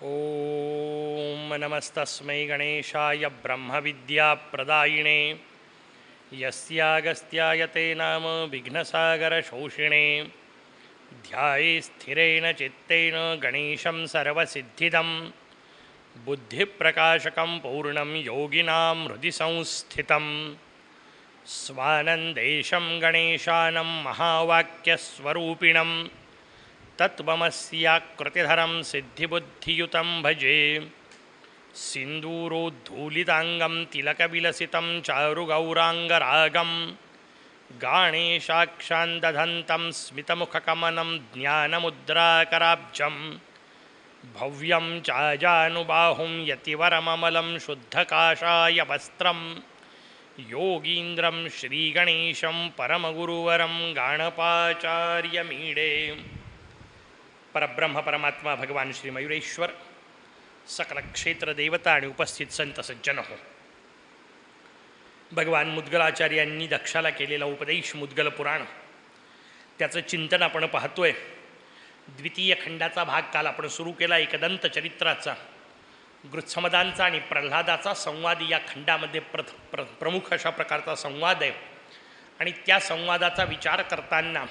ॐ नमस्तस्मै गणेशाय ब्रह्मविद्याप्रदायिने यस्यागस्त्याय ते नाम विघ्नसागरशोषिणे ध्याये स्थिरेण चित्तेन गणेशं सर्वसिद्धिदं बुद्धिप्रकाशकं पूर्णं योगिनां हृदि संस्थितं स्वानन्देशं गणेशानं महावाक्यस्वरूपिणं तत्त्वमस्याकृतिधरं सिद्धिबुद्धियुतं भजे सिन्दूरोद्धूलिताङ्गं तिलकविलसितं चारुगौराङ्गरागं गाणेशाक्षान्दधन्तं स्मितमुखकमनं ज्ञानमुद्राकराब्जं भव्यं चाजानुबाहुं यतिवरममलं शुद्धकाषायवस्त्रं योगीन्द्रं श्रीगणेशं परमगुरुवरं गाणपाचार्यमीडे। परब्रह्म परमात्मा भगवान श्री मयुरेश्वर, सकल क्षेत्र देवता आणि उपस्थित संत सज्जन हो, भगवान मुद्गलाचार्यांनी दक्षाला केलेला उपदेश मुद्गल पुराण, त्याचं चिंतन आपण पाहतोय। द्वितीय खंडाचा भाग काल आपण सुरू केला। एकदंत चरित्राचा, गृत्समदांचा आणि प्रल्हादाचा संवाद या खंडामध्ये प्रमुख अशा प्रकारचा संवाद आहे। आणि त्या संवादाचा विचार करताना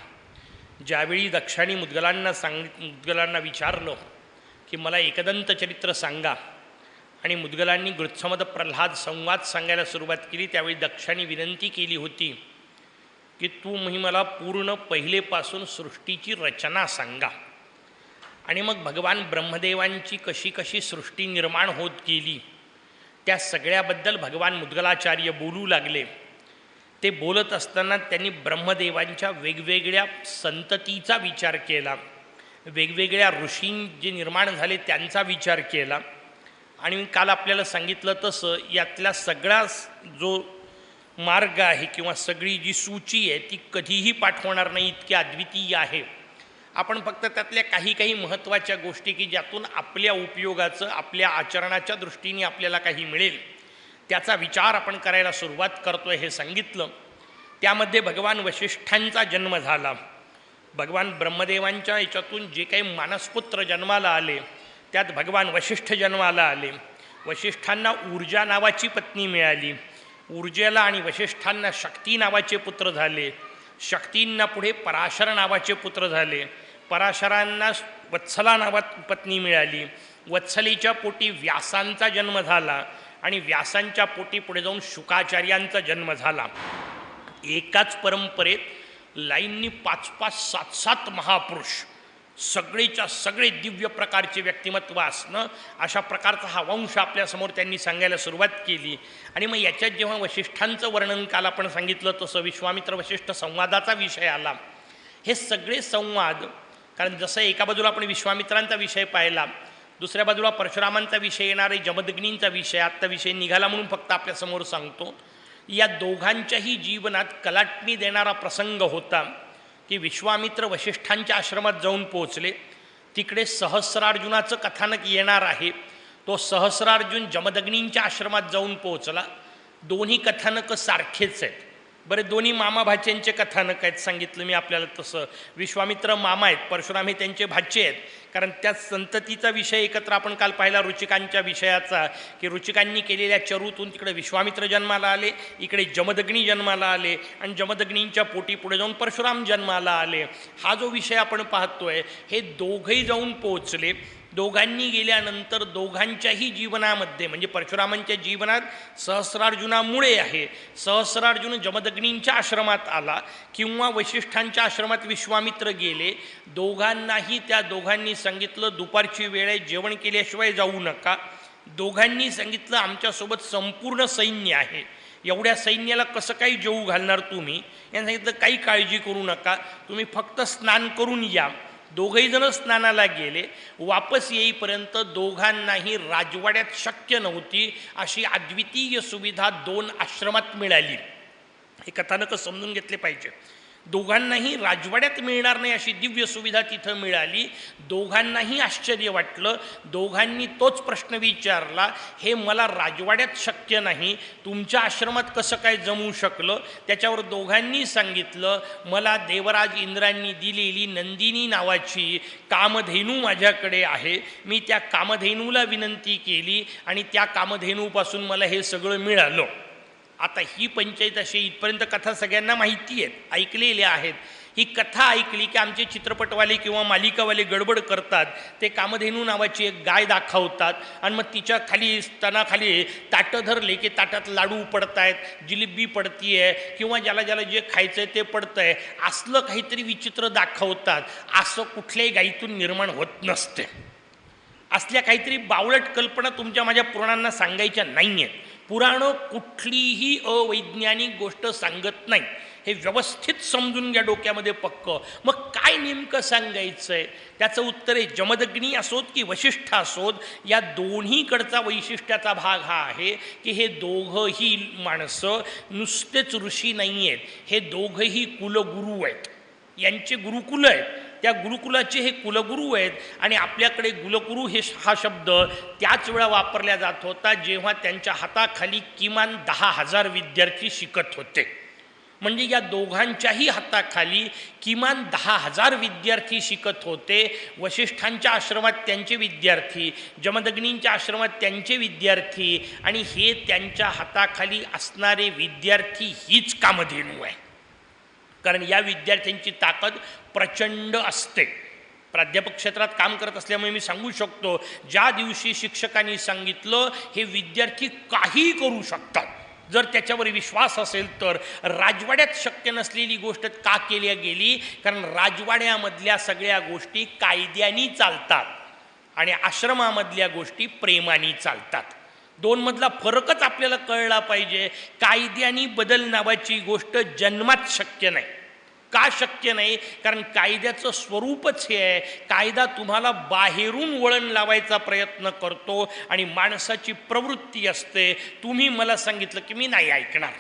ज्यावेळी दक्षाने मुद्गलांना विचारलं की मला एकदंत चरित्र सांगा, आणि मुद्गलांनी गृत्समद प्रल्हाद संवाद सांगायला सुरुवात केली, त्यावेळी दक्षाने विनंती केली होती की तू मला पूर्ण पहिलेपासून सृष्टीची रचना सांगा, आणि मग भगवान ब्रह्मदेवांची कशी कशी सृष्टी निर्माण होत गेली त्या सगळ्याबद्दल भगवान मुद्गलाचार्य बोलू लागले। ते बोलत असताना त्यांनी ब्रह्मदेवांच्या वेगवेगळ्या संततीचा विचार केला, वेगवेगळ्या ऋषी जे निर्माण झाले त्यांचा विचार केला। आणि काल आपल्याला सांगितलं तसं यातला सगळा जो मार्ग आहे किंवा सगळी जी सूची आहे ती कधीही पाठ होणार नाही, इतकी अद्वितीय आहे। आपण फक्त त्यातल्या काही काही महत्त्वाच्या गोष्टी की ज्यातून आपल्या उपयोगाचं, आपल्या आचरणाच्या दृष्टीने आपल्याला काही मिळेल त्याचा विचार आपण करायला सुरुवात करतोय हे सांगितलं। त्यामध्ये भगवान वशिष्ठांचा जन्म झाला। भगवान ब्रह्मदेवांच्या याच्यातून जे काही मानसपुत्र जन्माला आले त्यात भगवान वशिष्ठ जन्माला आले। वशिष्ठांना ऊर्जा नावाची पत्नी मिळाली, ऊर्जेला आणि वशिष्ठांना शक्ती नावाचे पुत्र झाले, शक्तींना पुढे पराशर नावाचे पुत्र झाले, पराशरांना वत्सला नावात पत्नी मिळाली, वत्सलीच्या पोटी व्यासांचा जन्म झाला, आणि व्यासांच्या पोटी पुढे जाऊन शुकाचार्यांचा जन्म झाला। एकाच परंपरेत लाईननी 5-5, 7-7 महापुरुष, सगळेच्या सगळे दिव्य प्रकारचे व्यक्तिमत्व असणं, अशा प्रकारचा हा वंश आपल्यासमोर त्यांनी सांगायला सुरुवात केली। आणि मग याच्यात जेव्हा वशिष्ठांचं वर्णन काल आपण सांगितलं तसं विश्वामित्र वशिष्ठ संवादाचा विषय आला। हे सगळे संवाद, कारण जसं एका बाजूला आपण विश्वामित्रांचा विषय पाहिला, दुसऱ्या बाजूला परशुरामांचा विषय येणार आहे, जमदग्नींचा विषय आत्ता विषय निघाला म्हणून फक्त आपल्यासमोर सांगतो। या दोघांच्याही जीवनात कलाटणी देणारा प्रसंग होता की विश्वामित्र वशिष्ठांच्या आश्रमात जाऊन पोहोचले, तिकडे सहस्रार्जुनाचं कथानक येणार आहे। तो सहस्रार्जुन जमदग्नींच्या आश्रमात जाऊन पोहोचला। दोन्ही कथानकं सारखेच आहेत। बरे दोन्ही मामा भाच्यांचे कथानक आहेत, सांगितलं मी आपल्याला तसं। विश्वामित्र मामा आहेत, परशुराम हे त्यांचे भाचे आहेत, कारण त्या संततीचा विषय एकत्र आपण काल पाहिला ऋचिकांच्या विषयाचा, की ऋचिकांनी केलेल्या चरूतून तिकडे विश्वामित्र जन्माला आले, इकडे जमदग्नी जन्माला आले, आणि जमदग्नींच्या पोटी पुढे जाऊन परशुराम जन्माला आले। हा जो विषय आपण पाहतोय हे दोघंही जाऊन पोहोचले। दोघांनी गेल्यानंतर दोघांच्याही जीवनामध्ये, म्हणजे परशुरामांच्या जीवनात सहस्रार्जुनामुळे आहे, सहस्रार्जुन जमदग्नींच्या आश्रमात आला किंवा वशिष्ठांच्या आश्रमात विश्वामित्र गेले, दोघांनाही त्या दोघांनी सांगितलं दुपारची वेळ आहे, जेवण केल्याशिवाय जाऊ नका। दोघांनी सांगितलं आमच्यासोबत संपूर्ण सैन्य आहे, एवढ्या सैन्याला कसं काही जेवू घालणार तुम्ही। यांनी सांगितलं काही काळजी करू नका, तुम्ही फक्त स्नान करून या। दोघंही जण स्नानाला गेले। वापस येईपर्यंत दोघांनाही राजवाड्यात शक्य नव्हती अशी अद्वितीय सुविधा 2 आश्रमात मिळाली। हे कथानक समजून घेतले पाहिजे। दोघांनाही राजवाड्यात मिळणार नाही अशी दिव्य सुविधा तिथं मिळाली. दोघांनाही आश्चर्य वाटलं. दोघांनी तोच प्रश्न विचारला, हे मला राजवाड्यात शक्य नाही, तुमच्या आश्रमात कसं काय जमू शकलं? त्याच्यावर दोघांनी सांगितलं, मला देवराज इंद्रांनी दिलेली नंदिनी नावाची कामधेनू माझ्याकडे आहे. मी त्या कामधेनूला विनंती केली आणि त्या कामधेनूपासून मला हे सगळं मिळालं. आता ही पंचायत अशी इथपर्यंत कथा सगळ्यांना माहिती आहेत, ऐकलेल्या आहेत. ही कथा ऐकली की आमचे चित्रपटवाले किंवा मालिकावाले गडबड करतात. ते कामधेनू नावाची एक गाय दाखवतात आणि मग तिच्या खाली स्तनाखाली ताटं धरले की ताटात लाडू पडत आहेत, जिलेबी पडतीये किंवा ज्याला ज्याला जे खायचं आहे ते पडतं आहे, असलं काहीतरी विचित्र दाखवतात. असं कुठल्याही गायीतून निर्माण होत नसते. असल्या काहीतरी बावळट कल्पना तुमच्या माझ्या पुराणांना सांगायच्या नाही आहेत. पुराणं कुठलीही अवैज्ञानिक गोष्ट सांगत नाही. हे व्यवस्थित समजून घ्या डोक्यामध्ये पक्क. मग काय नेमकं सांगायचं आहे? त्याचं उत्तर आहे, जमदग्नी असोत की वशिष्ठ असोत, या दोन्हीकडचा वैशिष्ट्याचा भाग हा आहे की हे दोघंही माणसं नुसतेच ऋषी नाही आहेत, हे दोघंही कुलगुरू आहेत. यांचे गुरुकुल आहेत, त्या गुरुकुलाचे हे कुलगुरू आहेत. आणि आपल्याकडे कुलगुरू हा शब्द त्याच वेळा वापरला जात होता जेव्हा त्यांच्या हाताखाली किमान 10,000 विद्यार्थी शिकत होते. म्हणजे या दोघांच्याही हाताखाली किमान 10,000 विद्यार्थी शिकत होते. वशिष्ठांच्या आश्रमात त्यांचे विद्यार्थी, जमदग्नींच्या आश्रमात त्यांचे विद्यार्थी, आणि हे त्यांच्या हाताखाली असणारे विद्यार्थी हीच कामधेनू आहे. कारण या विद्यार्थ्यांची ताकद प्रचंड असते. प्राध्यापक क्षेत्रात काम करत असल्यामुळे मी सांगू शकतो, ज्या दिवशी शिक्षकांनी सांगितलं हे विद्यार्थी काही करू शकतात, जर त्याच्यावर विश्वास असेल तर, राजवाड्यात शक्य नसलेली गोष्ट का केली गेली? कारण राजवाड्यामधल्या सगळ्या गोष्टी कायद्याने चालतात आणि आश्रमामधल्या गोष्टी प्रेमाने चालतात. दोनमधला फरकच आपल्याला कळला पाहिजे. कायद्याने बदल नावाची गोष्ट जन्मात शक्य नाही. का शक्य नाही? कारण कायद्याचं स्वरूपच हे आहे, कायदा तुम्हाला बाहेरून वळण लावायचा प्रयत्न करतो आणि माणसाची प्रवृत्ती असते, तुम्ही मला सांगितलं की मी नाही ऐकणार.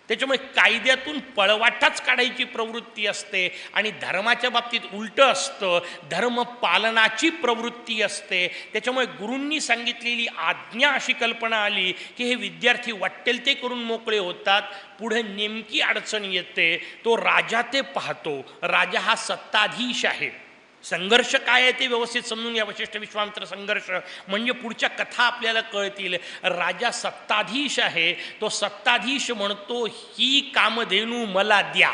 त्याच्यामुळे कायद्यातून पळवाटाच काढायची प्रवृत्ती असते. आणि धर्माच्या बाबतीत उलटं असतं, धर्मपालनाची प्रवृत्ती असते. त्याच्यामुळे गुरूंनी सांगितलेली आज्ञा अशी कल्पना आली की हे विद्यार्थी वाटेल ते करून मोकळे होतात. पुढे नेमकी अडचण येते, तो राजा ते पाहतो. राजा हा सत्ताधीश आहे. संघर्ष काय आहे ते व्यवस्थित समजून घ्या. वशिष्ठ विश्वामित्र संघर्ष म्हणजे पुढच्या कथा आपल्याला कळतील. राजा सत्ताधीश आहे. तो सत्ताधीश म्हणतो, ही कामधेनू मला द्या.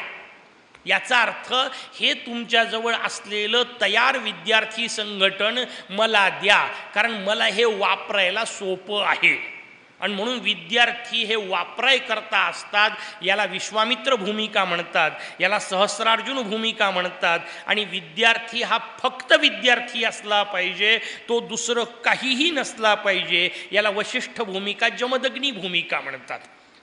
याचा अर्थ हे तुमच्याजवळ असलेलं तयार विद्यार्थी संघटन मला द्या, कारण मला हे वापरायला सोपं आहे. आणि म्हणून विद्यार्थी हे वापरायकर्ता असतात. याला विश्वामित्र भूमिका म्हणतात, याला सहस्रार्जुन भूमिका म्हणतात. आणि विद्यार्थी हा फक्त विद्यार्थी असला पाहिजे, तो दुसरं काहीही नसला पाहिजे. याला वशिष्ठ भूमिका, जमदग्नी भूमिका म्हणतात.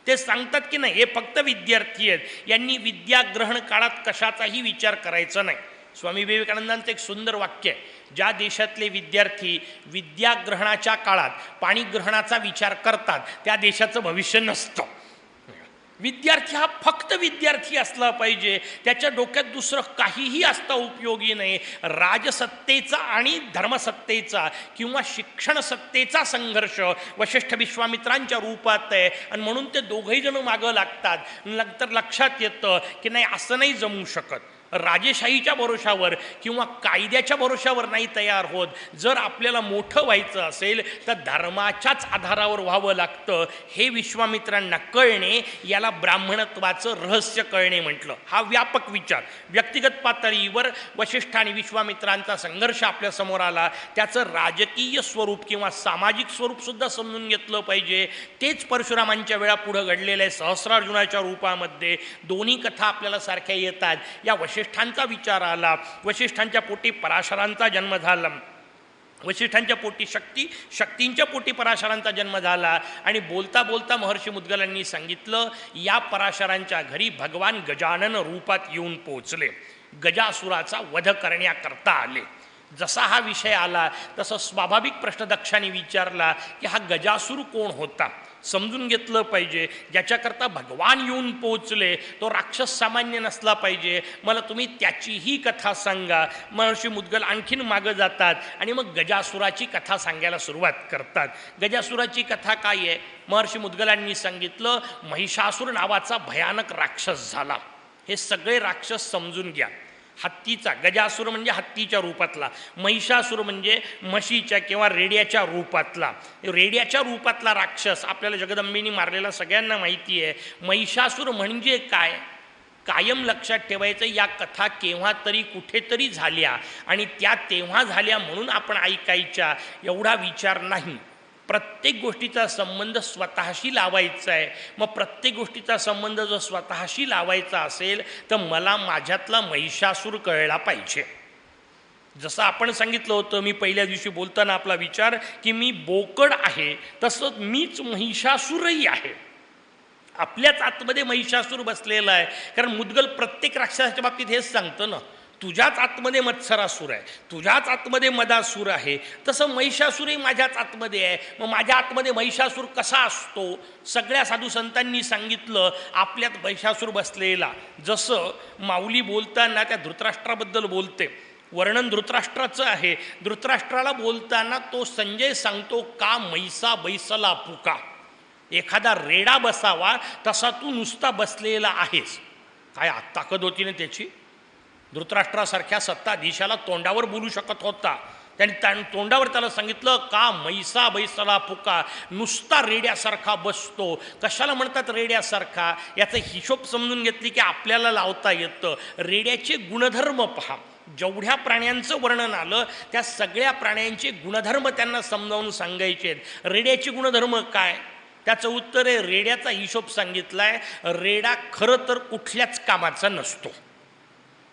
ते सांगतात की नाही, हे फक्त विद्यार्थी आहेत, यांनी विद्याग्रहण काळात कशाचाही विचार करायचा नाही. स्वामी विवेकानंदांचं एक सुंदर वाक्य आहे, ज्या देशातले विद्यार्थी विद्याग्रहणाच्या काळात पाणीग्रहणाचा विचार करतात त्या देशाचं भविष्य नसतं. विद्यार्थी हा फक्त विद्यार्थी असला पाहिजे, त्याच्या डोक्यात दुसरं काहीही असता उपयोगी नाही. राजसत्तेचा आणि धर्मसत्तेचा किंवा शिक्षण सत्तेचा संघर्ष वशिष्ठ विश्वामित्रांच्या रूपात आहे. आणि म्हणून ते दोघंही जण मागं लागतात. नंतर लक्षात येतं की नाही, असं नाही जमू शकत. राजेशाहीच्या भरोशावर किंवा कायद्याच्या भरोशावर नाही तयार होत. जर आपल्याला मोठं व्हायचं असेल तर धर्माच्याच आधारावर व्हावं लागतं. हे विश्वामित्रांना कळणे, याला ब्राह्मणत्वाचं रहस्य कळणे म्हटलं. हा व्यापक विचार. व्यक्तिगत पातळीवर वशिष्ठ आणि विश्वामित्रांचा संघर्ष आपल्या समोर आला, त्याचं राजकीय स्वरूप किंवा सामाजिक स्वरूपसुद्धा समजून घेतलं पाहिजे. तेच परशुरामांच्या वेळा पुढं घडलेलं आहे सहस्रार्जुनाच्या रूपामध्ये. दोन्ही कथा आपल्याला सारख्या येतात. या वशिष्ठांचा विचार आला, वशिष्ठांच्या पोटी पराशरांचा जन्म झाला, वशिष्ठांच्या पोटी शक्तींच्या पोटी पराशरांचा जन्म झाला. आणि बोलता बोलता महर्षी मुद्गलांनी सांगितलं, या पराशरांच्या घरी भगवान गजानन रूपात येऊन पोचले, गजासुराचा वध करण्याकरता आले. जसा हा विषय आला तसं स्वाभाविक प्रश्न दक्षाने विचारला की हा गजासूर कोण होता? समजून घेतलं पाहिजे. ज्याच्याकरता भगवान येऊन पोहोचले तो राक्षस सामान्य नसला पाहिजे. मला तुम्ही त्याचीही कथा सांगा. महर्षी मुद्गल आणखीन मागं जातात आणि मग गजासुराची कथा सांगायला सुरुवात करतात. गजासुराची कथा काय आहे? महर्षी मुद्गलांनी सांगितलं, महिषासुर नावाचा भयानक राक्षस झाला. हे सगळे राक्षस समजून घ्या. हत्तीचा, गजासुर म्हणजे हत्तीच्या रूपातला, महिषासुर म्हणजे म्हशीच्या किंवा रेड्याच्या रूपातला. रेड्याच्या रूपातला राक्षस आपल्याला जगदंबेनी मारलेला सगळ्यांना माहिती आहे. महिषासुर म्हणजे काय? कायम लक्षात ठेवायचं, या कथा केव्हा तरी कुठेतरी झाल्या आणि त्या तेव्हा झाल्या म्हणून आपण ऐकायच्या एवढा विचार नाही. प्रत्येक गोष्टीचा संबंध स्वतःशी लावायचा आहे. मग प्रत्येक गोष्टीचा संबंध जर स्वतःशी लावायचा असेल तर मला माझ्यातला महिषासूर कळला पाहिजे. जसं आपण सांगितलं होतं मी पहिल्या दिवशी बोलताना आपला विचार की मी बोकड आहे, तसंच मीच महिषासूरही आहे. आपल्याच आतमध्ये महिषासूर बसलेला आहे. कारण मुद्गल प्रत्येक राक्षसाच्या बाबतीत हेच सांगतं ना, तुझ्याच आतमध्ये मत्सरासूर आहे, तुझ्याच आतमध्ये मदासूर आहे, तसं महिषासूरही माझ्याच आतमध्ये आहे. मग माझ्या आतमध्ये महिषासूर कसा असतो? सगळ्या साधू संतांनी सांगितलं आपल्यात महिषासूर बसलेला. जसं माऊली बोलताना त्या धृतराष्ट्राबद्दल बोलते, वर्णन धृतराष्ट्राचं आहे. धृतराष्ट्राला बोलताना तो संजय सांगतो, का मैसा बैसला पुका, एखादा रेडा बसावा तसा तू नुसता बसलेला आहेस. काय ताकद होती ना त्याची! धृतराष्ट्रासारख्या सत्ताधीशाला तोंडावर बोलू शकत होता. त्यांनी तोंडावर त्याला सांगितलं, का मैसा बैसला पुका, नुसता रेड्यासारखा बसतो. कशाला म्हणतात रेड्यासारखा? याचा हिशोब समजून घेतली की आपल्याला लावता येतं. रेड्याचे गुणधर्म पहा. जेवढ्या प्राण्यांचं वर्णन आलं त्या सगळ्या प्राण्यांचे गुणधर्म त्यांना समजावून सांगायचे. रेड्याचे गुणधर्म काय? त्याचं उत्तर आहे, रेड्याचा हिशोब सांगितला आहे. रेडा खरं तर कुठल्याच कामाचा नसतो,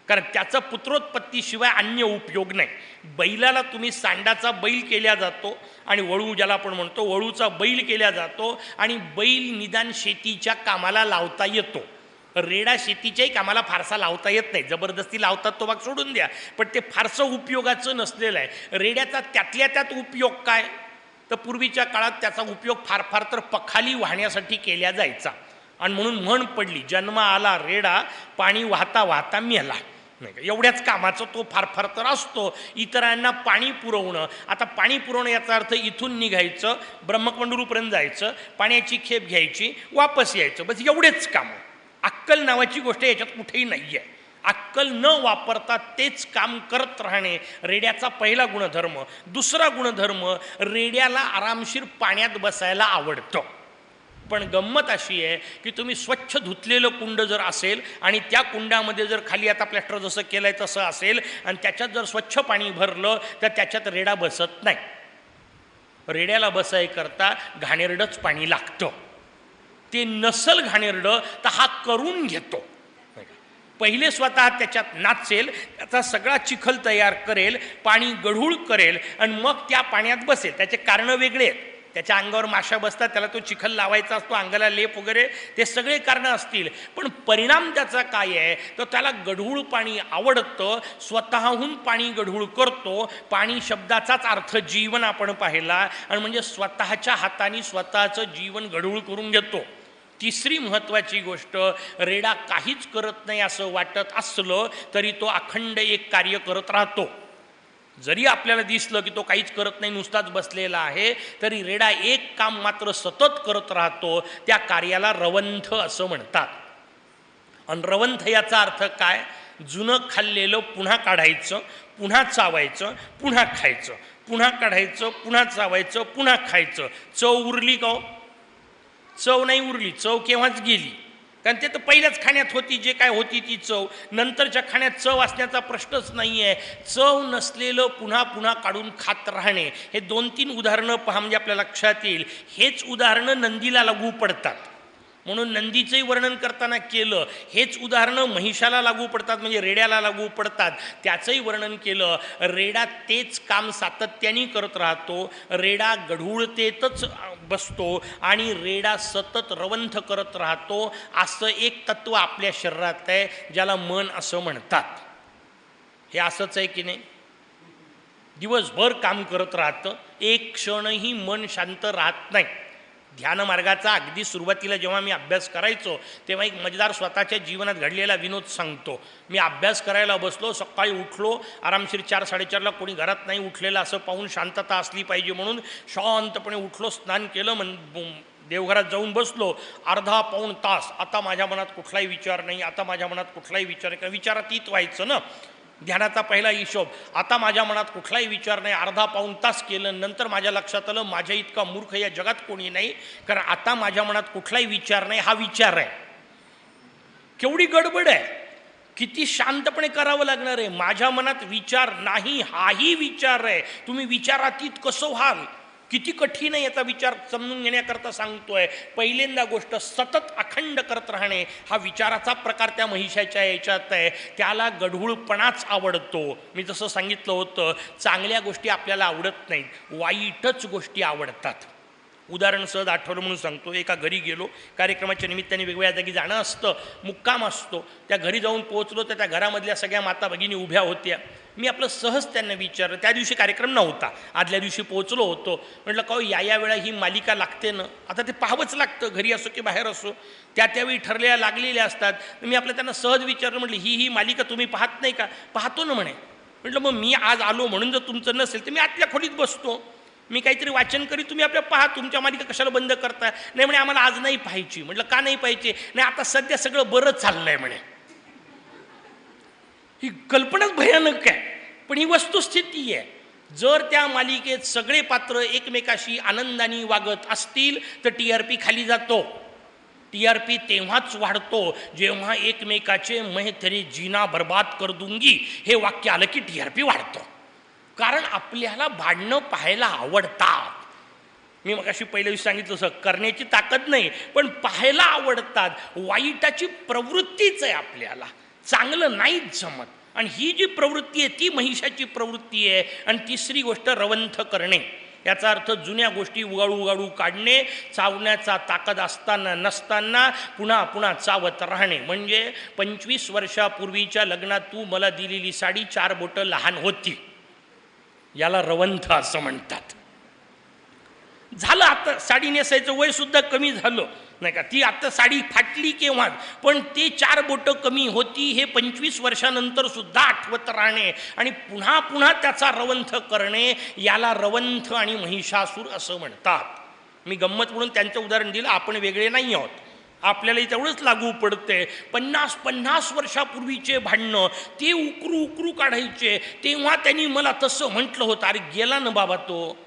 कारण त्याचा पुत्रोत्पत्तीशिवाय अन्य उपयोग नाही. बैलाला तुम्ही सांडाचा बैल केला जातो आणि वळू ज्याला आपण म्हणतो वळूचा बैल केला जातो आणि बैल निदान शेतीच्या कामाला लावता येतो. रेडा शेतीच्याही कामाला फारसा लावता येत नाही. जबरदस्ती लावतात तो भाग सोडून द्या, पण ते फारसं उपयोगाचं नसलेलं आहे. रेड्याचा त्यातल्या त्यात उपयोग काय? तर पूर्वीच्या काळात त्याचा उपयोग फार फार तर पखाली वाहण्यासाठी केला जायचा. आणि म्हणून म्हण पडली, जन्म आला रेडा, पाणी वाहता वाहता मेला. नाही का, एवढ्याच कामाचं तो फार फार तर असतो. इतरांना पाणी पुरवणं. आता पाणी पुरवणं याचा अर्थ इथून निघायचं, ब्रह्मकमंडलूपर्यंत जायचं, पाण्याची खेप घ्यायची, वापस यायचं, बस एवढेच कामं. अक्कल नावाची गोष्ट याच्यात कुठेही नाही आहे. अक्कल न वापरता तेच काम करत राहणे रेड्याचा पहिला गुणधर्म. दुसरा गुणधर्म, रेड्याला आरामशीर पाण्यात बसायला आवडतं. पण गंमत अशी आहे की तुम्ही स्वच्छ धुतलेलं कुंड जर असेल आणि त्या कुंडामध्ये जर खाली आता प्लॅस्टर जसं केलं आहे तसं असेल आणि त्याच्यात जर स्वच्छ पाणी भरलं तर त्याच्यात रेडा बसत नाही. रेड्याला बसायकरता घाणेरडंच पाणी लागतं. ते नसल घाणेरडं तर हा करून घेतो. पहिले स्वतः त्याच्यात नाचेल, त्याचा सगळा चिखल तयार करेल, पाणी गढूळ करेल आणि मग त्या पाण्यात बसेल. त्याचे कारणं वेगळे आहेत. त्याच्या अंगावर माशा बसतात, त्याला तो चिखल लावायचा असतो, अंगाला लेप वगैरे, ते सगळे कारणं असतील. पण परिणाम त्याचा काय आहे? तर त्याला गढूळ पाणी आवडतं, स्वतःहून पाणी गढूळ करतो. पाणी शब्दाचाच अर्थ जीवन आपण पाहिला, आणि म्हणजे स्वतःच्या हाताने स्वतःचं जीवन गढूळ करून घेतो. तिसरी महत्त्वाची गोष्ट, रेडा काहीच करत नाही असं वाटत असलं तरी तो अखंड एक कार्य करत राहतो. जरी आपल्याला दिसलं की तो काहीच करत नाही, नुसताच बसलेला आहे, तरी रेडा एक काम मात्र सतत करत राहतो. त्या कार्याला रवंथ असं म्हणतात. आणि रवंथ याचा अर्थ काय? जुनं खाल्लेलं पुन्हा काढायचं, पुन्हा चावायचं, पुन्हा खायचं, पुन्हा काढायचं, पुन्हा चावायचं, पुन्हा खायचं. चव उरली का? चव नाही उरली. चव केव्हाच गेली. कारण ते तर पहिल्याच खाण्यात होती, जे काय होती ती चव. नंतरच्या खाण्यात चव असण्याचा प्रश्नच नाही आहे. चव नसलेलं पुन्हा पुन्हा काढून खात राहणे, हे 2-3 उदाहरणं पहा म्हणजे आपल्या लक्षात येईल. हेच उदाहरणं नंदीला लागू पडतात. म्हणून नंदीचंही वर्णन करताना केलं. हेच उदाहरणं महिषाला लागू पडतात, म्हणजे रेड्याला लागू पडतात. त्याचंही वर्णन केलं. रेडा तेच काम सातत्याने करत राहतो. रेडा गढूळतेतच बसतो आणि रेडा सतत रवंथ करत राहतो. असं एक तत्व आपल्या शरीरात आहे, ज्याला मन असं म्हणतात. हे असंच आहे की नाही? दिवसभर काम करत राहतं, एक क्षणही मन शांत राहत नाही. ध्यानमार्गाचा अगदी सुरुवातीला जेव्हा मी अभ्यास करायचो तेव्हा एक मजेदार स्वतःच्या जीवनात घडलेला विनोद सांगतो. मी अभ्यास करायला बसलो, सकाळी उठलो, आरामशीर 4-4:30ला कोणी घरात नाही उठलेलं असं पाहून शांतता असली पाहिजे म्हणून शांतपणे उठलो, स्नान केलं, देवघरात जाऊन बसलो. अर्धा पाऊण तास आता माझ्या मनात कुठलाही विचार नाही, आता माझ्या मनात कुठलाही विचार नाही, विचारातीत व्हायचं ना ध्यानाचा पहिला हिशोब. आता माझ्या मनात कुठलाही विचार नाही, अर्धा पाऊण तास केलं. नंतर माझ्या लक्षात आलं माझ्या इतका मूर्ख या जगात कोणी नाही, कारण आता माझ्या मनात कुठलाही विचार नाही, हा विचार आहे. केवढी गडबड आहे, किती शांतपणे करावं लागणार आहे. माझ्या मनात विचार नाही हाही विचार आहे. तुम्ही विचारातीत कसं व्हाल, किती कठीण आहे याचा विचार समजून घेण्याकरता सांगतोय. पहिल्यांदा गोष्ट सतत अखंड करत राहणे हा विचाराचा प्रकार त्या महिषाच्या याच्यात आहे. त्याला गढूळपणाच आवडतो. मी जसं सांगितलं होतं, चांगल्या गोष्टी आपल्याला आवडत नाहीत, वाईटच गोष्टी आवडतात. उदाहरण सहज आठवलं म्हणून सांगतो. एका घरी गेलो, कार्यक्रमाच्या निमित्ताने वेगवेगळ्या जागी जाणं असतं, मुक्काम असतो. त्या घरी जाऊन पोहोचलो तर त्या घरामधल्या सगळ्या माता भगिनी उभ्या होत्या. मी आपलं सहज त्यांना विचारलं, त्या दिवशी कार्यक्रम नव्हता, आदल्या दिवशी पोहोचलो होतो. म्हटलं का या वेळा ही मालिका लागते ना, आता ते पाहावंच लागतं, घरी असो की बाहेर असो, त्यावेळी ठरलेल्या लागलेल्या असतात. मी आपलं त्यांना सहज विचारलं, म्हटलं ही मालिका तुम्ही पाहत नाही का? पाहतो ना म्हणे. म्हटलं मग मी आज आलो म्हणून जर तुमचं नसेल तर मी आतल्या खोलीत बसतो, मी काहीतरी वाचन करी, तुम्ही आपल्या पहा, तुमच्या मालिका कशाला बंद करता? नाही म्हणे आम्हाला आज नाही पाहायची. म्हटलं का नाही पाहिजे? नाही आता सध्या सगळं बरं चाललंय म्हणे. ही कल्पनाच भयानक आहे, पण ही वस्तुस्थिती आहे. जर त्या मालिकेत सगळे पात्र एकमेकाशी आनंदाने वागत असतील तर TRP खाली जातो. TRP तेव्हाच वाढतो जेव्हा एकमेकाचे मैं तेरे जीना बर्बाद कर दूंगी हे वाक्य आलं की TRP वाढतो. कारण आपल्याला भांडणं पाहायला आवडतात. मी मगाशी पहिल्या दिवशी सांगितलं असं, करण्याची ताकद नाही पण पाहायला आवडतात. वाईटाची प्रवृत्तीच आहे आपल्याला, चांगलं नाहीच जमत. आणि ही जी प्रवृत्ती आहे ती महिषाची प्रवृत्ती आहे. आणि तिसरी गोष्ट रवंथ करणे, याचा अर्थ जुन्या गोष्टी उगाळू काढणे, चावण्याचा ताकद असताना नसताना पुन्हा पुन्हा चावत राहणे. म्हणजे 25 वर्षापूर्वीच्या लग्नात तू मला दिलेली साडी 4 बोटं लहान होती, याला रवंथ असं म्हणतात. झालं आता साडी नेसायचं वय सुद्धा कमी झालं नाही का, ती आता साडी फाटली केव्हा, पण ते 4 बोटं कमी होती हे 25 वर्षानंतर सुद्धा आठवत राहणे आणि पुन्हा पुन्हा त्याचा रवंथ करणे, याला रवंथ आणि महिषासूर असं म्हणतात. मी गंमत म्हणून त्यांचं उदाहरण दिलं, आपण वेगळे नाही आहोत, आपल्याला तेवढंच लागू पडते. 50 वर्षापूर्वीचे भांडणं ते उकरू काढायचे, तेव्हा त्यांनी मला तसं म्हटलं होतं. अरे गेला ना बाबा, तो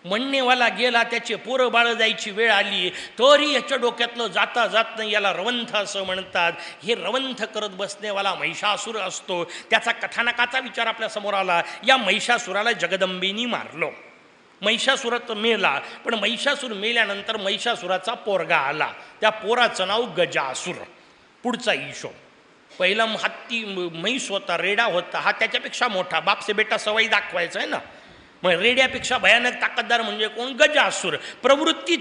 म्हणणेवाला गेला, त्याचे पोरं बाळं जायची वेळ आली तरी याच्या डोक्यातलं जात नाही, याला रवंथ असं म्हणतात. हे रवंथ करत बसणेवाला महिषासूर असतो. त्याचा कथानकाचा विचार आपल्या समोर आला. या महिषासुराला जगदंबेनी मारलो. महिषासुरात मेला, पण महिषासूर मेल्यानंतर महिषासुराचा पोरगा आला, त्या पोराचं नाव गजासूर. पुढचा हिशोब, पहिला हत्ती म्हैस होता, रेडा होता, हा त्याच्यापेक्षा मोठा, बाप से बेटा सवाई दाखवायचं आहे ना. मग रेड्यापेक्षा भयानक ताकददार म्हणजे कोण? गजासूर. प्रवृत्ती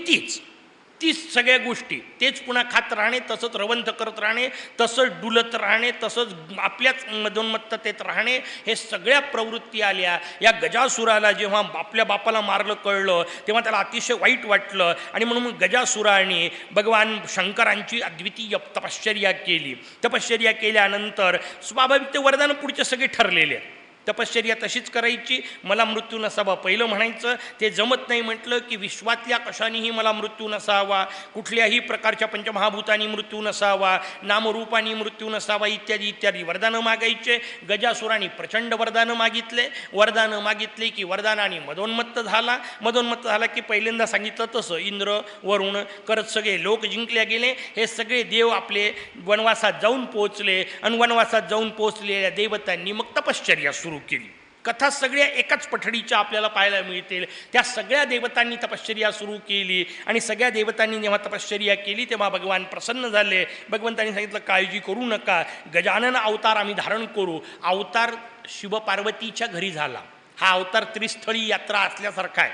तीच सगळ्या गोष्टी तेच पुन्हा खात राहणे, तसंच रवंथ करत राहणे, तसंच डुलत राहणे, तसंच आपल्याच मदोन्मत्ततेत राहणे, हे सगळ्या प्रवृत्ती आल्या. या गजासुराला जेव्हा आपल्या बापाला मारलं कळलं तेव्हा त्याला अतिशय वाईट वाटलं आणि म्हणून गजासुराने भगवान शंकरांची अद्वितीय तपश्चर्या केली. तपश्चर्या केल्यानंतर स्वाभाविक ते वरदान पुढचे सगळे ठरलेले. तपश्चर्या तशीच करायची, मला मृत्यू नसावा पहिलं म्हणायचं. ते जमत नाही म्हटलं की विश्वातल्या कशानेही मला मृत्यू नसावा, कुठल्याही प्रकारच्या पंचमहाभूतांनी मृत्यू नसावा, नामरूपांनी मृत्यू नसावा, इत्यादी इत्यादी वरदानं मागायचे. गजासुराने प्रचंड वरदानं मागितले. वरदानं मागितले की वरदानाने मदोन्मत्त झाला की पहिल्यांदा सांगितलं तसं इंद्र वरुण करत सगळे लोक जिंकले गेले. हे सगळे देव आपले वनवासात जाऊन पोहोचले आणि वनवासात जाऊन पोहोचलेल्या देवतांनी मग तपश्चर्या सुरू केली. कथा सगळ्या एकाच पठडीच्या आपल्याला पाहायला मिळतील. त्या सगळ्या देवतांनी तपश्चर्या सुरू केली आणि सगळ्या देवतांनी जेव्हा तपश्चर्या केली तेव्हा भगवान प्रसन्न झाले. भगवंतांनी सांगितलं काळजी करू नका, गजानन अवतार आम्ही धारण करू. अवतार शिवपार्वतीच्या घरी झाला. हा अवतार त्रिस्थळी यात्रा असल्यासारखा आहे.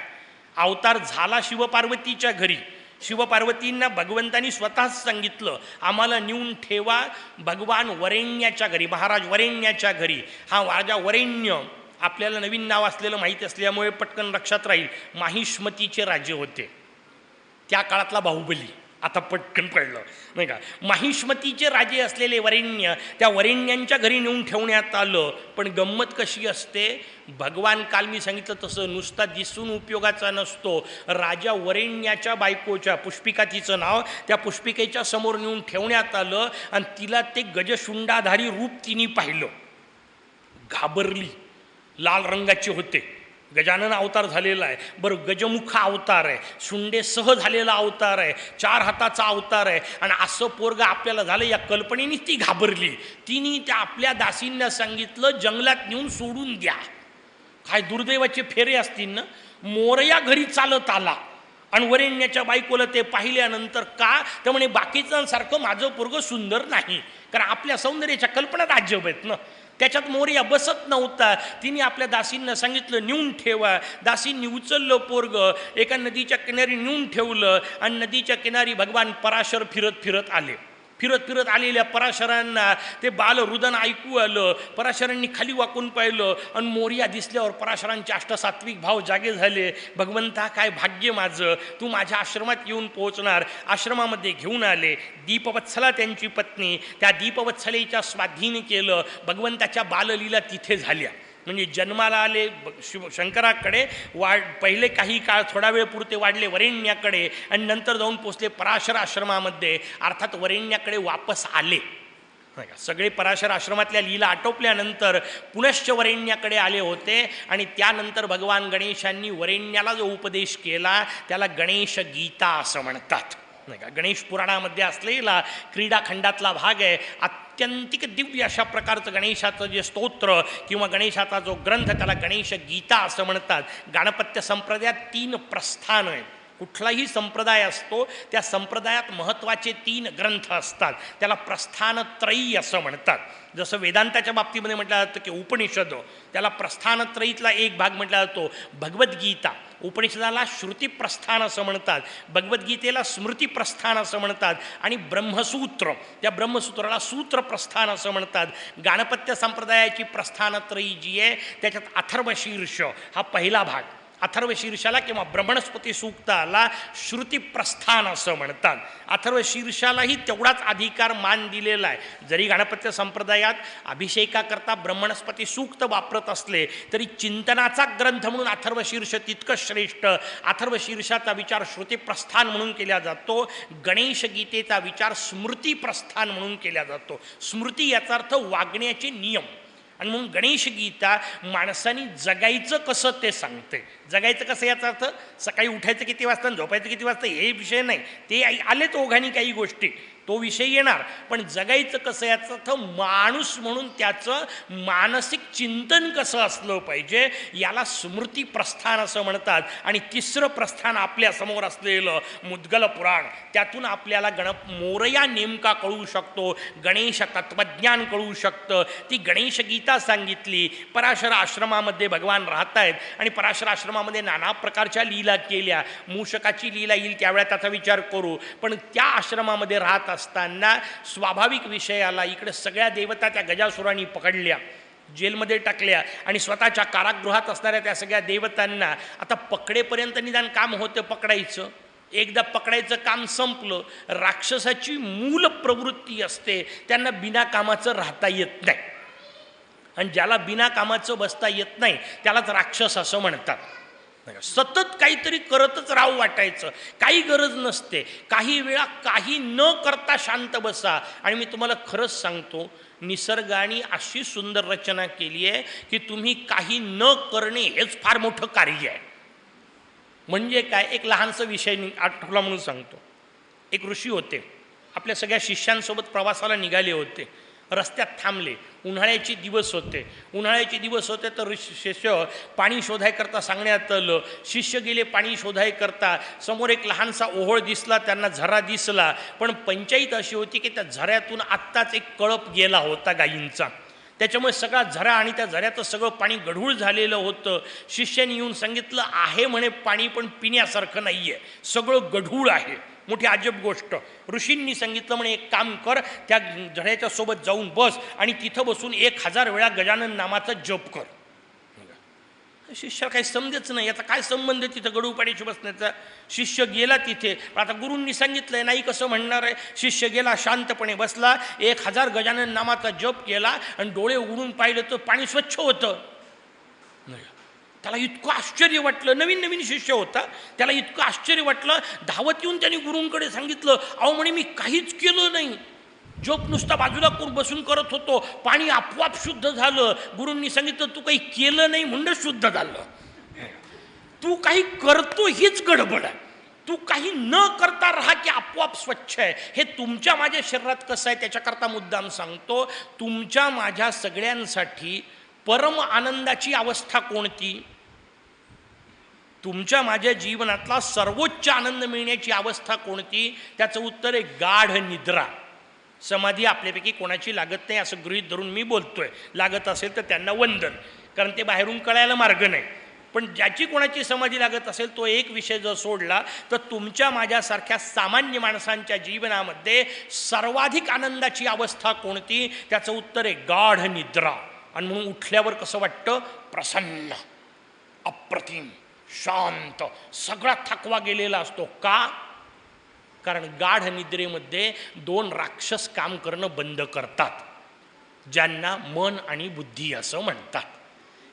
अवतार झाला शिवपार्वतीच्या घरी. शिवपार्वतींना भगवंतांनी स्वतःच सांगितलं आम्हाला नेऊन ठेवा भगवान वरेण्याच्या घरी, महाराज वरेण्याच्या घरी. हा राजा वरेण्य आपल्याला नवीन नाव असलेलं माहीत असल्यामुळे पटकन लक्षात राहील, माहिष्मतीचे राजे होते. त्या काळातला बाहुबली आता पटकन कळलं नाही का. माहिष्मतीचे राजे असलेले वरेण्य, त्या वरेण्यांच्या घरी नेऊन ठेवण्यात आलं. पण गंमत कशी असते, भगवान काल मी सांगितलं तसं नुसता दिसून उपयोगाचा नसतो. राजा वरेण्याच्या बायकोच्या, पुष्पिका तिचं नाव, त्या पुष्पिकेच्या समोर नेऊन ठेवण्यात आलं आणि तिला ते गजशुंडाधारी रूप तिने पाहिलं. घाबरली. लाल रंगाचे होते, गजानन अवतार झालेला आहे. बरं, गजमुख अवतार आहे, शुंडेसह झालेला अवतार आहे, 4 हाताचा अवतार आहे. आणि असं पोरग आपल्याला झालं, या कल्पनेनेच ती घाबरली. तिने त्या आपल्या दासींना सांगितलं जंगलात नेऊन सोडून द्या. काय दुर्दैवाचे फेरे असतील ना. मोरया घरी चालत आला आणि वरेण्याच्या बायकोला ते पाहिल्यानंतर का तर म्हणे बाकीच्यांसारखं माझं पोरग सुंदर नाही, कारण आपल्या सौंदर्याच्या कल्पना अजब आहेत ना. त्याच्यात मोरया बसत नव्हता. तिने आपल्या दासींना सांगितलं नेऊन ठेवा. दासींनी उचललं पोरग, एका नदीच्या किनारी नेऊन ठेवलं आणि नदीच्या किनारी भगवान पराशर फिरत फिरत आले. फिरत फिरत आलेल्या पराशरांना ते बालरुदन ऐकू आलं. पराशरांनी खाली वाकून पाहिलं आणि मोरया दिसल्यावर पराशरांचे अष्टसात्विक भाव जागे झाले. भगवंता, काय भाग्य माझं, तू माझ्या आश्रमात येऊन पोहोचणार. आश्रमामध्ये घेऊन आले. दीपवत्सला त्यांची पत्नी, त्या दीपवत्सलेच्या स्वाधीन केलं. भगवंताच्या बाललीला तिथे झाल्या. म्हणजे जन्माला आले शंकराकडे, पहिले काही काळ थोडा वेळ पुरते वाढले वरेण्याकडे आणि नंतर जाऊन पोचले पराशर आश्रमामध्ये. अर्थात वरेण्याकडे वापस आले. सगळे पराशर आश्रमातल्या लीला आटोपल्यानंतर पुनश्च वरेण्याकडे आले होते. आणि त्यानंतर भगवान गणेशांनी वरेण्याला जो उपदेश केला त्याला गणेश गीता असं म्हणतात नाही का. गणेश पुराणामध्ये असलेला क्रीडाखंडातला भाग आहे. अत्यंतिक दिव्य अशा प्रकारचं गणेशाचं जे स्तोत्र किंवा गणेशाचा जो ग्रंथ त्याला गणेश गीता असं म्हणतात. गाणपत्य संप्रदायात 3 प्रस्थान आहेत. कुठलाही संप्रदाय असतो त्या संप्रदायात महत्त्वाचे 3 ग्रंथ असतात. त्याला प्रस्थानत्रयी असं म्हणतात. जसं वेदांताच्या बाबतीमध्ये म्हटलं जातं की उपनिषद, त्याला प्रस्थानत्रयीतला एक भाग म्हटला जातो भगवद्गीता. उपनिषदाला श्रुतिप्रस्थान असं म्हणतात, भगवद्गीतेला स्मृतिप्रस्थान असं म्हणतात. आणि ब्रह्मसूत्र, त्या ब्रह्मसूत्राला सूत्रप्रस्थान असं म्हणतात. गाणपत्य संप्रदायाची प्रस्थानत्रयी जी आहे त्याच्यात अथर्वशीर्ष हा पहिला भाग. अथर्वशीर्षाला किंवा ब्रह्मणस्पती सूक्ताला श्रुतिप्रस्थान असं म्हणतात. अथर्वशीर्षालाही तेवढाच अधिकार मान दिलेला आहे. जरी गणपत्य संप्रदायात अभिषेकाकरता ब्रह्मणस्पती सूक्त वापरत असले तरी चिंतनाचा ग्रंथ म्हणून अथर्वशीर्ष तितकं श्रेष्ठ. अथर्वशीर्षाचा विचार श्रुतिप्रस्थान म्हणून केला जातो. गणेश गीतेचा विचार स्मृतिप्रस्थान म्हणून केला जातो. स्मृती याचा अर्थ वागण्याचे नियम. आणि म्हणून गणेश गीता माणसाने जगायचं कसं ते सांगते. जगायचं कसं याचा अर्थ सकाळी उठायचं किती वाजता, झोपायचं किती वाजता हे विषय नाही. ते आलेच ओघाने काही गोष्टी, तो विषय येणार. पण जगायचं कसं याचा अर्थ माणूस म्हणून त्याचं मानसिक चिंतन कसं असलं पाहिजे याला स्मृती प्रस्थान असं म्हणतात. आणि 3रं प्रस्थान आपल्यासमोर असलेलं मुद्गल पुराण, त्यातून आपल्याला मोरया नेमका कळू शकतो, गणेश तत्त्वज्ञान कळू शकतं. ती गणेश गीता सांगितली. पराशर आश्रमामध्ये भगवान राहत आहेत आणि पराशर आश्रमामध्ये नाना प्रकारच्या लीला केल्या. मूषकाची लीला येईल त्यावेळेला त्याचा विचार करू. पण त्या आश्रमामध्ये राहत असताना स्वाभाविक विषय आला. इकडे सगळ्या देवता त्या गजासुरांनी पकडल्या, जेलमध्ये टाकल्या आणि स्वतःच्या कारागृहात असणाऱ्या त्या सगळ्या देवतांना आता पकडेपर्यंत निदान काम होतं पकडायचं. एकदा पकडायचं काम संपलं. राक्षसाची मूल प्रवृत्ती असते, त्यांना बिना कामाचं राहता येत नाही. आणि ज्याला बिना कामाचं बसता येत नाही त्यालाच राक्षस असं म्हणतात. सतत काहीतरी करतच राहू वाटायचं, काही गरज नसते. काही वेळा काही न करता शांत बसा. आणि मी तुम्हाला खरंच सांगतो, निसर्गाने अशी सुंदर रचना केली आहे की तुम्ही काही न करणे हेच फार मोठं कार्य आहे. म्हणजे काय, एक लहानसा विषय आठवला म्हणून सांगतो. एक ऋषी होते, आपल्या सगळ्या शिष्यांसोबत प्रवासाला निघाले होते. रस्त्यात थांबले. उन्हाळ्याचे दिवस होते तर शिष्य पाणी शोधायकरता सांगण्यात आलं. शिष्य गेले पाणी शोधायकरता. समोर एक लहानसा ओहोळ दिसला, त्यांना झरा दिसला. पण पंचायत अशी होती की त्या झऱ्यातून आत्ताच एक कळप गेला होता गायींचा. त्याच्यामुळे सगळा झरा आणि त्या झऱ्याचं सगळं पाणी गढूळ झालेलं होतं. शिष्याने येऊन सांगितलं, आहे म्हणे पाणी पण पिण्यासारखं नाही आहे, सगळं गढूळ आहे. मोठी अजब गोष्ट. ऋषींनी सांगितलं, म्हणे एक काम कर, त्या झऱ्याच्या सोबत जाऊन बस आणि तिथं बसून 1000 वेळा गजानन नामाचा जप कर. शिष्याला काही समजेच नाही, याचा काय संबंध तिथं गडूपाड्याशी बसण्याचा. शिष्य गेला तिथे, पण आता गुरूंनी सांगितलंय, नाही कसं म्हणणार आहे. शिष्य गेला, शांतपणे बसला, 1000 गजानन नामाचा जप केला आणि डोळे उघडून पाहिलं तर पाणी स्वच्छ होतं. त्याला इतकं आश्चर्य वाटलं. नवीन नवीन शिष्य होता, त्याला इतकं आश्चर्य वाटलं. धावत येऊन त्याने गुरूंकडे सांगितलं, अहो म्हणे मी काहीच केलं नाही, जप नुसता बाजूला बसून करत होतो, पाणी आपोआप शुद्ध झालं. गुरूंनी सांगितलं तू काही केलं नाही म्हणून शुद्ध झालं. तू काही करतो हीच गडबड आहे. तू काही न करता राहा की आपोआप स्वच्छ आहे. हे तुमच्या माझ्या शरीरात कसं आहे त्याच्याकरता मुद्दाम सांगतो. तुमच्या माझ्या सगळ्यांसाठी परम आनंदाची अवस्था कोणती? तुमच्या माझ्या जीवनातला सर्वोच्च आनंद मिळण्याची अवस्था कोणती? त्याचं उत्तर आहे गाढ निद्रा. समाधी आपल्यापैकी कोणाची लागत नाही असं गृहीत धरून मी बोलतोय. लागत असेल तर त्यांना वंदन, कारण ते बाहेरून कळायला मार्ग नाही. पण ज्याची कोणाची समाधी लागत असेल तो एक विषय जर सोडला तर तुमच्या माझ्यासारख्या सामान्य माणसांच्या जीवनामध्ये सर्वाधिक आनंदाची अवस्था कोणती? त्याचं उत्तर आहे गाढ निद्रा. आणि म्हणून उठल्यावर कसं वाटतं? प्रसन्न, अप्रतिम, शांत, सगळा थकवा गेलेला असतो. का? कारण गाढ निद्रेमध्ये 2 राक्षस काम करणं बंद करतात, ज्यांना मन आणि बुद्धी असं म्हणतात.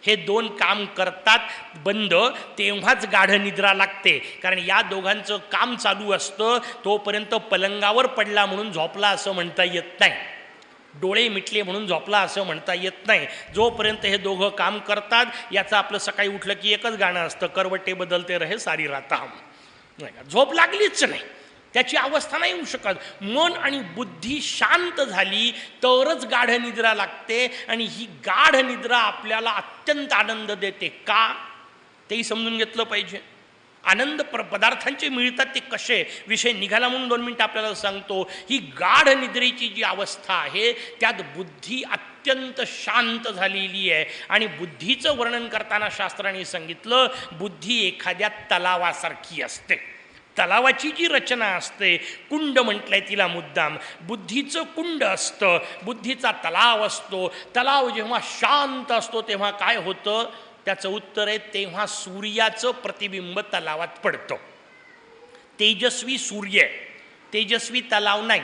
हे 2 काम करतात बंद, तेव्हाच गाढ निद्रा लागते. कारण या दोघांचं काम चालू असतं तोपर्यंत पलंगावर पडला म्हणून झोपला असं म्हणता येत नाही, डोळे मिटले म्हणून झोपला असं म्हणता येत नाही. जोपर्यंत हे दोघं काम करतात, याचं आपलं सकाळी उठलं की एकच गाणं असतं, करवटे बदलते रहे सारी रात हम. झोप लागलीच नाही, त्याची अवस्था नाही होऊ शकत. मन आणि बुद्धी शांत झाली तरच गाढ निद्रा लागते. आणि ही गाढ निद्रा आपल्याला अत्यंत आनंद देते. का? तेही समजून घेतलं पाहिजे. आनंद पदार्थांचे मिळतात ते कसे, विषय निघाला म्हणून 2 मिनिटं आपल्याला सांगतो. ही गाढ निद्रेची जी अवस्था आहे त्यात बुद्धी अत्यंत शांत झालेली आहे. आणि बुद्धीचं वर्णन करताना शास्त्राने सांगितलं, बुद्धी एखाद्या तलावासारखी असते. तलावाची जी रचना असते, कुंड म्हटलंय तिला मुद्दाम, बुद्धीचं कुंड असतं, बुद्धीचा तलाव असतो. तलाव जेव्हा शांत असतो तेव्हा काय होतं? त्याचं उत्तर आहे, तेव्हा सूर्याचं प्रतिबिंब तलावात पडतं. तेजस्वी सूर्य आहे, तेजस्वी तलाव नाही.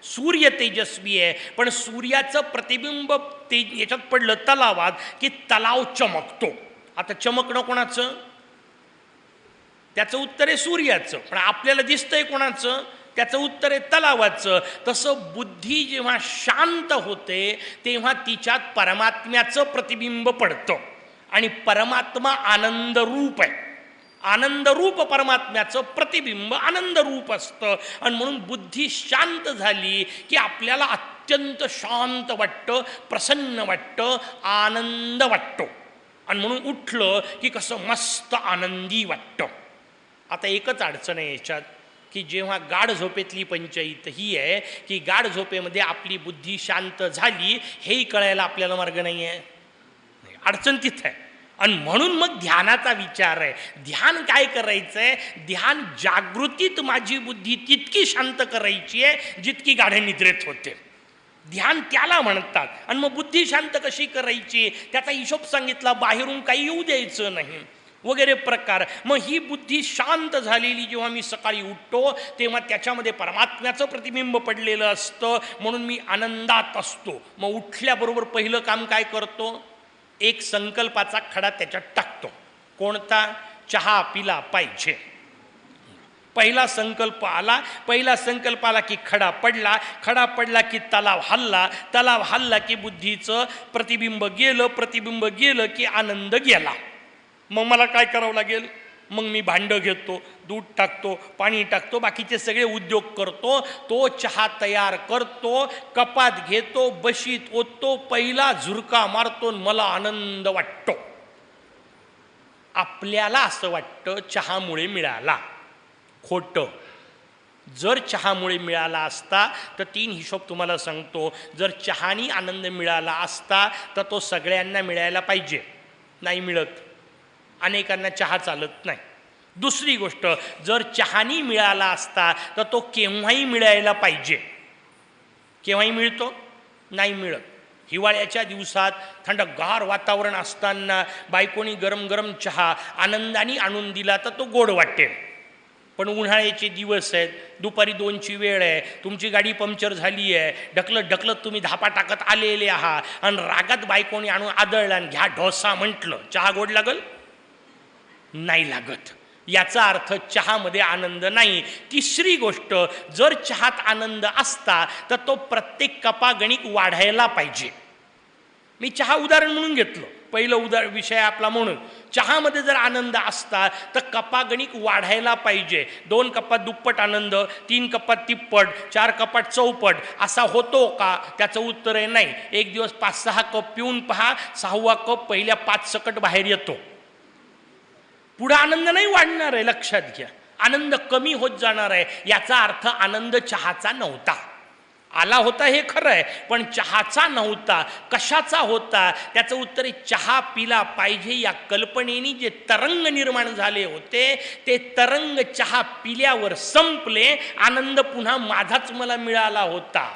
सूर्य तेजस्वी आहे, पण सूर्याचं प्रतिबिंब याच्यात पडलं तलावात की तलाव चमकतो. आता चमकणं कोणाचं? त्याचं उत्तर आहे सूर्याचं. पण आपल्याला दिसतंय कोणाचं? त्याचं उत्तर आहे तलावाचं. तसं बुद्धी जेव्हा शांत होते तेव्हा तिच्यात परमात्म्याचं प्रतिबिंब पडतं. आणि परमात्मा आनंदरूप आहे. आनंदरूप परमात्म्याचं प्रतिबिंब आनंदरूप असतं. आणि म्हणून बुद्धी शांत झाली की आपल्याला अत्यंत शांत वाटतं, प्रसन्न वाटतं, आनंद वाटतो. आणि म्हणून उठलं की कसं मस्त आनंदी वाटतं. आता एकच अडचण आहे याच्यात, की जेव्हा गाढ झोपेतली पंचायत ही आहे की गाढ झोपेमध्ये आपली बुद्धी शांत झाली हेही कळायला आपल्याला मार्ग नाही आहे. अडचण तिथं आहे. आणि म्हणून मग ध्यानाचा विचार आहे. ध्यान काय करायचं आहे? ध्यान जागृतीत माझी बुद्धी तितकी शांत करायची आहे जितकी गाढ निद्रेत होते. ध्यान त्याला म्हणतात. आणि मग बुद्धी शांत कशी करायची त्याचा हिशोब सांगितला, बाहेरून काही येऊ द्यायचं नाही वगैरे प्रकार. मग ही बुद्धी शांत झालेली जेव्हा मी सकाळी उठतो तेव्हा त्याच्यामध्ये परमात्म्याचं प्रतिबिंब पडलेलं असतं, म्हणून मी आनंदात असतो. मग उठल्याबरोबर पहिलं काम काय करतो? एक संकल्पाचा खडा त्याच्यात टाकतो. कोणता? चहा पिला पाहिजे. पहिला संकल्प आला, पहिला संकल्प आला की खडा पडला, खडा पडला की तलाव हल्ला, तलाव हल्ला की बुद्धीचं प्रतिबिंब गेलं, प्रतिबिंब गेलं की आनंद गेला. मग मला काय करावं लागेल? मग मी भांडं घेतो, दूध टाकतो, पाणी टाकतो, बाकीचे सगळे उद्योग करतो. तो चहा तयार करतो, कपात घेतो, बशीत ओततो, पहिला झुरका मारतो, मला आनंद वाटतो. आपल्याला असं वाटतं चहामुळे मिळाला. खोटं. जर चहामुळे मिळाला असता तर 3 हिशोब तुम्हाला सांगतो. जर चहानी आनंद मिळाला असता तर तो सगळ्यांना मिळायला पाहिजे. नाही मिळत, अनेकांना चहा चालत नाही. दुसरी गोष्ट, जर चहानी मिळाला असता तर तो केव्हाही मिळायला पाहिजे. केव्हाही मिळतो? नाही मिळत. हिवाळ्याच्या दिवसात थंडगार वातावरण असताना बायकोनी गरम गरम चहा आनंदाने आणून दिला तर तो गोड वाटेल. पण उन्हाळ्याचे दिवस आहेत, दुपारी 2ची वेळ आहे, तुमची गाडी पंक्चर झाली आहे, ढकलत तुम्ही धापा टाकत आलेले आहात आणि रागात बायकोनी आणून आदळला आणि घ्या ढोसा म्हटलं, चहा गोड लागल? नाही लागत. याचा अर्थ चहामध्ये आनंद नाही. तिसरी गोष्ट, जर चहात आनंद असता तर तो प्रत्येक कपागणिक वाढायला पाहिजे. मी चहा उदाहरण म्हणून घेतलं, पहिलं विषय आपला म्हणून. चहामध्ये जर आनंद असता तर कपागणिक वाढायला पाहिजे. 2 कपात दुप्पट आनंद, 3 कपात तिप्पट, 4 कपात चौपट असा होतो का? त्याचं उत्तर आहे नाही. एक दिवस 5-6 कप पिऊन पहा, 6वा कप पहिल्या 5 सकट बाहेर येतो. पुढे आनंद नाही वाढणार आहे, लक्षात घ्या. आनंद कमी होत जाणार आहे. याचा अर्थ आनंद चहाचा नव्हता. आला होता हे खरं आहे, पण चहाचा नव्हता. कशाचा होता? त्याचं उत्तर आहे चहा पिला पाहिजे या कल्पनेने जे तरंग निर्माण झाले होते ते तरंग चहा पिल्यावर संपले. आनंद पुन्हा माझाच मला मिळाला होता.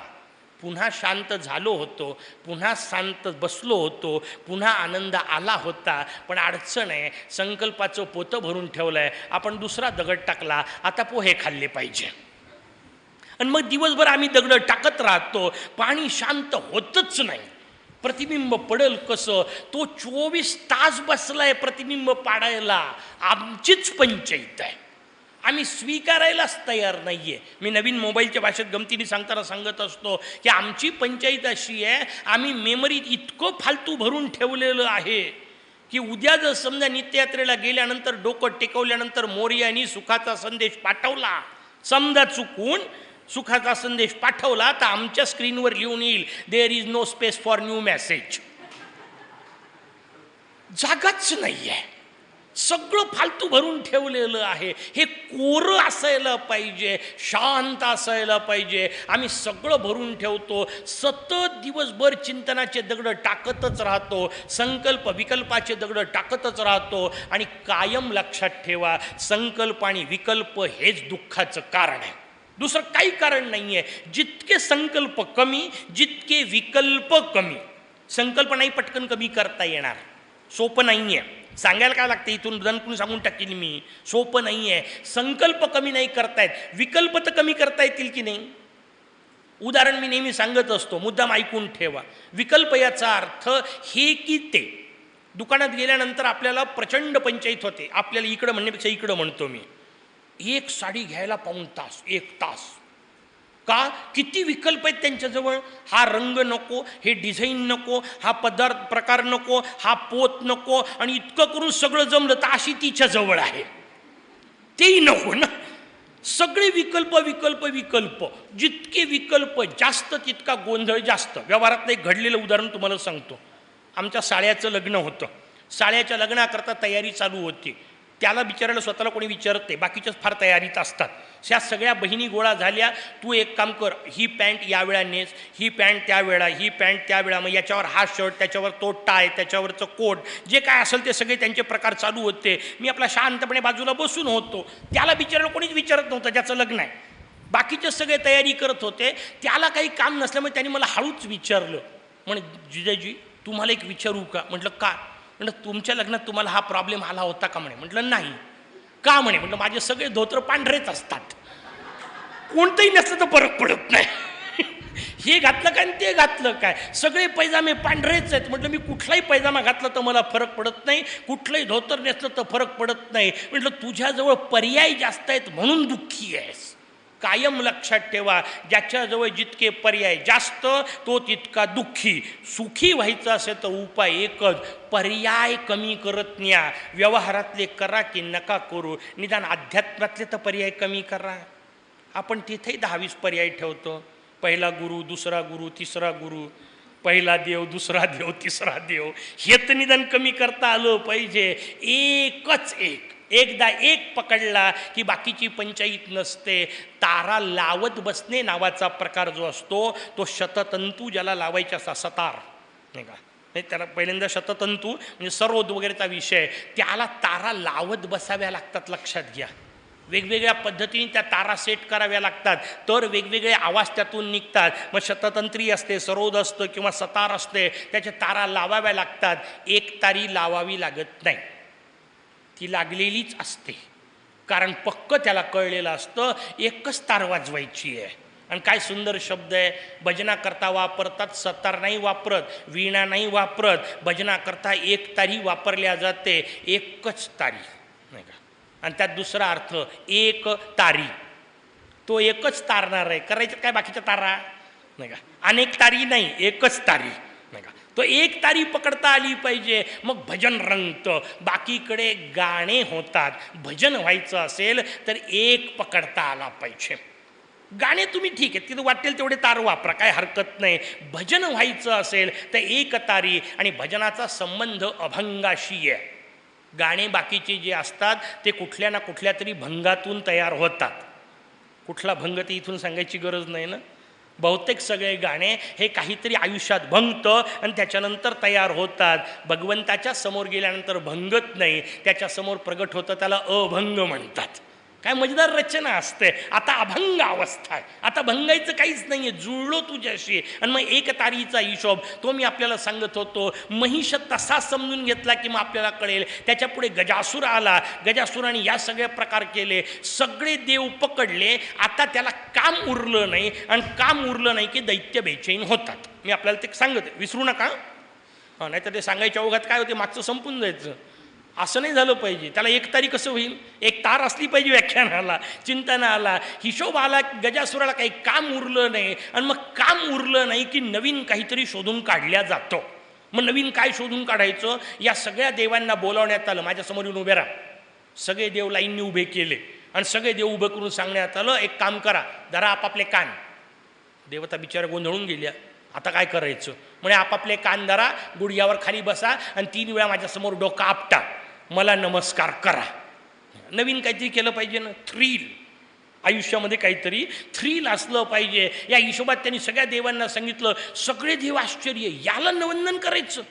पुन्हा शांत झालो होतो, पुन्हा शांत बसलो होतो, पुन्हा आनंद आला होता. पण अडचण आहे, संकल्पाचं पोतं भरून ठेवलं आहे, आपण दुसरा दगड टाकला, आता पोहे खाल्ले पाहिजे. आणि मग दिवसभर आम्ही दगड टाकत राहतो, पाणी शांत होतच नाही. प्रतिबिंब पडेल कसं? तो 24 तास बसलाय प्रतिबिंब पाडायला. आमचीच पंचायत आहे, आम्ही स्वीकारायलाच तयार नाही आहे. मी नवीन मोबाईलच्या भाषेत गमतीने सांगताना सांगत असतो की आमची पंचायत अशी आहे, आम्ही मेमरीत इतकं फालतू भरून ठेवलेलं आहे की उद्या जर समजा नित्ययात्रेला गेल्यानंतर डोकं टेकवल्यानंतर मोरयानी सुखाचा संदेश पाठवला, समजा चुकून सुखाचा संदेश पाठवला, तर आमच्या स्क्रीनवर लिहून येईल there is no space for new message. जागाच नाही आहे, सगळं फालतू भरून ठेवलेलं आहे. हे कोरं असायला पाहिजे, शांत असायला पाहिजे. आम्ही सगळं भरून ठेवतो, सतत दिवसभर चिंतनाचे दगड टाकतच राहतो, संकल्प विकल्पाचे दगड टाकतच राहतो. आणि कायम लक्षात ठेवा, संकल्प आणि विकल्प हेच दुःखाचं कारण आहे, दुसरं काही कारण नाही आहे. जितके संकल्प कमी, जितके विकल्प कमी. संकल्प नाही पटकन कमी करता येणार, सोपं नाही आहे. सांगायला काय लागतं, इथून दणकून सांगून टाकील मी, सोपं नाही आहे. संकल्प कमी नाही करतायत, विकल्प तर कमी करता येतील की नाही? उदाहरण मी नेहमी सांगत असतो, मुद्दाम ऐकून ठेवा. विकल्प याचा अर्थ हे की ते. दुकानात गेल्यानंतर आपल्याला प्रचंड पंचायत होते, आपल्याला इकडं म्हणण्यापेक्षा इकडं म्हणतो मी. एक साडी घ्यायला पाऊण तास, 1 तास. का? किती विकल्प आहेत त्यांच्याजवळ. हा रंग नको, हे डिझाईन नको, हा पदार्थ प्रकार नको, हा पोत नको, आणि इतकं करून सगळं जमलं तर अशी तिच्या जवळ आहे, तेही नको ना. सगळे विकल्प विकल्प विकल्प. जितके विकल्प जास्त तितका गोंधळ जास्त. व्यवहारातलं एक घडलेलं उदाहरण तुम्हाला सांगतो. आमच्या साळ्याचं लग्न होतं. साळ्याच्या लग्नाकरता तयारी चालू होती. त्याला विचारायला स्वतःला कोणी विचारत नाही, बाकीच्याच फार तयारीत असतात. ह्या सगळ्या बहिणी गोळा झाल्या, तू एक काम कर, ही पॅन्ट यावेळा नेस, ही पॅन्ट त्यावेळा, ही पॅन्ट त्यावेळा, मग याच्यावर हा शर्ट, त्याच्यावर तो टाय, त्याच्यावरचं कोट, जे काय असेल ते सगळे त्यांचे प्रकार चालू होते. मी आपला शांतपणे बाजूला बसून होतो. त्याला विचारायला कोणीच विचारत नव्हतं, ज्याचं लग्न आहे. बाकीचे सगळे तयारी करत होते. त्याला काही काम नसल्यामुळे त्यांनी मला हळूच विचारलं, म्हणे जिजाजी तुम्हाला एक विचारू का? म्हटलं का? म्हटलं तुमच्या लग्नात तुम्हाला हा प्रॉब्लेम आला होता का? म्हणे. म्हटलं नाही. का? म्हणे. म्हटलं माझे सगळे धोतर पांढरेच असतात, कोणतंही नसलं तर फरक पडत नाही. हे घातलं काय ते घातलं काय, सगळे पैजामे पांढरेच आहेत. म्हटलं मी कुठलाही पैजामा घातला तर मला फरक पडत नाही, कुठलंही धोतर नेसलं तर फरक पडत नाही. म्हटलं तुझ्याजवळ पर्याय जास्त आहेत म्हणून दुःखी आहेस. कायम लक्षात ठेवा, ज्याच्याजवळ जितके पर्याय जास्त तो तितका दुःखी. सुखी व्हायचं असेल तर उपाय एकच, पर्याय कमी करत न्या. व्यवहारातले करा की नका करू, निदान अध्यात्मातले तर पर्याय कमी करा. आपण तिथेही 10-20 पर्याय ठेवतो. पहिला गुरु, दुसरा गुरु, तिसरा गुरु, पहिला देव, दुसरा देव, तिसरा देव. हे तर निदान कमी करता आलं पाहिजे. एकच एक, एकदा एक पकडला की बाकीची पंचायत नसते. तारा लावत बसणे नावाचा प्रकार जो असतो तो शततंतू ज्याला लावायचा असा सतार नाही का, नाही त्याला पहिल्यांदा शततंतू म्हणजे सरोद वगैरेचा विषय, त्याला तारा लावत बसाव्या लागतात. लक्षात घ्या. वेगवेगळ्या पद्धतीने त्या तारा सेट कराव्या लागतात, तर वेगवेगळे आवाज त्यातून निघतात. मग शततंत्री असते, सरोद असतं किंवा सतार असते, त्याच्या तारा लावाव्या लागतात. एक तारी लावावी लागत नाही, ती लागलेलीच असते, कारण पक्क त्याला कळलेलं असतं एकच तार वाजवायची आहे. आणि काय सुंदर शब्द आहे, भजनाकरता वापरतात, सतार नाही वापरत, वीणा नाही वापरत, भजनाकरता एक तारी वापरल्या जाते, एकच तारी, नाही का. आणि त्यात दुसरा अर्थ एक तारी, तो एकच तारणार आहे, करायचं काय बाकीच्या तारा, नाही का. अनेक तारी नाही, एकच तारी, नाही का. तो एक तारी पकडता आली पाहिजे, मग भजन रंगतं. बाकीकडे गाणे होतात, भजन व्हायचं असेल तर एक पकडता आला पाहिजे. गाणे तुम्ही ठीक आहे, तिथं वाटेल तेवढे तार वापरा, काय हरकत नाही. भजन व्हायचं असेल तर एक तारी, आणि भजनाचा संबंध अभंगाशी आहे. गाणे बाकीचे जे असतात ते कुठल्या ना कुठल्या तरी भंगातून तयार होतात. कुठला भंग ते इथून सांगायची गरज नाही ना. बहुतेक सगळे गाणे हे काहीतरी आयुष्यात भंगतं आणि त्याच्यानंतर तयार होतात. भगवंताच्या समोर गेल्यानंतर भंगत नाही, त्याच्यासमोर प्रगट होतं, त्याला अभंग म्हणतात. काय मजेदार रचना असते. आता अभंग अवस्था आहे, आता भंगायचं काहीच नाही आहे, जुळलो तुझ्याशी. आणि मग एक तारीचा हिशोब तो मी आपल्याला सांगत होतो. महिष तसा समजून घेतला की मग आपल्याला कळेल. त्याच्या पुढे गजासूर आला, गजासुराने या सगळे प्रकार केले, सगळे देव पकडले. आता त्याला काम उरलं नाही, आणि काम उरलं नाही की दैत्य बेचैन होतात. मी आपल्याला ते सांगत, विसरू नका. नाही तर ते सांगायच्या ओघात काय होते, मागचं संपून जायचं. असं नाही झालं पाहिजे. त्याला एक तारी कसं होईल, एक तार असली पाहिजे व्याख्यानाला, चिंतनाला. हिशोब आला, गजासुराला काही काम उरलं नाही, आणि मग काम उरलं नाही की नवीन काहीतरी शोधून काढल्या जातो. मग नवीन काय शोधून काढायचं, या सगळ्या देवांना बोलावण्यात आलं. माझ्यासमोर येऊन उभे राहा. सगळे देव लाईननी उभे केले, आणि सगळे देव उभे करून सांगण्यात आलं, एक काम करा, जरा आपापले कान. देवता बिचारा गोंधळून गेल्या, आता काय करायचं. म्हणजे आपापले कान धरा, गुडघ्यावर खाली बसा, आणि 3 वेळा माझ्यासमोर डोकं आपटा, मला नमस्कार करा. नवीन काहीतरी केलं पाहिजे ना, थ्रिल. आयुष्यामध्ये काहीतरी थ्रिल असलं पाहिजे. या हिशोबात त्यांनी सगळ्या देवांना सांगितलं. सगळे देव आश्चर्य, याला वंदन करायचं,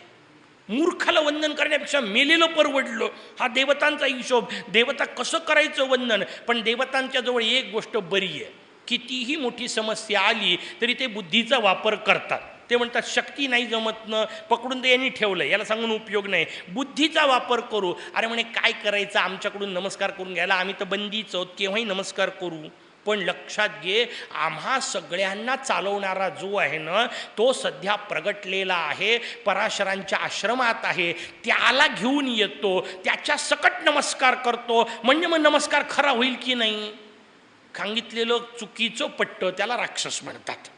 मूर्खाला वंदन करण्यापेक्षा मेलेलं परवडलं. हा देवतांचा हिशोब. देवता कसं करायचं वंदन. पण देवतांच्या जवळ एक गोष्ट बरी आहे, कितीही मोठी समस्या आली तरी ते बुद्धीचा वापर करतात. ते म्हणतात शक्ती नाही जमतनं, पकडून ते यांनी ठेवलं, याला सांगून उपयोग नाही, बुद्धीचा वापर करू. अरे म्हणे काय करायचं, आमच्याकडून नमस्कार करून घ्यायला, आम्ही तर बंदीच आहोत, केव्हाही नमस्कार करू. पण लक्षात घे, आम्हा सगळ्यांना चालवणारा जो आहे ना, तो सध्या प्रगटलेला आहे, पराशरांच्या आश्रमात आहे, त्याला घेऊन येतो, त्याच्या सकट नमस्कार करतो. म्हणजे मग नमस्कार खरा होईल की नाही. सांगितलेलं चुकीचं पट्ट त्याला राक्षस म्हणतात.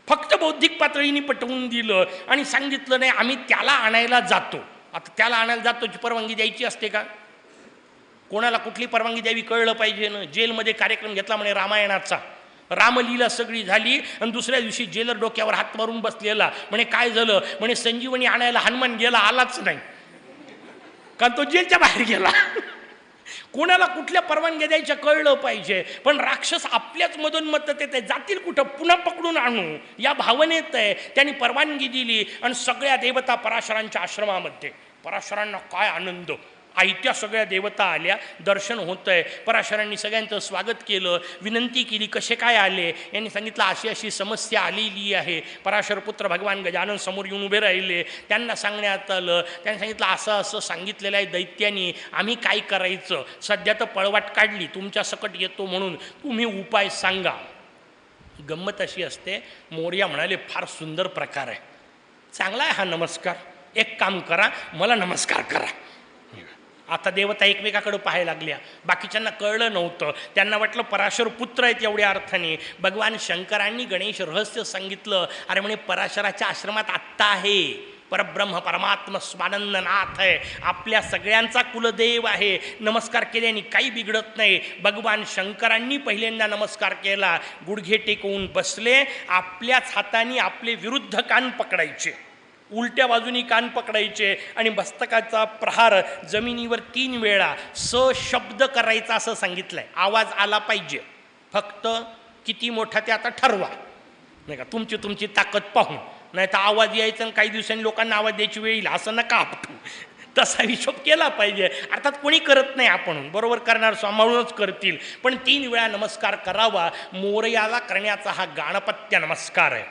फक्त बौद्धिक पातळीने पटवून दिलं आणि सांगितलं नाही आम्ही त्याला आणायला जातो. आता त्याला आणायला जातो, परवानगी द्यायची असते का. कोणाला कुठली परवानगी द्यावी कळलं पाहिजे ना. जेलमध्ये कार्यक्रम घेतला म्हणे रामायणाचा, रामलीला सगळी झाली, आणि दुसऱ्या दिवशी जेलर डोक्यावर हात मारून बसलेला. म्हणे काय झालं, म्हणे संजीवनी आणायला हनुमान गेला, आलाच नाही, कारण तो जेलच्या बाहेर गेला. कोणाला कुठल्या परवानग्या द्यायच्या कळलं पाहिजे. पण राक्षस आपल्याच मधोन्मत्त ते जातील कुठं, पुन्हा पकडून आणू या भावनेत आहे. त्यांनी परवानगी दिली, आणि सगळ्या देवता पराशरांच्या आश्रमामध्ये. पराशरांना काय आनंद, आयत्या सगळ्या देवता आल्या, दर्शन होतं आहे. पराशरांनी सगळ्यांचं स्वागत केलं, विनंती केली कसे काय आले. यांनी सांगितलं अशी अशी समस्या आलेली आहे. पराशर पुत्र भगवान गजानन समोर येऊन उभे राहिले. त्यांना सांगण्यात आलं, त्यांनी सांगितलं असं असं सांगितलेलं आहे दैत्यानी, आम्ही काय करायचं. सध्या तर पळवाट काढली, तुमच्या सकट येतो म्हणून तुम्ही उपाय सांगा. गंमत अशी असते, मोरया म्हणाले फार सुंदर प्रकार आहे, चांगला आहे हा नमस्कार, एक काम करा, मला नमस्कार करा. आता देवता एकमेकाकडे पाहायला लागल्या. बाकीच्यांना कळलं नव्हतं, त्यांना वाटलं पराशर पुत्र आहेत एवढ्या अर्थाने. भगवान शंकरांनी गणेश रहस्य सांगितलं. अरे म्हणे पराशराच्या आश्रमात आत्ता आहे, परब्रह्म परमात्मा स्वानंदनाथ आहे, आपल्या सगळ्यांचा कुलदेव आहे, नमस्कार केल्याने काही बिघडत नाही. भगवान शंकरांनी पहिल्यांदा नमस्कार केला, गुडघे टेकवून बसले, आपल्याच हाताने आपले विरुद्ध कान पकडायचे, उलट्या बाजूनी कान पकडायचे, आणि मस्तकाचा प्रहार जमिनीवर 3 वेळा शब्द करायचा असं सांगितलंय. आवाज आला पाहिजे, फक्त किती मोठा ते आता ठरवा, नाही का, तुमची तुमची ताकद पाहून. नाही तर आवाज यायचा आणि काही दिवसांनी लोकांना आवाज द्यायची वेळ येईल, असं नका आपटू. तसा हिशोब केला पाहिजे. अर्थात कोणी करत नाही, आपण बरोबर करणार सांभाळूनच करतील, पण 3 वेळा नमस्कार करावा. मोरयाला करण्याचा हा गाणपत्य नमस्कार आहे.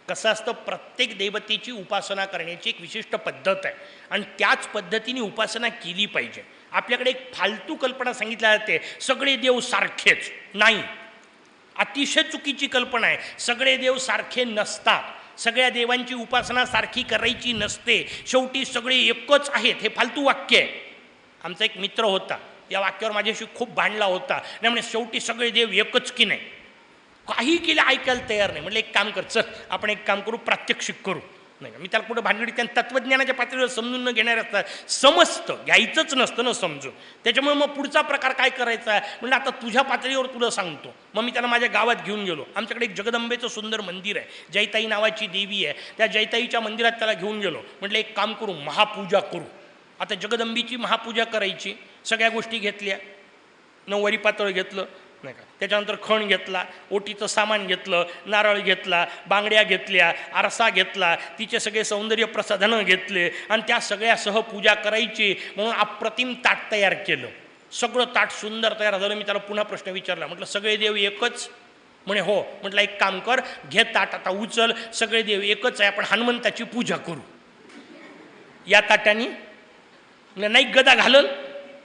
कसं असतं, प्रत्येक देवतेची उपासना करण्याची एक विशिष्ट पद्धत आहे आणि त्याच पद्धतीने उपासना केली पाहिजे. आपल्याकडे एक फालतू कल्पना सांगितल्या जाते, सगळे देव सारखेच. नाही, अतिशय चुकीची कल्पना आहे. सगळे देव सारखे नसतात, सगळ्या देवांची उपासना सारखी करायची नसते. शेवटी सगळे एकच आहेत, हे फालतू वाक्य आहे. आमचा एक मित्र होता, या वाक्यावर माझ्याशी खूप भांडला होता. नाही म्हणे शेवटी सगळे देव एकच की नाही, काही केलं ऐकायला तयार नाही. म्हटलं एक काम कर, चल आपण एक काम करू, प्रात्यक्षिक करू. नाही का, मी त्याला कुठं भानगडीत त्यांना तत्त्वज्ञानाच्या पातळीवर समजून न घेणार असतात. समजतं, घ्यायचंच नसतं ना समजून. त्याच्यामुळे मग पुढचा प्रकार काय करायचा आहे म्हटलं, आता तुझ्या पातळीवर तुला सांगतो. मग मी त्याला माझ्या गावात घेऊन गेलो. आमच्याकडे एक जगदंबेचं सुंदर मंदिर आहे, जैताई नावाची देवी आहे. त्या जैताईच्या मंदिरात त्याला घेऊन गेलो. म्हटलं एक काम करू, महापूजा करू. आता जगदंबीची महापूजा करायची, सगळ्या गोष्टी घेतल्या. नऊवारी पातळ घेतलं नाही का, त्याच्यानंतर खण घेतला, ओटीचं सामान घेतलं, नारळ घेतला, बांगड्या घेतल्या, आरसा घेतला, तिचे सगळे सौंदर्य प्रसाधनं घेतले आणि त्या सगळ्यासह पूजा करायची म्हणून अप्रतिम ताट तयार केलं. सगळं ताट सुंदर तयार झालं. मी त्याला पुन्हा प्रश्न विचारला, म्हटलं सगळे देव एकच? म्हणे हो. म्हटलं एक काम कर, घे ताट आता उचल, सगळे देव एकच आहे, आपण हनुमंताची पूजा करू या ताटाने. नाही गदा घालल,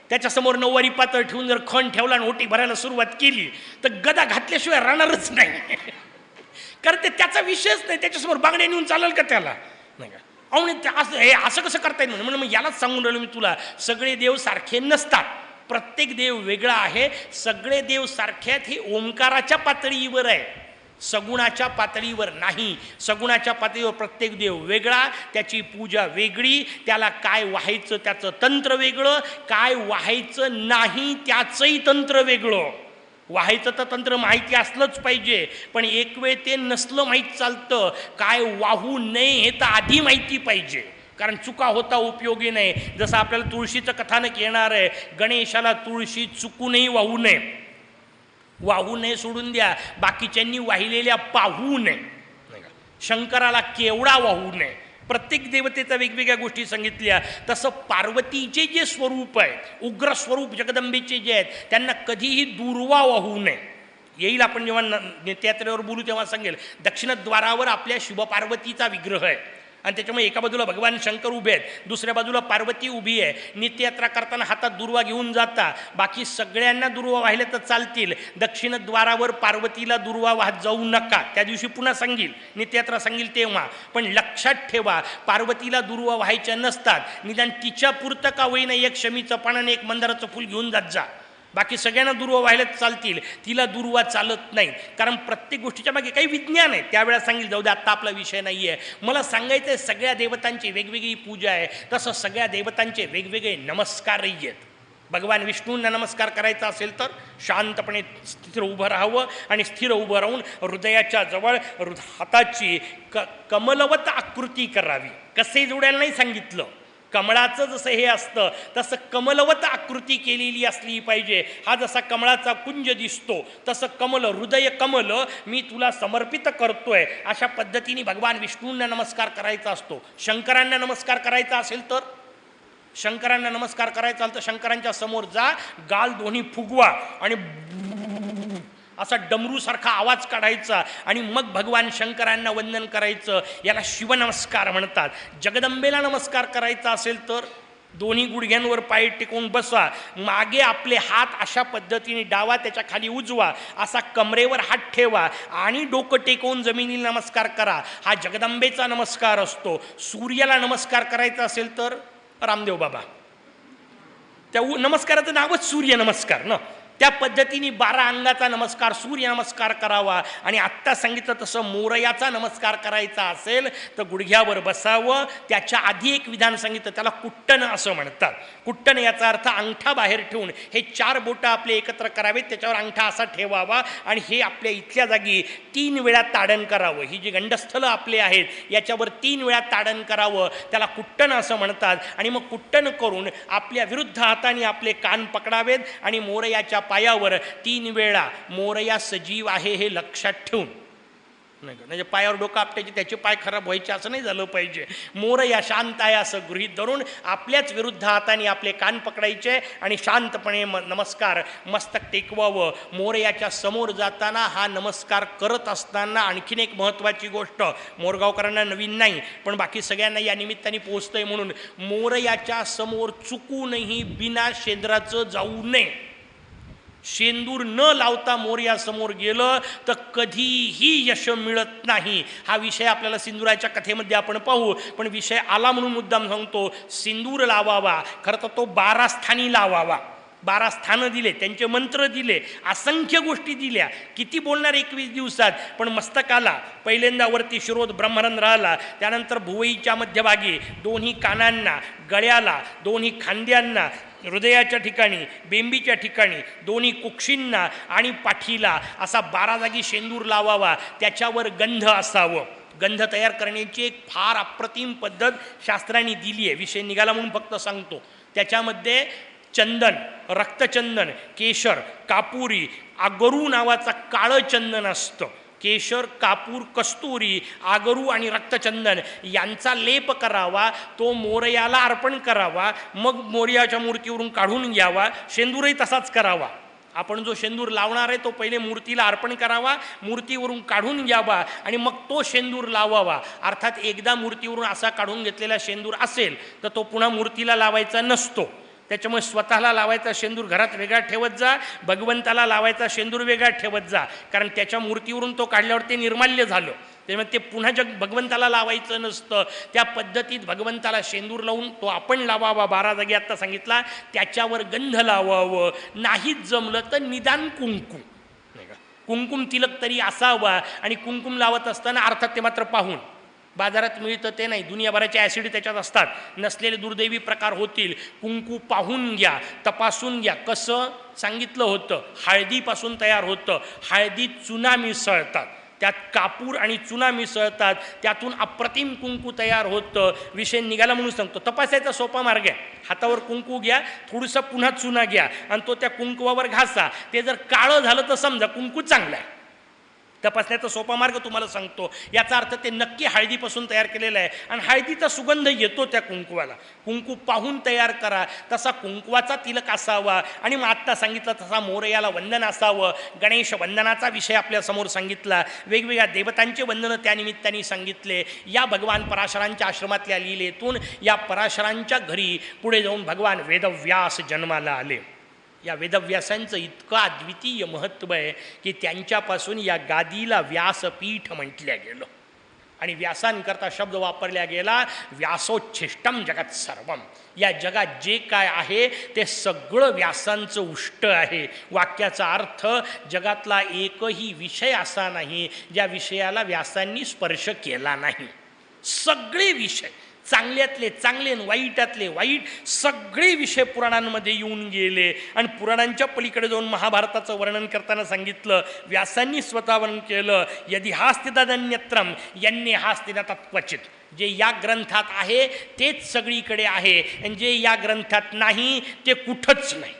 त्याच्यासमोर नऊवारी पातळ ठेवून जर खण ठेवला आणि ओटी भरायला सुरुवात केली तर गदा घातल्याशिवाय राहणारच नाही. कारण ते त्याचा विषयच नाही, त्याच्यासमोर बांगड्या नेऊन चालेल का त्याला? नाही का, असं हे असं कसं करता येईल म्हणून मग यालाच सांगून राहिलो मी तुला, सगळे देव सारखे नसतात, प्रत्येक देव वेगळा आहे. सगळे देव सारखे आहेत हे ओंकाराच्या पातळीवर आहे, सगुणाच्या पातळीवर नाही. सगुणाच्या पातळीवर प्रत्येक देव वेगळा, त्याची पूजा वेगळी, त्याला काय वाहायचं त्याचं तंत्र वेगळं, काय वाहायचं नाही त्याचंही तंत्र वेगळं. वाहायचं तर तंत्र माहिती असलंच पाहिजे, पण एक वेळ ते नसलं माहीत चालतं. काय वाहू नये हे तर आधी माहिती पाहिजे, कारण चुका होता उपयोगी नाही. जसं आपल्याला तुळशीचं कथानक येणार आहे, गणेशाला तुळशी चुकूनही वाहू नये. वाहू नये सोडून द्या, बाकीच्यांनी वाहिलेल्या पाहू नये. शंकराला केवढा वाहू नये. प्रत्येक देवतेचा वेगवेगळ्या गोष्टी सांगितल्या. तसं पार्वतीचे जे स्वरूप आहे, उग्र स्वरूप जगदंबेचे जे आहेत, त्यांना कधीही दुर्वा वाहू नये. येईल आपण जेव्हा नित्ययात्रेवर बोलू तेव्हा सांगेल. दक्षिणद्वारावर आपल्या शिवपार्वतीचा विग्रह आहे आणि त्याच्यामुळे एका बाजूला भगवान शंकर उभे आहेत, दुसऱ्या बाजूला पार्वती उभी आहे. नित्ययात्रा करताना हातात दुर्वा घेऊन जाता. बाकी सगळ्यांना दुर्वा वाहिले तर चालतील, दक्षिणद्वारावर पार्वतीला दुर्वा वाहत जाऊ नका. त्या दिवशी पुन्हा सांगील, नित्ययात्रा सांगील तेव्हा. पण लक्षात ठेवा, पार्वतीला दुर्वा व्हायच्या नसतात. निदान तिच्या पुरतं का होईना एक शमीचं पान आणि एक मंदाराचं फुल घेऊन जात जा. बाकी सगळ्यांना दुर्वा व्हायला चालतील, तिला दुर्वा चालत नाही. कारण प्रत्येक गोष्टीच्या मागे काही विज्ञान आहे. त्यावेळेला सांगेल, जाऊ दे आत्ता आपला विषय नाही आहे. मला सांगायचं आहे, सगळ्या देवतांची वेगवेगळी पूजा आहे, तसं सगळ्या देवतांचे वेगवेगळे नमस्कारही आहेत. भगवान विष्णूंना नमस्कार करायचा असेल तर शांतपणे स्थिर उभं राहावं आणि स्थिर उभं राहून हृदयाच्या जवळ हाताची कमलवत आकृती करावी. कसे जोडायला नाही सांगितलं, कमळाचं जसं हे असतं तसं कमलवत आकृती केलेली असली पाहिजे. हा जसा कमळाचा कुंज दिसतो तसं कमल, हृदय कमल मी तुला समर्पित करतोय, अशा पद्धतीने भगवान विष्णूंना नमस्कार करायचा असतो. शंकरांना नमस्कार करायचा असेल तर शंकरांना नमस्कार करायचा असेल तर शंकरांच्या समोर जा, गाल दोन्ही फुगवा आणि असा डमरूसारखा आवाज काढायचा आणि मग भगवान शंकरांना वंदन करायचं. याला शिवनमस्कार म्हणतात. जगदंबेला नमस्कार करायचा असेल तर दोन्ही गुडघ्यांवर पाय टेकवून बसा, मागे आपले हात अशा पद्धतीने डावा, त्याच्या खाली उजवा, असा कमरेवर हात ठेवा आणि डोकं टेकवून जमिनीला नमस्कार करा. हा जगदंबेचा नमस्कार असतो. सूर्याला नमस्कार करायचा असेल तर रामदेव बाबा, त्या नमस्काराचं नावच सूर्य नमस्कार ना. त्या पद्धतीने 12 अंगाचा नमस्कार, सूर्य नमस्कार करावा. आणि आत्ता सांगितलं तसं मोरयाचा नमस्कार करायचा असेल तर गुडघ्यावर बसावं. त्याच्या आधी एक विधान सांगितलं, त्याला कुट्टन असं म्हणतात. कुट्टन याचा अर्थ अंगठा बाहेर ठेवून हे 4 बोटं आपले एकत्र करावेत, त्याच्यावर अंगठा असा ठेवावा आणि हे आपल्या इथल्या जागी 3 वेळा ताडण करावं. ही जी गंडस्थलं आपले आहेत याच्यावर 3 वेळा ताडण करावं, त्याला कुट्टन असं म्हणतात. आणि मग कुट्टन करून आपल्या विरुद्ध हाताने आपले कान पकडावेत आणि मोरयाच्या पायावर 3 वेळा मोरया सजीव आहे हे लक्षात ठेवून, नाही का, म्हणजे पायावर डोकं आपटायचे त्याचे पाय खराब व्हायचे असं नाही झालं पाहिजे. मोरया शांत आहे असं गृहीत धरून आपल्याच विरुद्ध हाताने आपले कान पकडायचे आणि शांतपणे नमस्कार मस्तक टेकवावं. मोरयाच्या समोर जाताना हा नमस्कार करत असताना आणखीन एक महत्त्वाची गोष्ट, मोरगावकरांना नवीन नाही पण बाकी सगळ्यांना या निमित्ताने पोहोचतंय म्हणून, मोरयाच्या समोर चुकूनही बिना शेंद्राचं जाऊ नये. शेंदूर न लावता मोरयासमोर गेलं तर कधीही यश मिळत नाही. हा विषय आपल्याला सिंदुराच्या कथेमध्ये आपण पाहू, पण विषय आला म्हणून मुद्दाम सांगतो. सिंदूर लावावा, खरं तर तो 12 स्थानी लावावा. 12 स्थानं दिले, त्यांचे मंत्र दिले, असंख्य गोष्टी दिल्या. किती बोलणार 21 दिवसात. पण मस्तकाला पहिल्यांदा वरती शिरोध ब्रह्मरंध्राला, त्यानंतर भुवईच्या मध्यभागी, दोन्ही कानांना, गळ्याला, दोन्ही खांद्यांना, हृदयाच्या ठिकाणी, बेंबीच्या ठिकाणी, दोन्ही कुक्षींना आणि पाठीला असा 12 जागी शेंदूर लावावा. त्याच्यावर गंध असावं. गंध तयार करण्याची एक फार अप्रतिम पद्धत शास्त्रांनी दिली आहे. विषय निघाला म्हणून फक्त सांगतो. त्याच्यामध्ये चंदन, रक्तचंदन, केशर, कापुरी, आगरू नावाचा काळं चंदन असतं. केशर, कापूर, कस्तुरी, आगरू आणि रक्तचंदन यांचा लेप करावा. तो मोरयाला अर्पण करावा. मग मोरयाच्या मूर्तीवरून काढून घ्यावा. शेंदूरही तसाच करावा. आपण जो शेंदूर लावणार आहे तो पहिले मूर्तीला अर्पण करावा, मूर्तीवरून काढून घ्यावा आणि मग तो शेंदूर लावावा. अर्थात एकदा मूर्तीवरून असा काढून घेतलेला शेंदूर असेल तर तो पुन्हा मूर्तीला लावायचा नसतो. त्याच्यामुळे स्वतःला लावायचा शेंदूर घरात वेगळा ठेवत जा, भगवंताला लावायचा शेंदूर वेगळा ठेवत जा. कारण त्याच्या मूर्तीवरून तो काढल्यावर ते निर्माल्य झालं. त्यामुळे ते पुन्हा भगवंताला लावायचं नसतं. त्या पद्धतीत भगवंताला शेंदूर लावून तो आपण लावावा. 12 जागी आत्ता सांगितला. त्याच्यावर गंध लावावं. नाहीच जमलं तर निदान कुंकुम, नाही का, कुंकुम तिलक तरी असावा. आणि कुंकुम लावत असताना अर्थात ते मात्र पाहून, बाजारात मिळतं ते नाही, दुनियाभराचे ॲसिड त्याच्यात असतात, नसलेले दुर्दैवी प्रकार होतील. कुंकू पाहून घ्या, तपासून घ्या. कसं सांगितलं होतं, हळदीपासून तयार होतं. हळदीत चुना मिसळतात, त्यात कापूर आणि चुना मिसळतात, त्यातून अप्रतिम कुंकू तयार होतं. विषय निघाला म्हणून सांगतो. तपासायचा सोपा मार्ग आहे. हातावर कुंकू घ्या, थोडंसं पुन्हा चुना घ्या आणि तो त्या कुंकवावर घासा. ते जर काळं झालं तर समजा कुंकू चांगला आहे. तपासण्याचा सोपा मार्ग तुम्हाला सांगतो. याचा अर्थ ते नक्की हळदीपासून तयार केलेलं आहे आणि हळदीचा सुगंध येतो त्या कुंकवाला. कुंकू पाहून तयार करा. तसा कुंकवाचा तिलक असावा. आणि मग आत्ता सांगितलं तसा मोरयाला वंदन असावं. गणेश वंदनाचा विषय आपल्यासमोर सांगितला. वेगवेगळ्या देवतांचे वंदनं त्यानिमित्ताने सांगितले. या भगवान पराशरांच्या आश्रमातल्या लीलेतून या पराशरांच्या घरी पुढे जाऊन भगवान वेदव्यास जन्माला आले. या वेदव्यासांचं इतकं अद्वितीय महत्त्व आहे की त्यांच्यापासून या गादीला व्यासपीठ म्हटलं गेलं. आणि व्यासांकरता शब्द वापरला गेला व्यासोच्छिष्टम जगत सर्वम. या जगात जे काय आहे ते सगळं व्यासांचं उष्ट आहे. वाक्याचा अर्थ, जगातला एकही विषय असा नाही ज्या विषयाला व्यासांनी स्पर्श केला नाही. सगळे विषय, चांगल्यातले चांगले आणि वाईटातले वाईट, सगळे विषय पुराणांमध्ये येऊन गेले. आणि पुराणांच्या पलीकडे जाऊन महाभारताचं वर्णन करताना सांगितलं, व्यासांनी स्वतः वर्णन केलं, यदि हास्ति तदन्यत्रम यन्ने हास्ति न तत्क्वचित. जे या ग्रंथात आहे तेच सगळीकडे आहे आणि जे या ग्रंथात नाही ते कुठंच नाही.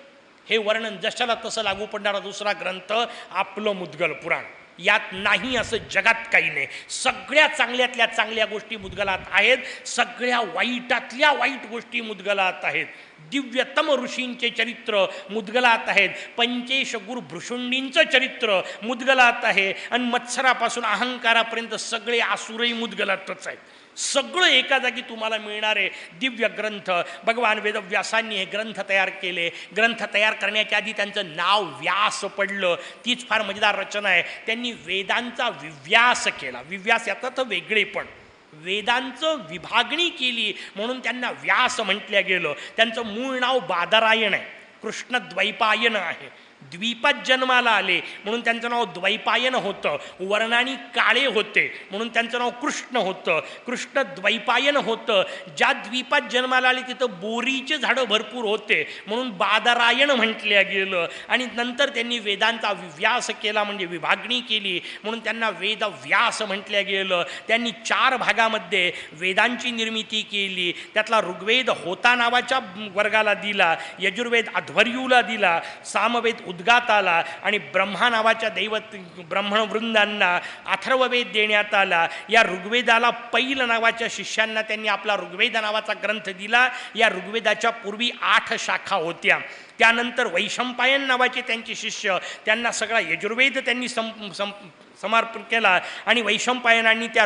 हे वर्णन जशाला तसं लागू पडणारा दुसरा ग्रंथ आपलं मुद्गल पुराण. यात नाही असं जगात काही नाही. सगळ्या चांगल्यातल्या चांगल्या गोष्टी मुद्गलात आहेत, सगळ्या वाईटातल्या वाईट गोष्टी मुद्गलात आहेत. दिव्यतम ऋषींचे चरित्र मुद्गलात आहेत, पंचेश गुरु भृशुंडींचं चरित्र मुद्गलात आहे आणि मत्सरापासून अहंकारापर्यंत सगळे आसुरही मुद्गलातच आहेत. सगळं एका जागी तुम्हाला मिळणारे दिव्य ग्रंथ. भगवान वेदव्यासांनी हे ग्रंथ तयार केले. ग्रंथ तयार करण्याच्या आधी त्यांचं नाव व्यास पडलं. तीच फार मजेदार रचना आहे. त्यांनी वेदांचा विव्यास केला. विव्यास याचा तर वेगळेपण, वेदांचं विभागणी केली म्हणून त्यांना व्यास म्हटलं गेलं. त्यांचं मूळ नाव बादरायण आहे, कृष्णद्वैपायन आहे. द्वीपात जन्माला आले म्हणून त्यांचं नाव द्वैपायन होतं. वर्णानी काळे होते म्हणून त्यांचं नाव कृष्ण होतं. कृष्ण द्वैपायन होतं. ज्या द्वीपात जन्माला आले तिथं बोरीचे झाडं भरपूर होते म्हणून बादरायण म्हटलं गेलं. आणि नंतर त्यांनी वेदांचा विव्यास केला म्हणजे विभागणी केली म्हणून त्यांना वेदव्यास म्हटलं गेलं. त्यांनी 4 भागामध्ये वेदांची निर्मिती केली. त्यातला ऋग्वेद होता नावाच्या वर्गाला दिला, यजुर्वेद अध्वर्यूला दिला, सामवेद उद्गात आला आणि ब्रह्मा नावाच्या दैवत ब्राह्मणवृंदांना अथर्ववेद देण्यात आला. या ऋग्वेदाला पैल नावाच्या शिष्यांना त्यांनी आपला ऋग्वेद नावाचा ग्रंथ दिला. या ऋग्वेदाच्या पूर्वी 8 शाखा होत्या. त्यानंतर वैशंपायन नावाचे त्यांचे शिष्य, त्यांना सगळा यजुर्वेद त्यांनी समर्पण केला आणि वैशंपायनांनी त्या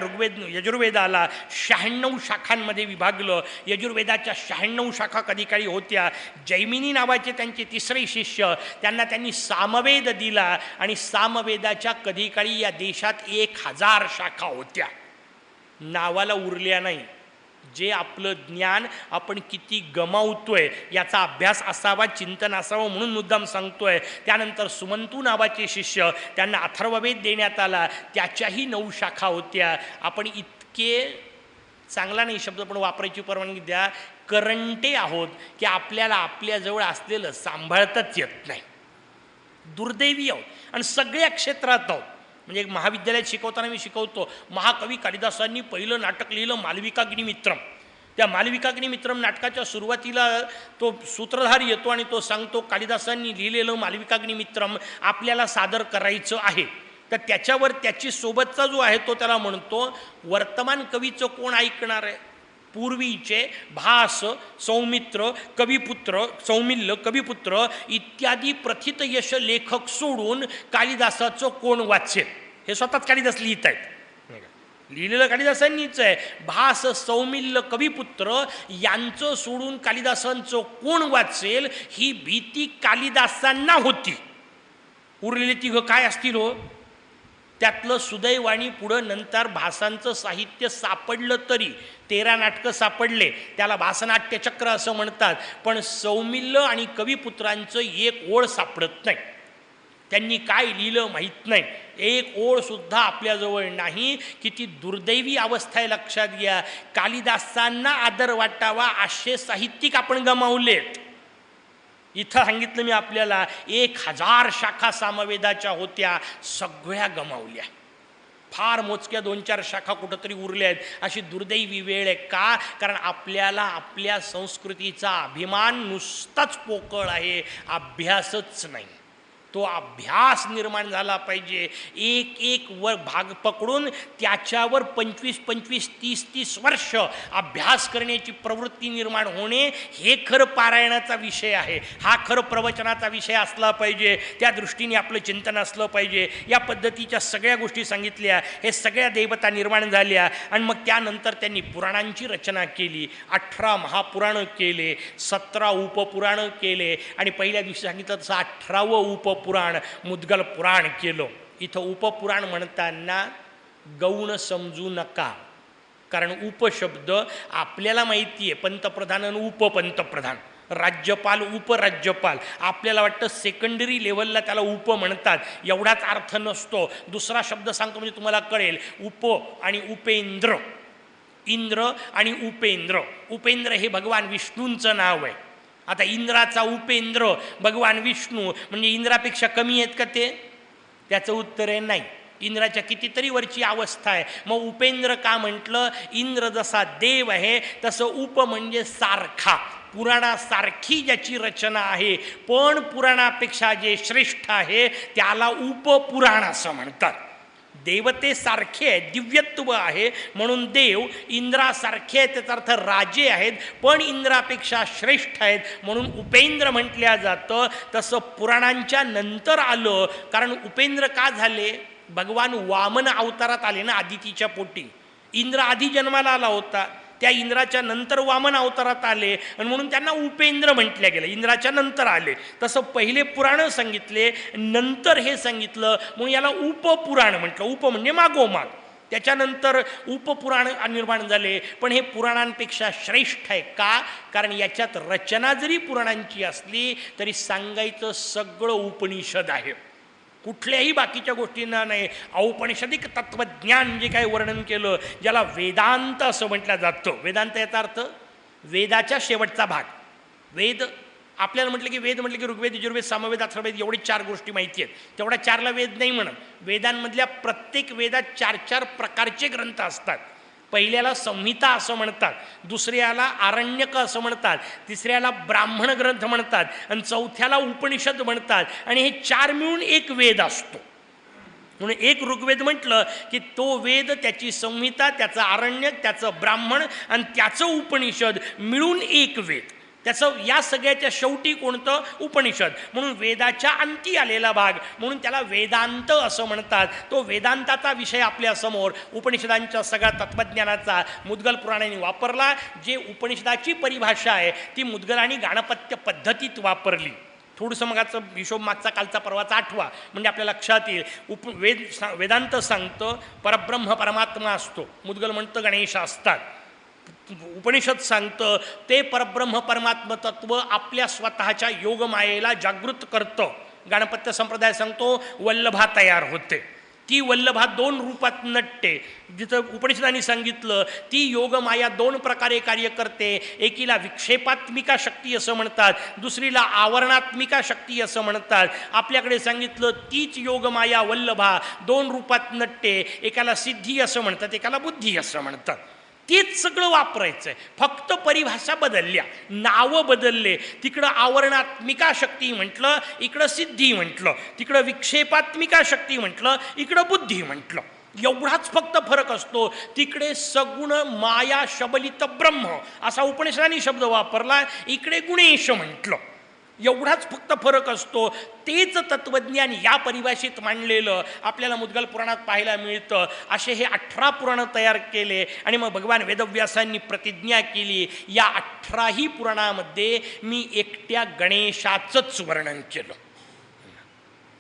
यजुर्वेदाला 96 शाखांमध्ये विभागलं. यजुर्वेदाच्या 96 शाखा कधी काळी होत्या. जैमिनी नावाचे त्यांचे तिसरे शिष्य, त्यांना त्यांनी सामवेद दिला आणि सामवेदाच्या कधी काळी या देशात 1000 शाखा होत्या. नावाला उरल्या नाही. जे आपलं ज्ञान आपण किती गमावतोय याचा अभ्यास असावा, चिंतन असावं म्हणून मुद्दाम सांगतोय. त्यानंतर सुमंतू नावाचे शिष्य, त्यांना अथर्ववेद देण्यात आला. त्याच्याही 9 शाखा होत्या. आपण इतके, चांगला नाही शब्द पण वापरायची परवानगी द्या, करंटे आहोत की आपल्याला आपल्याजवळ असलेलं सांभाळताच येत नाही. दुर्दैवी आहोत आणि सगळ्या क्षेत्रात आहोत. म्हणजे एक महाविद्यालयात शिकवताना मी शिकवतो, महाकवी कालिदासांनी पहिलं नाटक लिहिलं मालविकाग्निमित्रम. त्या मालविकाग्निमित्रम नाटकाच्या सुरुवातीला तो सूत्रधार येतो आणि तो सांगतो कालिदासांनी लिहिलेलं मालविकाग्निमित्रम आपल्याला सादर करायचं आहे. तर त्याच्यावर त्याची सोबतचा जो आहे तो त्याला म्हणतो, वर्तमान कवीचं कोण ऐकणार आहे? पूर्वीचे भास, सौमित्र, कविपुत्र, सौमिल्य, कविपुत्र इत्यादी प्रथित यश लेखक सोडून कालिदासाचं कोण वाचेल? हे स्वतःच कालिदास लिहित आहेत. लिहिलेलं कालिदासांनीच आहे. भास, सौमिल्य, कविपुत्र यांचं सोडून कालिदासांचं कोण वाचेल ही भीती कालिदासांना होती. उरलेले 3 काय असतील हो? त्यातलं सुदैवाणी पुढं नंतर भासांचं साहित्य सापडलं तरी 13 नाटकं सापडले, त्याला भासनाट्यचक्र असं म्हणतात. पण सौमिल्य आणि कविपुत्रांचं एक ओळ सापडत नाही. त्यांनी काय लिहिलं माहीत नाही. एक ओळसुद्धा आपल्याजवळ नाही. किती दुर्दैवी अवस्था आहे लक्षात घ्या. कालिदासांना आदर वाटावा असे साहित्यिक आपण गमावलेत. इथं सांगितलं मी आपल्याला 1000 शाखा सामवेदाच्या होत्या, सगळ्या गमावल्या. फार मोजक्या 2-4 शाखा कुठंतरी उरल्या आहेत. अशी दुर्दैवी वेळ आहे. का? कारण आपल्याला आपल्या संस्कृतीचा अभिमान नुसताच पोकळ आहे, अभ्यासच नाही. तो अभ्यास निर्माण झाला पाहिजे. एक भाग पकडून त्याच्यावर 25-25, 30-30 वर्ष अभ्यास करण्याची प्रवृत्ती निर्माण होणे हे खरं पारायणाचा विषय आहे. हा खरं प्रवचनाचा विषय असला पाहिजे. त्या दृष्टीने आपलं चिंतन असलं पाहिजे. या पद्धतीच्या सगळ्या गोष्टी सांगितल्या. हे सगळ्या देवता निर्माण झाल्या आणि मग त्यानंतर त्यांनी पुराणांची रचना केली. 18 महापुराणं केले, 17 उपपुराणं केले आणि पहिल्या दिवशी सांगितलं तसं 18वं उपपुराण मुद्गल पुराण केलं. इथं उपपुराण म्हणताना गौण समजू नका. कारण उपशब्द आपल्याला माहिती आहे, पंतप्रधान आणि उपपंतप्रधान, राज्यपाल, उपराज्यपाल. आपल्याला वाटतं सेकंडरी लेव्हलला त्याला उप म्हणतात, एवढाच अर्थ नसतो. दुसरा शब्द सांगतो म्हणजे तुम्हाला कळेल. उप आणि उपेंद्र, इंद्र आणि उपेंद्र. उपेंद्र हे भगवान विष्णूंचं नाव आहे. आता इंद्राचा उपेंद्र भगवान विष्णू म्हणजे इंद्रापेक्षा कमी आहेत का ते? त्याचं उत्तर आहे नाही. इंद्राच्या कितीतरी वरची अवस्था आहे. मग उपेंद्र का म्हटलं? इंद्र जसा देव आहे तसं उप म्हणजे सारखा, पुराणासारखी ज्याची रचना आहे, पण पुराणापेक्षा जे श्रेष्ठ आहे त्याला उपपुराण असं म्हणतात. देवतेसारखे आहे, दिव्यत्व आहे म्हणून देव. इंद्रासारखे आहेत त्याचा अर्थ राजे आहेत, पण इंद्रापेक्षा श्रेष्ठ आहेत म्हणून उपेंद्र म्हटल्या जातं. तसं पुराणांच्या नंतर आलं. कारण उपेंद्र का झाले? भगवान वामन अवतारात आले ना आदितीच्या पोटी. इंद्र आधी जन्माला आला होता, त्या इंद्राच्या नंतर वामन अवतारात आले आणि म्हणून त्यांना उपेंद्र म्हटलं गेलं. इंद्राच्या नंतर आले. तसं पहिले पुराण सांगितले, नंतर हे सांगितलं म्हणून याला उपपुराण म्हटलं. उप म्हणजे मागोमाग. त्याच्यानंतर उपपुराण निर्माण झाले. पण हे पुराणांपेक्षा श्रेष्ठ आहे. का? कारण याच्यात रचना जरी पुराणांची असली तरी सांगायचं सगळं उपनिषद आहे, कुठल्याही बाकीच्या गोष्टींना नाही. औपनिषदिक तत्त्वज्ञान जे काही वर्णन केलं, ज्याला वेदांत असं म्हटलं जातं. वेदांत याचा अर्थ वेदाच्या शेवटचा भाग. वेद आपल्याला म्हटलं की वेद म्हटलं की ऋग्वेद, यजुर्वेद, सामवेद, अथर्ववेद एवढी 4 गोष्टी माहिती आहेत. तेवढ्या 4ला वेद नाही म्हणत. वेदांमधल्या प्रत्येक वेदात 4-4 प्रकारचे ग्रंथ असतात. पहिल्याला संहिता असं म्हणतात, दुसऱ्याला आरण्यक असं म्हणतात, तिसऱ्याला ब्राह्मण ग्रंथ म्हणतात आणि चौथ्याला उपनिषद म्हणतात. आणि हे 4 मिळून एक वेद असतो. म्हणून एक ऋग्वेद म्हटलं की तो वेद, त्याची संहिता, त्याचं आरण्यक, त्याचं ब्राह्मण आणि त्याचं उपनिषद मिळून एक वेद. त्याचं या सगळ्याच्या शेवटी कोणतं? उपनिषद. म्हणून वेदाच्या अंती आलेला भाग, म्हणून त्याला वेदांत असं म्हणतात. तो वेदांताचा विषय आपल्यासमोर उपनिषदांच्या सगळ्या तत्त्वज्ञानाचा मुद्गल पुराणाने वापरला. जे उपनिषदाची परिभाषा आहे ती मुद्गलांनी गाणपत्य पद्धतीत वापरली. थोडंसं मगाचं हिशोब मागचा कालचा परवाचा आठवा म्हणजे आपल्या लक्षात येईल. वेदांत सांगतं परब्रह्म परमात्मा असतो, मुद्गल म्हणतं गणेश असतात. उपनिषद सांगतं ते परब्रह्म परमात्म तत्व आपल्या स्वतःच्या योगमायेला जागृत करतं. गाणपत्य संप्रदाय सांगतो वल्लभा तयार होते. ती वल्लभा 2 रूपात नटते. जिथं उपनिषदांनी सांगितलं ती योगमाया 2 प्रकारे कार्य करते. एकीला विक्षेपात्मिका शक्ती असं म्हणतात, दुसरीला आवरणात्मिका शक्ती असं म्हणतात. आपल्याकडे सांगितलं तीच योगमाया वल्लभा 2 रूपात नटते. एकाला सिद्धी असं म्हणतात, एकाला बुद्धी असं म्हणतात. तेच सगळं वापरायचं आहे, फक्त परिभाषा बदलल्या, नावं बदलले. तिकडं आवरणात्मिका शक्ती म्हटलं, इकडं सिद्धी म्हटलं. तिकडं विक्षेपात्मिका शक्ती म्हटलं, इकडं बुद्धी म्हटलं. एवढाच फक्त फरक असतो. तिकडे सगुण माया शबलित ब्रह्म असा उपनिषदांनी शब्द वापरला, इकडे गुणेश म्हटलं. एवढाच फक्त फरक असतो. तेच तत्त्वज्ञान या परिभाषेत मांडलेलं आपल्याला मुद्गल पुराणात पाहायला मिळतं. असे हे 18 पुराणं तयार केले आणि मग भगवान वेदव्यासांनी प्रतिज्ञा केली, या 18ही पुराणामध्ये मी एकट्या गणेशाचंच वर्णन केलं.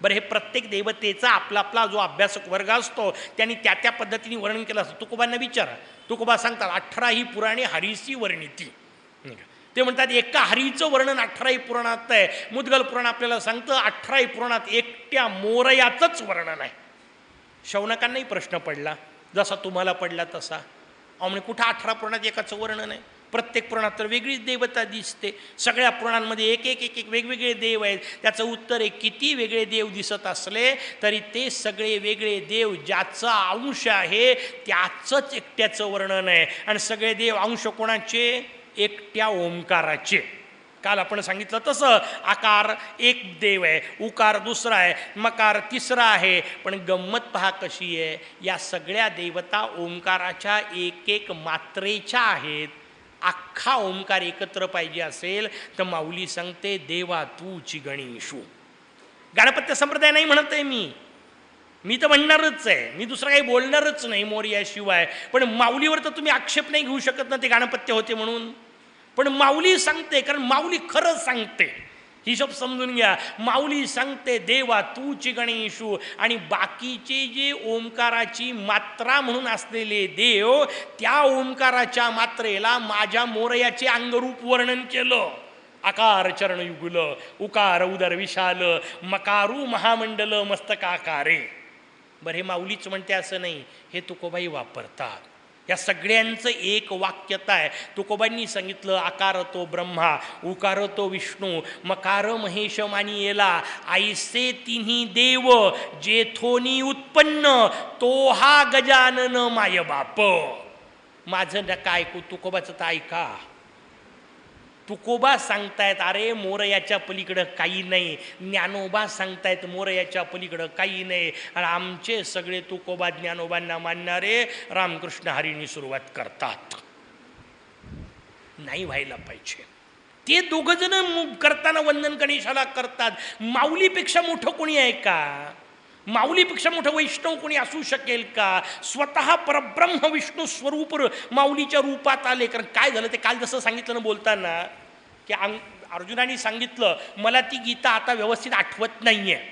बरं, हे प्रत्येक देवतेचा आपला आपला जो अभ्यासक वर्ग असतो त्यांनी त्या त्या पद्धतीने वर्णन केलं असतं. तुकोबांना विचारा, तुकोबा सांगतात 18ही पुराणे हरीसी वर्णिती. ते म्हणतात एका हरीचं वर्णन 18ही पुराणात आहे. मुद्गल पुराण आपल्याला सांगतं 18ही पुराणात एकट्या मोरयाचंच वर्णन आहे. शौनकांनाही प्रश्न पडला, जसा तुम्हाला पडला तसा. म्हणजे कुठं 18 पुराणात एकाचं वर्णन आहे? प्रत्येक पुराणात तर वेगळीच देवता दिसते. सगळ्या पुराणांमध्ये एक एक एक एक वेगवेगळे देव आहेत. त्याचं उत्तर आहे, किती वेगळे देव दिसत असले तरी ते सगळे वेगळे देव ज्याचा अंश आहे त्याचंच एकट्याचं वर्णन आहे. आणि सगळे देव अंश कोणाचे? एकट्या ओंकाराचे. काल आपण सांगितलं तसं आकार एक देव आहे, उकार दुसरा आहे, मकार तिसरा आहे. पण गंमत पहा कशी आहे, या सगळ्या देवता ओंकाराच्या एक एक मात्रेच्या आहेत. अख्खा ओंकार एकत्र पाहिजे असेल तर माऊली सांगते देवा तूची गणेशू. गाणपत्य संप्रदाय नाही म्हणत आहे मी तर म्हणणारच आहे, मी दुसरं काही बोलणारच नाही मोरयाशिवाय. पण माऊलीवर तर तुम्ही आक्षेप नाही घेऊ शकत ना ते गाणपत्य होते म्हणून. पण माऊली सांगते, कारण माऊली खरं सांगते. हिशोब समजून घ्या. माऊली सांगते देवा तूची गणेशू, आणि बाकीचे जे ओंकाराची मात्रा म्हणून असलेले देव, त्या ओंकाराच्या मात्रेला माझ्या मोरयाचे अंगरूप वर्णन केलं. आकार चरणयुगुल, उकार उदर विशाल, मकारू महामंडल मस्तकाकारे. बरं, हे माऊलीच म्हणते असं नाही, हे तुकोबाई वापरतात. या सगळ्यांचं एक वाक्यता आहे. तुकोबांनी सांगितलं आकार तो ब्रह्मा, उकार तो विष्णू, मकार महेश मानियेला, ऐसे तिन्ही देव जेथोनी उत्पन्न, तो हा गजानन माय बाप. माझं नका ऐकू, तुकोबाचं तर ऐका. तुकोबा सांगतायत अरे मोरयाच्या पलीकडं काही नाही, ज्ञानोबा सांगतायत मोरयाच्या पलीकडं काही नाही. आणि आमचे सगळे तुकोबा ज्ञानोबांना मानणारे रामकृष्ण हरींनी सुरुवात करतात. नाही व्हायला पाहिजे. ते दोघंजण करताना वंदन गणेशाला करतात. माऊलीपेक्षा मोठं कोणी आहे का? माऊलीपेक्षा मोठं वैष्णव कोणी असू शकेल का? स्वतः परब्रह्म विष्णू स्वरूप माऊलीच्या रूपात आले. कारण काय झालं ते काल जसं सांगितलं ना बोलताना, की अर्जुनाने सांगितलं मला ती गीता आता व्यवस्थित आठवत नाही आहे.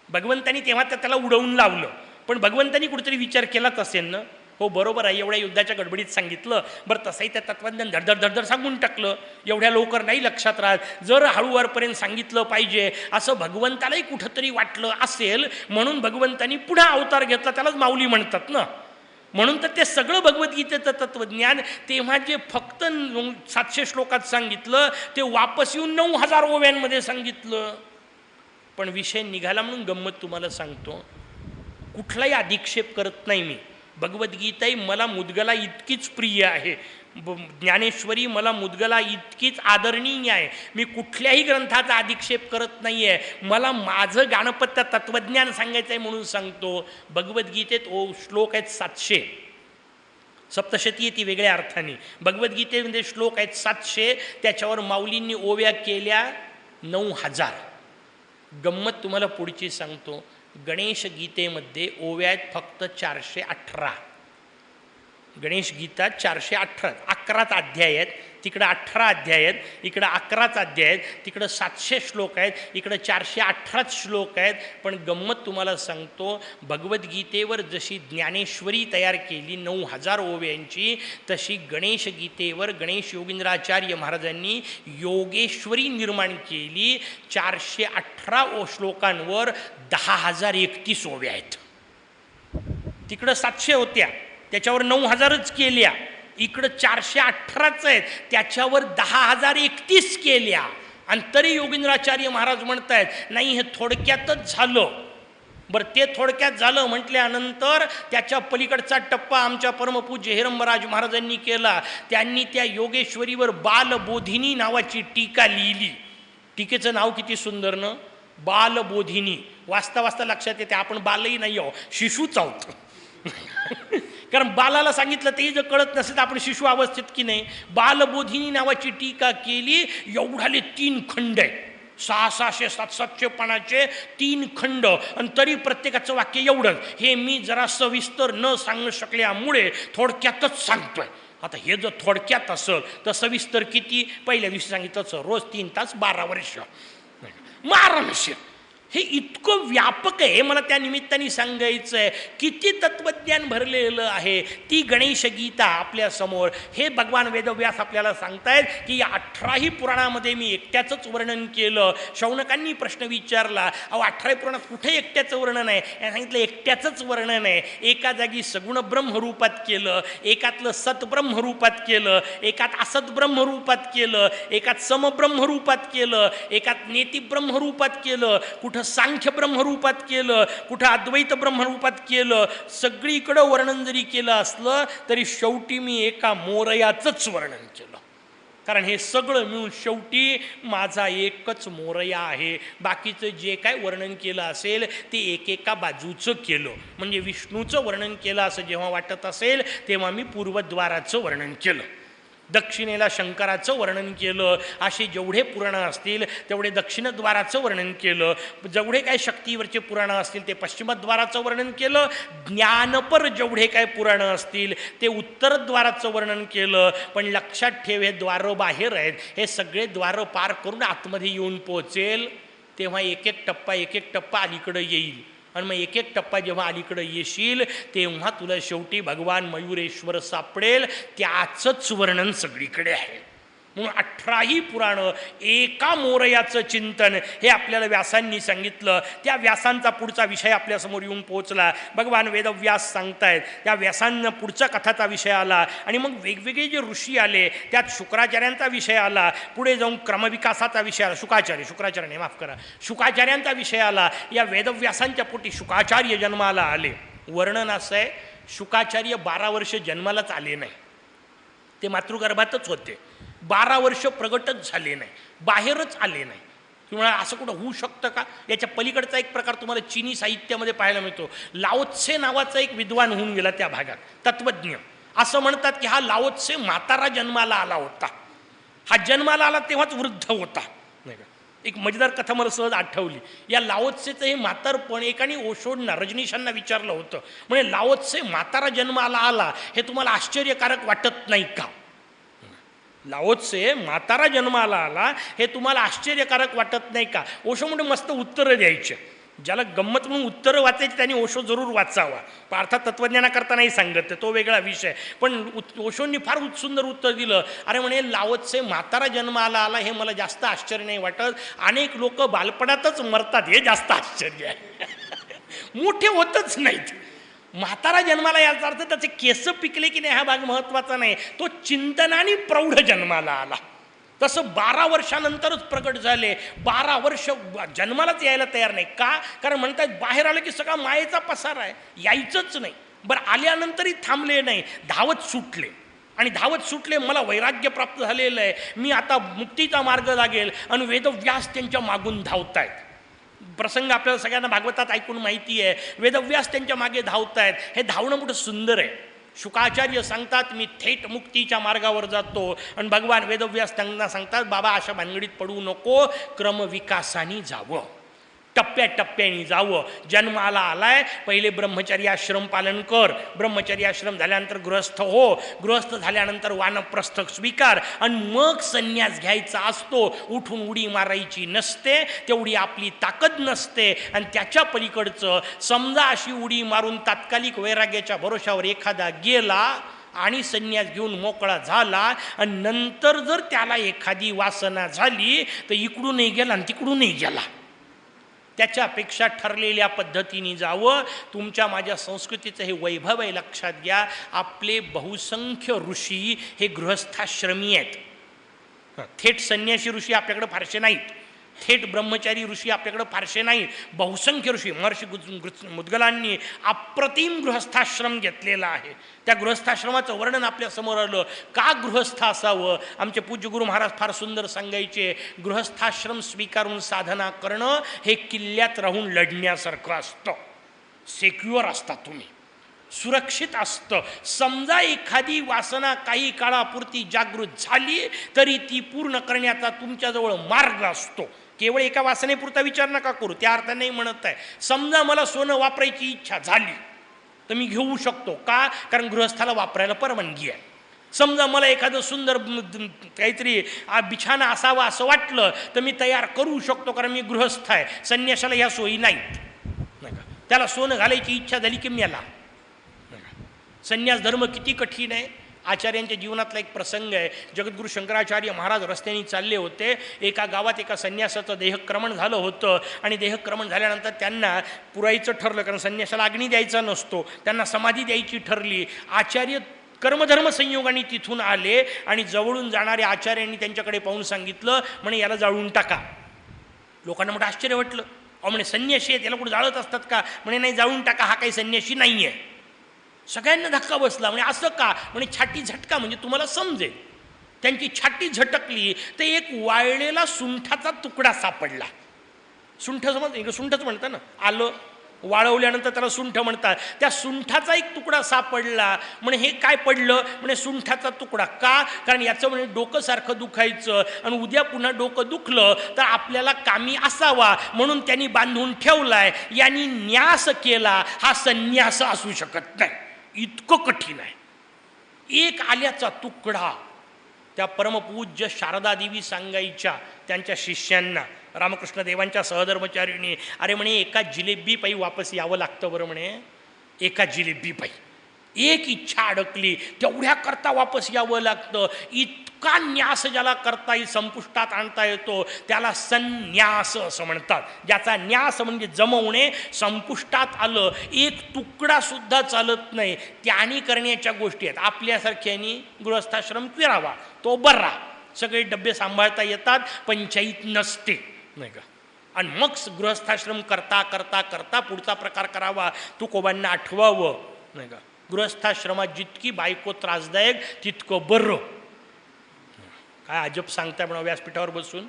भगवंतानी तेव्हा त्याला उडवून लावलं, पण भगवंतानी कुठेतरी विचार केलाच असेल ना, हो बरोबर आहे, एवढ्या युद्धाच्या गडबडीत सांगितलं, बरं तसंही त्या तत्त्वज्ञान धडधड धडधड सांगून टाकलं, एवढ्या लवकर नाही लक्षात राहत, जर हळूवारपर्यंत सांगितलं पाहिजे असं भगवंतालाही कुठंतरी वाटलं असेल, म्हणून भगवंतानी पुन्हा अवतार घेतला. त्यालाच माऊली म्हणतात ना. म्हणून तर ते सगळं भगवद्गीतेचं तत्त्वज्ञान तेव्हा जे फक्त 700 श्लोकात सांगितलं ते वापस येऊन 9000 ओव्यांमध्ये सांगितलं. पण विषय निघाला म्हणून गंमत तुम्हाला सांगतो, कुठलाही अधिक्षेप करत नाही मी. भगवद्गीता ही मला मुद्गला इतकीच प्रिय आहे, ज्ञानेश्वरी मला मुद्गला इतकीच आदरणीय आहे. मी कुठल्याही ग्रंथाचा अधिक्षेप करत नाही आहे. मला माझं गाणपत्य तत्त्वज्ञान सांगायचं आहे म्हणून सांगतो. भगवद्गीतेत श्लोक आहेत 700. सप्तशती ती वेगळ्या अर्थाने. भगवद्गीतेमध्ये श्लोक आहेत 700, त्याच्यावर माऊलींनी ओव्या केल्या 9000. गंमत तुम्हाला पुढची सांगतो. गणेश गीतेमध्ये ओव्या आहेत फक्त 418. गणेश गीता 418, 11च अध्याय आहेत. तिकडं 18 अध्याय आहेत, इकडं 11च अध्याय आहेत. तिकडं 700 श्लोक आहेत, इकडं 418 श्लोक आहेत. पण गंमत तुम्हाला सांगतो, भगवद्गीतेवर जशी ज्ञानेश्वरी तयार केली 9000 ओव्यांची, तशी गणेश गीतेवर गणेश योगींद्राचार्य महाराजांनी योगेश्वरी निर्माण केली. 418 श्लोकांवर 10,031 ओव्या आहेत. तिकडं 700 होत्या, त्याच्यावर 9000च केल्या. इकडं 418च आहेत, त्याच्यावर 10,031 केल्या. आणि तरी योगींद्राचार्य महाराज म्हणत आहेत नाही, हे थोडक्यातच झालं. बरं, ते थोडक्यात झालं म्हटल्यानंतर त्याच्या पलीकडचा टप्पा आमच्या परमपूज्य हेरंबराज महाराजांनी केला. त्यांनी त्या योगेश्वरीवर बालबोधिनी नावाची टीका लिहिली. टीकेचं नाव किती सुंदर न, बालबोधिनी. वाचता वाचता लक्षात येते आपण बालही नाही आहो, शिशूच आहोत. कारण बालाला सांगितलं तेही जर कळत नसेल तर आपण शिशु अवस्थेत की नाही. बालबोधिनी नावाची टीका केली. एवढाले 3 खंड आहे, 600, 700 पानाचे 3 खंड. आणि तरी प्रत्येकाचं वाक्य एवढंच. हे मी जरा सविस्तर न सांगू शकल्यामुळे थोडक्यातच सांगतोय. आता हे जर थोडक्यात असेल तर सविस्तर किती? पहिल्या दिवशी सांगितलं रोज 3 तास 12 वर्ष मारणशे. हे इतकं व्यापक आहे, मला त्या निमित्ताने सांगायचं आहे. किती तत्त्वज्ञान भरलेलं आहे. ती गणेश गीता आपल्यासमोर. हे भगवान वेदव्यास आपल्याला सांगतायत की या 18ही पुराणामध्ये मी एकट्याचंच वर्णन केलं. शौनकांनी प्रश्न विचारला, अहो 18 पुराणात कुठे एकट्याचं वर्णन आहे? सांगितलं एकट्याचंच वर्णन आहे. एका जागी सगुण ब्रह्मरूपात केलं, एकातलं सतब्रह्मरूपात केलं, एकात असत ब्रह्मरूपात केलं, एकात समब्रह्मरूपात केलं, एकात नेती ब्रह्मरूपात केलं, कुठं सांख्य ब्रह्मरूपात केलं, कुठं अद्वैत ब्रह्मरूपात केलं. सगळीकडं वर्णन जरी केलं असलं तरी शेवटी मी एका मोरयाचंच वर्णन केलं. कारण हे सगळं मिळून शेवटी माझा एकच मोरया आहे. बाकीचं जे काय वर्णन केलं असेल ते एकेका बाजूचं केलं. म्हणजे विष्णूचं वर्णन केलं असं जेव्हा वाटत असेल तेव्हा मी पूर्वद्वाराचं वर्णन केलं, दक्षिणेला शंकराचं वर्णन केलं. असे जेवढे पुराणं असतील तेवढे दक्षिणद्वाराचं वर्णन केलं. जेवढे काय शक्तीवरचे पुराणं असतील ते पश्चिमद्वाराचं वर्णन केलं. ज्ञानपर जेवढे काय पुराणं असतील ते उत्तरद्वाराचं वर्णन केलं. पण लक्षात ठेव, हे द्वारं बाहेर आहेत. हे सगळे द्वारं पार करून आतमध्ये येऊन पोहोचेल तेव्हा एक एक टप्पा अलीकडं येईल. आणि मग एक एक टप्पा जेव्हा अलीकडं येशील तेव्हा तुला शेवटी भगवान मयुरेश्वर सापडेल. त्याचंच वर्णन सगळीकडे आहे. म्हणून 18ही पुराणं एका मोरयाचं चिंतन हे आपल्याला व्यासांनी सांगितलं. त्या व्यासांचा पुढचा विषय आपल्यासमोर येऊन पोहोचला. भगवान वेदव्यास सांगतायत, त्या व्यासांना पुढच्या कथाचा विषय आला. आणि मग वेगवेगळे जे ऋषी आले त्यात शुक्राचार्यांचा विषय आला. पुढे जाऊन क्रमविकासाचा विषय आला. शुक्राचार्य माफ करा, शुकाचार्यांचा विषय आला. या वेदव्यासांच्या पोटी शुकाचार्य जन्माला आले. वर्णन असं आहे, शुकाचार्य 12 वर्ष जन्मालाच आले नाही, ते मातृगर्भातच होते. 12 वर्ष प्रगटच झाले नाही, बाहेरच आले नाही. किंवा असं कुठं होऊ शकतं का? याच्या पलीकडचा एक प्रकार तुम्हाला चीनी साहित्यामध्ये पाहायला मिळतो. लाओत्से नावाचा एक विद्वान होऊन गेला त्या भागात, तत्त्वज्ञ. असं म्हणतात की हा लाओत्से म्हातारा जन्माला आला होता. हा जन्माला आला तेव्हाच वृद्ध होता, नाही का? एक मजेदार कथा मला सहज आठवली. या लाओत्सेचं हे म्हातारपण एकाने ओशोंना, रजनीशांना विचारलं होतं. म्हणजे लाओत्से म्हातारा जन्माला आला हे तुम्हाला आश्चर्यकारक वाटत नाही का? लाओत्से म्हातारा जन्माला आला हे तुम्हाला आश्चर्यकारक वाटत नाही का? ओशो म्हणजे मस्त उत्तरं द्यायचे. ज्याला गंमत म्हणून उत्तरं वाचायची त्यांनी ओशो जरूर वाचावा. पण अर्थात तत्त्वज्ञानाकरता नाही सांगत, तो वेगळा विषय. पण ओशोंनी फार सुंदर उत्तर दिलं. अरे म्हणे, लाओत्से म्हातारा जन्माला आला हे मला जास्त आश्चर्य नाही वाटत. अनेक लोक बालपणातच मरतात हे जास्त आश्चर्य आहे. मोठे होतच नाहीत. म्हातारा जन्माला याचा अर्थ त्याचे केस पिकले की नाही हा भाग महत्त्वाचा नाही, तो चिंतनाने प्रौढ जन्माला आला. तसं 12 वर्षानंतरच प्रगट झाले. 12 वर्ष जन्मालाच यायला तयार नाही का? कारण म्हणतात बाहेर आलं की सगळा मायेचा पसार आहे, यायचंच नाही. बरं आल्यानंतरही थांबले नाही, धावत सुटले. आणि धावत सुटले, मला वैराग्य प्राप्त झालेलं आहे, मी आता मुक्तीचा मार्ग लागेल. आणि वेदव्यास त्यांच्या मागून धावतायत. प्रसंग आपल्याला सगळ्यांना भागवतात ऐकून माहिती आहे. वेदव्यास त्यांच्या मागे धावतायत. हे धावणं मोठं सुंदर आहे. शुकाचार्य सांगतात मी थेट मुक्तीच्या मार्गावर जातो. आणि भगवान वेदव्यास त्यांना सांगतात बाबा अशा भानगडीत पडू नको, क्रमविकासाने जावं, टप्प्याटप्प्याने जावं. जन्माला आलाय, पहिले ब्रह्मचर्याश्रम पालन कर, ब्रह्मचर्याश्रम झाल्यानंतर गृहस्थ हो, गृहस्थ झाल्यानंतर वानप्रस्थ स्वीकार, आणि मग संन्यास घ्यायचा असतो. उठून उडी मारायची नसते, तेवढी आपली ताकद नसते. आणि त्याच्या पलीकडचं समजा अशी उडी मारून तात्कालिक वैराग्याच्या भरोशावर एखादा गेला आणि संन्यास घेऊन मोकळा झाला, आणि नंतर जर त्याला एखादी वासना झाली तर इकडूनही गेला आणि तिकडूनही गेला. त्याच्यापेक्षा ठरलेल्या पद्धतीने जावं. तुमच्या माझ्या संस्कृतीचं हे वैभव आहे, लक्षात घ्या. आपले बहुसंख्य ऋषी हे गृहस्थाश्रमी आहेत. थेट संन्यासी ऋषी आपल्याकडे फारसे नाहीत, थेट ब्रह्मचारी ऋषी आपल्याकडे फारसे नाहीत. बहुसंख्य ऋषी, महर्षी मुद्गलांनी अप्रतिम गृहस्थाश्रम घेतलेला आहे. त्या गृहस्थाश्रमाचं वर्णन आपल्यासमोर आलं. का गृहस्थ असावं? आमचे पूज्य गुरु महाराज फार सुंदर सांगायचे, गृहस्थाश्रम स्वीकारून साधना करणं हे किल्ल्यात राहून लढण्यासारखं असतं. सेक्युअर असता तुम्ही, सुरक्षित असतं. समजा एखादी वासना काही काळापुरती जागृत झाली तरी ती पूर्ण करण्याचा तुमच्याजवळ मार्ग असतो. केवळ एका वासनेपुरता विचार नका करू, त्या अर्थाने नाही म्हणत आहे. समजा मला सोनं वापरायची इच्छा झाली तर मी घेऊ शकतो. का? कारण गृहस्थाला वापरायला परवानगी आहे. समजा मला एखादं सुंदर काहीतरी बिछाना असावा असं वाटलं तर मी तयार करू शकतो, कारण मी गृहस्थ आहे. संन्यासाला ह्या सोयी नाहीत, नाही का? त्याला सोनं घालायची इच्छा झाली की मेला. संन्यास धर्म किती कठीण आहे. आचार्यांच्या जीवनातला एक प्रसंग आहे. जगद्गुरू शंकराचार्य महाराज रस्त्याने चालले होते. एका गावात एका संन्यासाचं देहक्रमण झालं होतं. आणि देहक्रमण झाल्यानंतर त्यांना पुरायचं ठरलं, कारण संन्यासाला अग्नी द्यायचा नसतो, त्यांना समाधी द्यायची ठरली. आचार्य कर्मधर्म संयोगाने तिथून आले आणि जवळून जाणाऱ्या आचार्यांनी त्यांच्याकडे पाहून सांगितलं, म्हणे याला जाळून टाका. लोकांना मोठं आश्चर्य वाटलं. अहो म्हणे संन्यासी आहेत, याला कुठे जाळत असतात का? म्हणे नाही, जाळून टाका, हा काही संन्यासी नाही आहे. सगळ्यांना धक्का बसला. म्हणजे असं का? म्हणे छाती झटका म्हणजे तुम्हाला समजेल. त्यांची छाती झटकली तर एक वाळलेला सुंठाचा तुकडा सापडला. सुंठ समज, सुंठच म्हणतात ना, आलं वाळवल्यानंतर त्याला सुंठ म्हणतात. त्या सुंठाचा एक तुकडा सापडला. म्हणे हे काय पडलं? म्हणे सुंठाचा तुकडा. का? कारण याचं म्हणे डोकं सारखं दुखायचं आणि उद्या पुन्हा डोकं दुखलं तर आपल्याला कामी असावा म्हणून त्यांनी बांधून ठेवलाय. यांनी न्यास केला, हा संन्यास असू शकत नाही. इतकं कठीण आहे. एक आल्याचा तुकडा. त्या परमपूज्य शारदा देवी सांगायच्या त्यांच्या शिष्यांना, रामकृष्ण देवांच्या सहधर्मचारिणी, अरे म्हणे एका जिलेबी पायी वापस यावं लागतं बरं म्हणे. एका जिलेबी पायी एक इच्छा अडकली तेवढ्या करता वापस यावं लागतं. इतका न्यास ज्याला करता येईल, संपुष्टात आणता येतो, त्याला संन्यास असं म्हणतात. ज्याचा न्यास म्हणजे जमवणे, संपुष्टात आलं, एक तुकडा सुद्धा चालत नाही. त्यानी करण्याच्या गोष्टी आहेत. आपल्यासारख्यानी गृहस्थाश्रम फिरावा तो बरा, सगळे डबे सांभाळता येतात, पंचायत नसते, नाही का? आणि मग गृहस्थाश्रम करता करता करता पुढचा प्रकार करावा, तुकोबांना आठवावं, नाही का? गृहस्थाश्रमात जितकी बायको त्रासदायक तितकं बरं. काय अजब सांगताय म्हणा व्यासपीठावर बसून.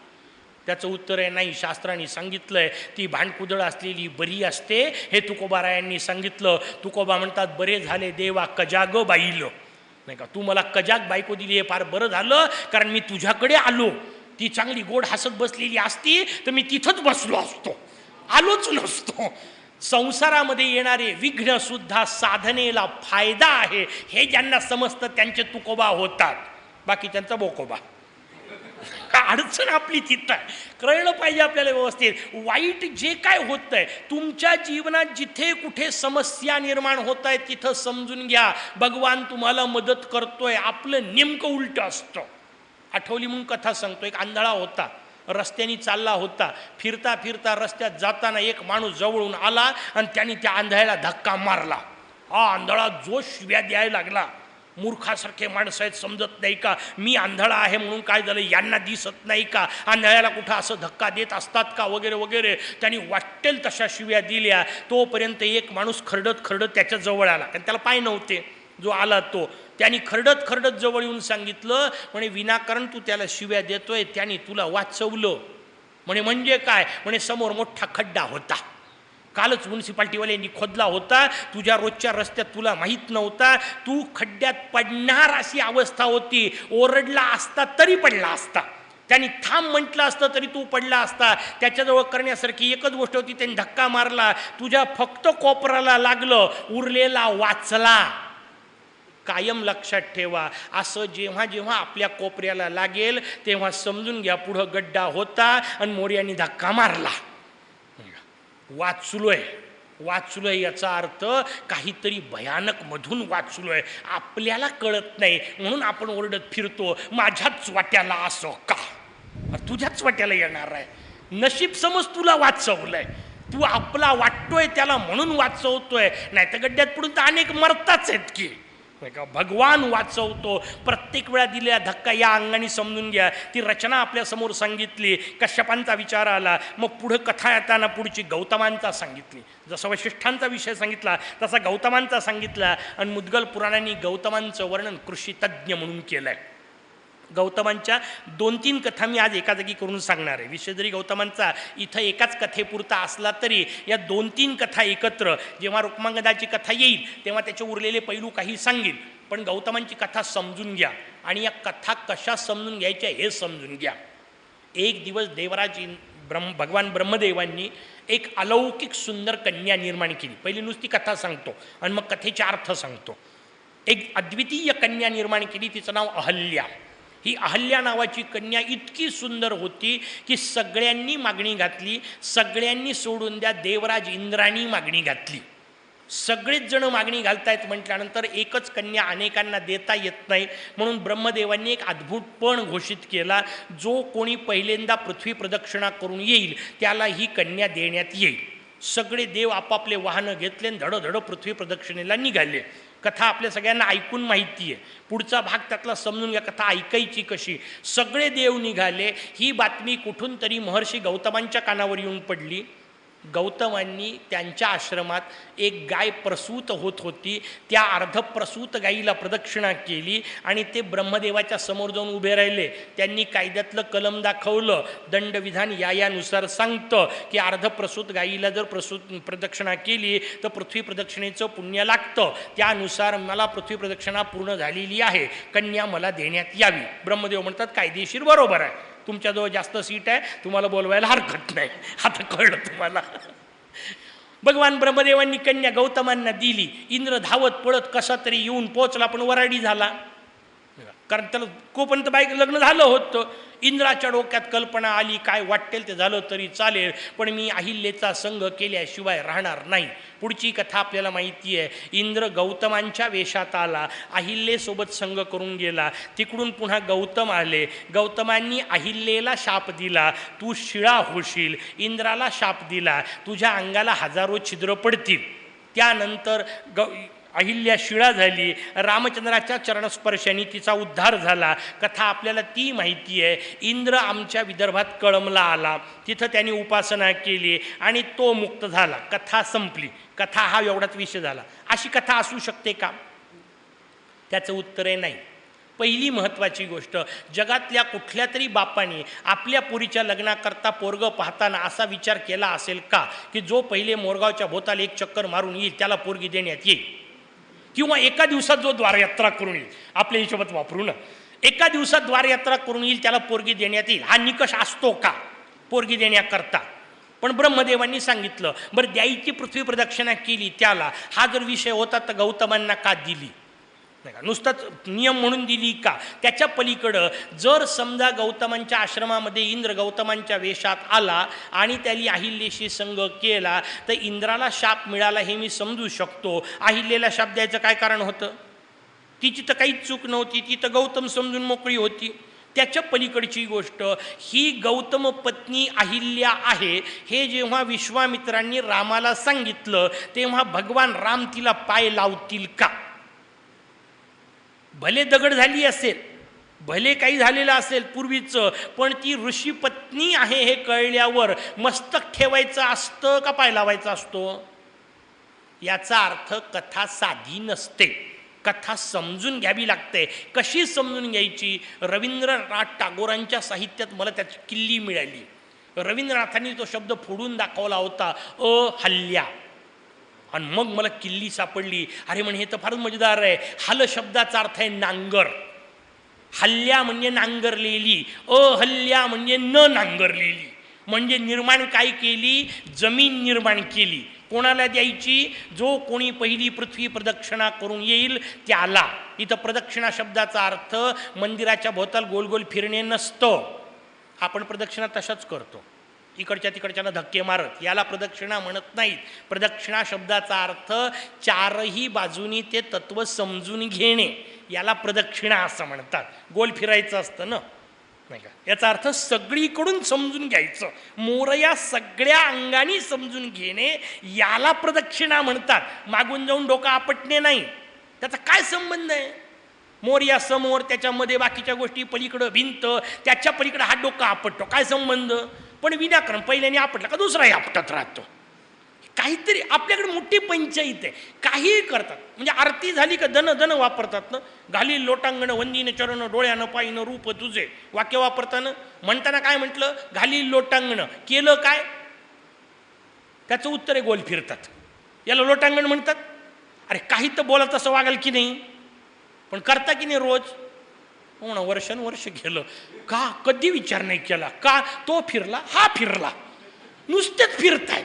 त्याचं उत्तर आहे नाही, शास्त्रांनी सांगितलं आहे ती भांडकुदळ असलेली बरी असते. हे तुकोबारायांनी सांगितलं. तुकोबा म्हणतात बरे झाले देवा कजाग बाईलं, नाही का? तू मला कजाग बायको दिली हे फार बरं झालं, कारण मी तुझ्याकडे आलो. ती चांगली गोड हसत बसलेली असती तर मी तिथंच बसलो असतो, आलोच नसतो. संसारामध्ये येणारे विघ्न सुद्धा साधनेला फायदा आहे हे ज्यांना समजतं त्यांचे तुकोबा होतात. बाकी त्यांचा बोकोबा. अडचण आपली तिथं आहे. कळलं पाहिजे आपल्याला व्यवस्थित. वाईट जे काय होतंय तुमच्या जीवनात, जिथे कुठे समस्या निर्माण होत आहे तिथं समजून घ्या भगवान तुम्हाला मदत करतोय. आपलं नेमकं उलट असतं. आठवली म्हणून कथा सांगतो. एक आंधळा होता, रस्त्याने चालला होता. फिरता फिरता रस्त्यात जाताना एक माणूस जवळून आला आणि त्याने त्या आंधळ्याला धक्का मारला. हा आंधळा जो शिव्या द्यायला लागला. मूर्खासारखे माणसं आहेत, समजत नाही का? मी आंधळा आहे म्हणून काय झालं, यांना दिसत नाही का? आंधळ्याला कुठं असं धक्का देत असतात का? वगैरे वगैरे. त्यांनी वाटेल तशा शिव्या दिल्या. तोपर्यंत एक माणूस खरडत खरडत त्याच्या जवळ आला, कारण त्याला पाय नव्हते. जो आला तो त्यांनी खरडत खरडत जवळ येऊन सांगितलं, म्हणे विनाकारण तू त्याला शिव्या देतोय, त्याने तुला वाचवलं. म्हणजे काय? म्हणे समोर मोठा खड्डा होता, कालच म्युन्सिपाल्टीवाल्यांनी खोदला होता, तुझ्या रोजच्या रस्त्यात तुला माहीत नव्हता, तू खड्ड्यात पडणार अशी अवस्था होती. ओरडला असता तरी पडला असता, त्यांनी थांब म्हटलं असतं तरी तू पडला असता. त्याच्याजवळ करण्यासारखी एकच गोष्ट होती, त्यांनी धक्का मारला, तुझ्या फक्त कोपराला लागलं, उरलेला वाचला. कायम लक्षात ठेवा, असं जेव्हा जेव्हा आपल्या कोपऱ्याला लागेल तेव्हा समजून घ्या पुढं गड्डा होता आणि मोर्याने धक्का मारला. वाचलोय याचा अर्थ काहीतरी भयानक मधून वाचलोय, आपल्याला कळत नाही म्हणून आपण ओरडत फिरतो, माझ्याच वाट्याला असं का? तुझ्याच वाट्याला येणार आहे. नशीब समज तुला वाचवलंय, तू आपला वाटतोय त्याला म्हणून वाचवतोय, नाही तर गड्ड्यात पडून तर अनेक मरताच आहेत की. भगवान वाचवतो. प्रत्येक वेळा दिलेला धक्का या अंगाने समजून घ्या. ती रचना आपल्यासमोर सांगितली, कश्यपांचा विचार आला, मग पुढं कथा येताना पुढची गौतमांचा सांगितली. जसा वशिष्ठांचा विषय सांगितला तसा गौतमांचा सांगितला. आणि मुद्गल पुराणांनी गौतमांचं वर्णन कृषितज्ञ म्हणून केलं आहे. गौतमांच्या 2-3 कथा मी आज एका जागी करून सांगणार आहे. विषय जरी गौतमांचा इथं एकाच कथेपुरता असला तरी या 2-3 कथा एकत्र, जेव्हा रुक्मांगदाची कथा येईल तेव्हा त्याचे उरलेले पैलू काही सांगेल. पण गौतमांची कथा समजून घ्या आणि या कथा कशा समजून घ्यायच्या हे समजून घ्या. एक दिवस देवराज भगवान ब्रह्मदेवांनी एक अलौकिक सुंदर कन्या निर्माण केली. पहिली नुसती कथा सांगतो आणि मग कथेचे अर्थ सांगतो. एक अद्वितीय कन्या निर्माण केली, तिचं नाव अहल्या. ही अहल्या नावाची कन्या इतकी सुंदर होती की सगळ्यांनी मागणी घातली. सगळ्यांनी सोडून द्या, देवराज इंद्राणी मागणी घातली. सगळेच जण मागणी घालतायत म्हटल्यानंतर एकच कन्या अनेकांना देता येत नाही, म्हणून ब्रह्मदेवांनी एक अद्भुत पण घोषित केला, जो कोणी पहिल्यांदा पृथ्वी प्रदक्षिणा करून येईल त्याला ही कन्या देण्यात येईल. सगळे देव आपापले वाहनं घेतले आणि धडधड पृथ्वी प्रदक्षिणेला निघाले. कथा आपल्या सगळ्यांना ऐकून माहिती आहे, पुढचा भाग त्यातला समजून घ्या. कथा ऐकायची कशी? सगळे देव निघाले. ही बातमी कुठून तरी महर्षी गौतमांच्या कानावर येऊन पडली. गौतमांनी त्यांच्या आश्रमात एक गाय प्रसूत होत होती, त्या अर्धप्रसूत गायीला प्रदक्षिणा केली आणि ते ब्रह्मदेवाच्या समोर जाऊन उभे राहिले. त्यांनी कायद्यातलं कलम दाखवलं. दंडविधान यानुसार सांगतं की अर्धप्रसूत गायीला जर प्रदक्षिणा केली तर पृथ्वी प्रदक्षिणेचं पुण्य लागतं. त्यानुसार मला पृथ्वी प्रदक्षिणा पूर्ण झालेली आहे, कन्या मला देण्यात यावी. ब्रह्मदेव म्हणतात कायदेशीर बरोबर आहे, तुमच्याजवळ जास्त सीट आहे, तुम्हाला बोलवायला हरकत नाही. आता कळलं तुम्हाला. भगवान ब्रह्मदेवांनी कन्या गौतमांना दिली. इंद्र धावत पळत कसा तरी येऊन पोचला, पण वराडी झाला, कारण त्याला कोपर्यंत बाईक लग्न झालं होतं. इंद्राच्या डोक्यात कल्पना आली, काय वाटेल ते झालं तरी चालेल, पण मी अहिल्येचा संग केल्याशिवाय राहणार नाही. पुढची कथा आपल्याला माहिती आहे. इंद्र गौतमांच्या वेशात आला, अहिल्येसोबत संग करून गेला. तिकडून पुन्हा गौतम आले. गौतमांनी अहिल्येला शाप दिला, तू शिळा होशील. इंद्राला शाप दिला, तुझ्या अंगाला 1000 छिद्र पडतील. त्यानंतर अहिल्या शिळा झाली. रामचंद्राच्या चरणस्पर्शाने तिचा उद्धार झाला. कथा आपल्याला ती माहिती आहे. इंद्र आमच्या विदर्भात कळमला आला, तिथं त्यांनी उपासना केली आणि तो मुक्त झाला. कथा संपली. कथा हा एवढाच विषय झाला. अशी कथा असू शकते का? त्याचं उत्तर आहे नाही. पहिली महत्त्वाची गोष्ट, जगातल्या कुठल्या तरी बापाने आपल्या पोरीच्या लग्नाकरता पोरगं पाहताना असा विचार केला असेल का की जो पहिले मोरगावच्या भोवताला एक चक्कर मारून येईल त्याला पोरगी देण्यात येईल? किंवा एका दिवसात जो द्वारयात्रा करून येईल, आपल्या हिशोबात वापरून एका दिवसात द्वारयात्रा करून येईल त्याला पोरगी देण्यात येईल, हा निकष असतो का पोरगी देण्याकरता? पण ब्रह्मदेवांनी सांगितलं, बरं द्यायची पृथ्वी प्रदक्षिणा केली त्याला. हा जर विषय होता तर गौतमांना का दिली? नाही का नुसताच नियम म्हणून दिली का? त्याच्या पलीकडं जर समजा गौतमांच्या आश्रमामध्ये इंद्र गौतमांच्या वेशात आला आणि त्याला अहिल्येशी संग केला तर इंद्राला शाप मिळाला हे मी समजू शकतो. अहिल्येला शाप द्यायचं काय कारण होतं? तिची तर काहीच चूक नव्हती, ती तर गौतम समजून मोकळी होती. त्याच्या पलीकडची गोष्ट, ही गौतम पत्नी अहिल्या आहे हे जेव्हा विश्वामित्रांनी रामाला सांगितलं तेव्हा भगवान राम तिला पाय लावतील का? भले दगड झाली असेल, भले काही झालेलं असेल पूर्वीचं, पण ती ऋषी पत्नी आहे हे कळल्यावर मस्तक ठेवायचं असतं का पाय लावायचा असतो? याचा अर्थ कथा साधी नसते, कथा समजून घ्यावी लागते. कशी समजून घ्यायची? रवींद्रनाथ टागोरांच्या साहित्यात मला त्याची किल्ली मिळाली. रवींद्रनाथांनी तो शब्द फोडून दाखवला होता, अहल्या, आणि मग मला किल्ली सापडली. अरे म्हणे हे तर फारच मजेदार आहे. हल शब्दाचा अर्थ आहे नांगर. हल्ल्या म्हणजे नांगरलेली, अहल्या म्हणजे न नांगरलेली. म्हणजे निर्माण काय केली? जमीन निर्माण केली. कोणाला द्यायची? जो कोणी पहिली पृथ्वी प्रदक्षिणा करून येईल त्याला. इथं प्रदक्षिणा शब्दाचा अर्थ मंदिराच्या भोवताल गोल गोल फिरणे नसतं. आपण प्रदक्षिणा तशाच करतो, इकडच्या तिकडच्यानं धक्के मारत. याला प्रदक्षिणा म्हणत नाहीत. प्रदक्षिणा शब्दाचा अर्थ चारही बाजूनी ते तत्व समजून घेणे, याला प्रदक्षिणा असं म्हणतात. गोल फिरायचं असतं ना, नाही का? याचा अर्थ सगळीकडून समजून घ्यायचं, मोरया सगळ्या अंगाने समजून घेणे, याला प्रदक्षिणा म्हणतात. मागून जाऊन डोकं आपटणे नाही. त्याचा काय संबंध आहे? मोरया समोर, त्याच्यामध्ये बाकीच्या गोष्टी, पलीकडं भिंत, त्याच्या पलीकडं हा डोकं आपटतो, काय संबंध? पण विनाकारण पहिल्याने आपटला का दुसराही आपटत राहतो. काहीतरी आपल्याकडे मोठी पंचायत आहे, काहीही करतात. म्हणजे आरती झाली का दन दन वापरतात ना. घाली लोटांगण वंदीन चरण डोळ्यानं पायनं रूप तुझे, वाक्य वापरताना म्हणताना काय म्हटलं? घाली लोटांगण. केलं काय? त्याचं उत्तर आहे गोल फिरतात. याला लोटांगण म्हणतात. अरे काही तर बोला तसं वागाल की नाही, पण करता की नाही रोज? हो ना, वर्षानुवर्ष गेलं का कधी विचार नाही केला का तो फिरला हा फिरला, नुसतेच फिरताय.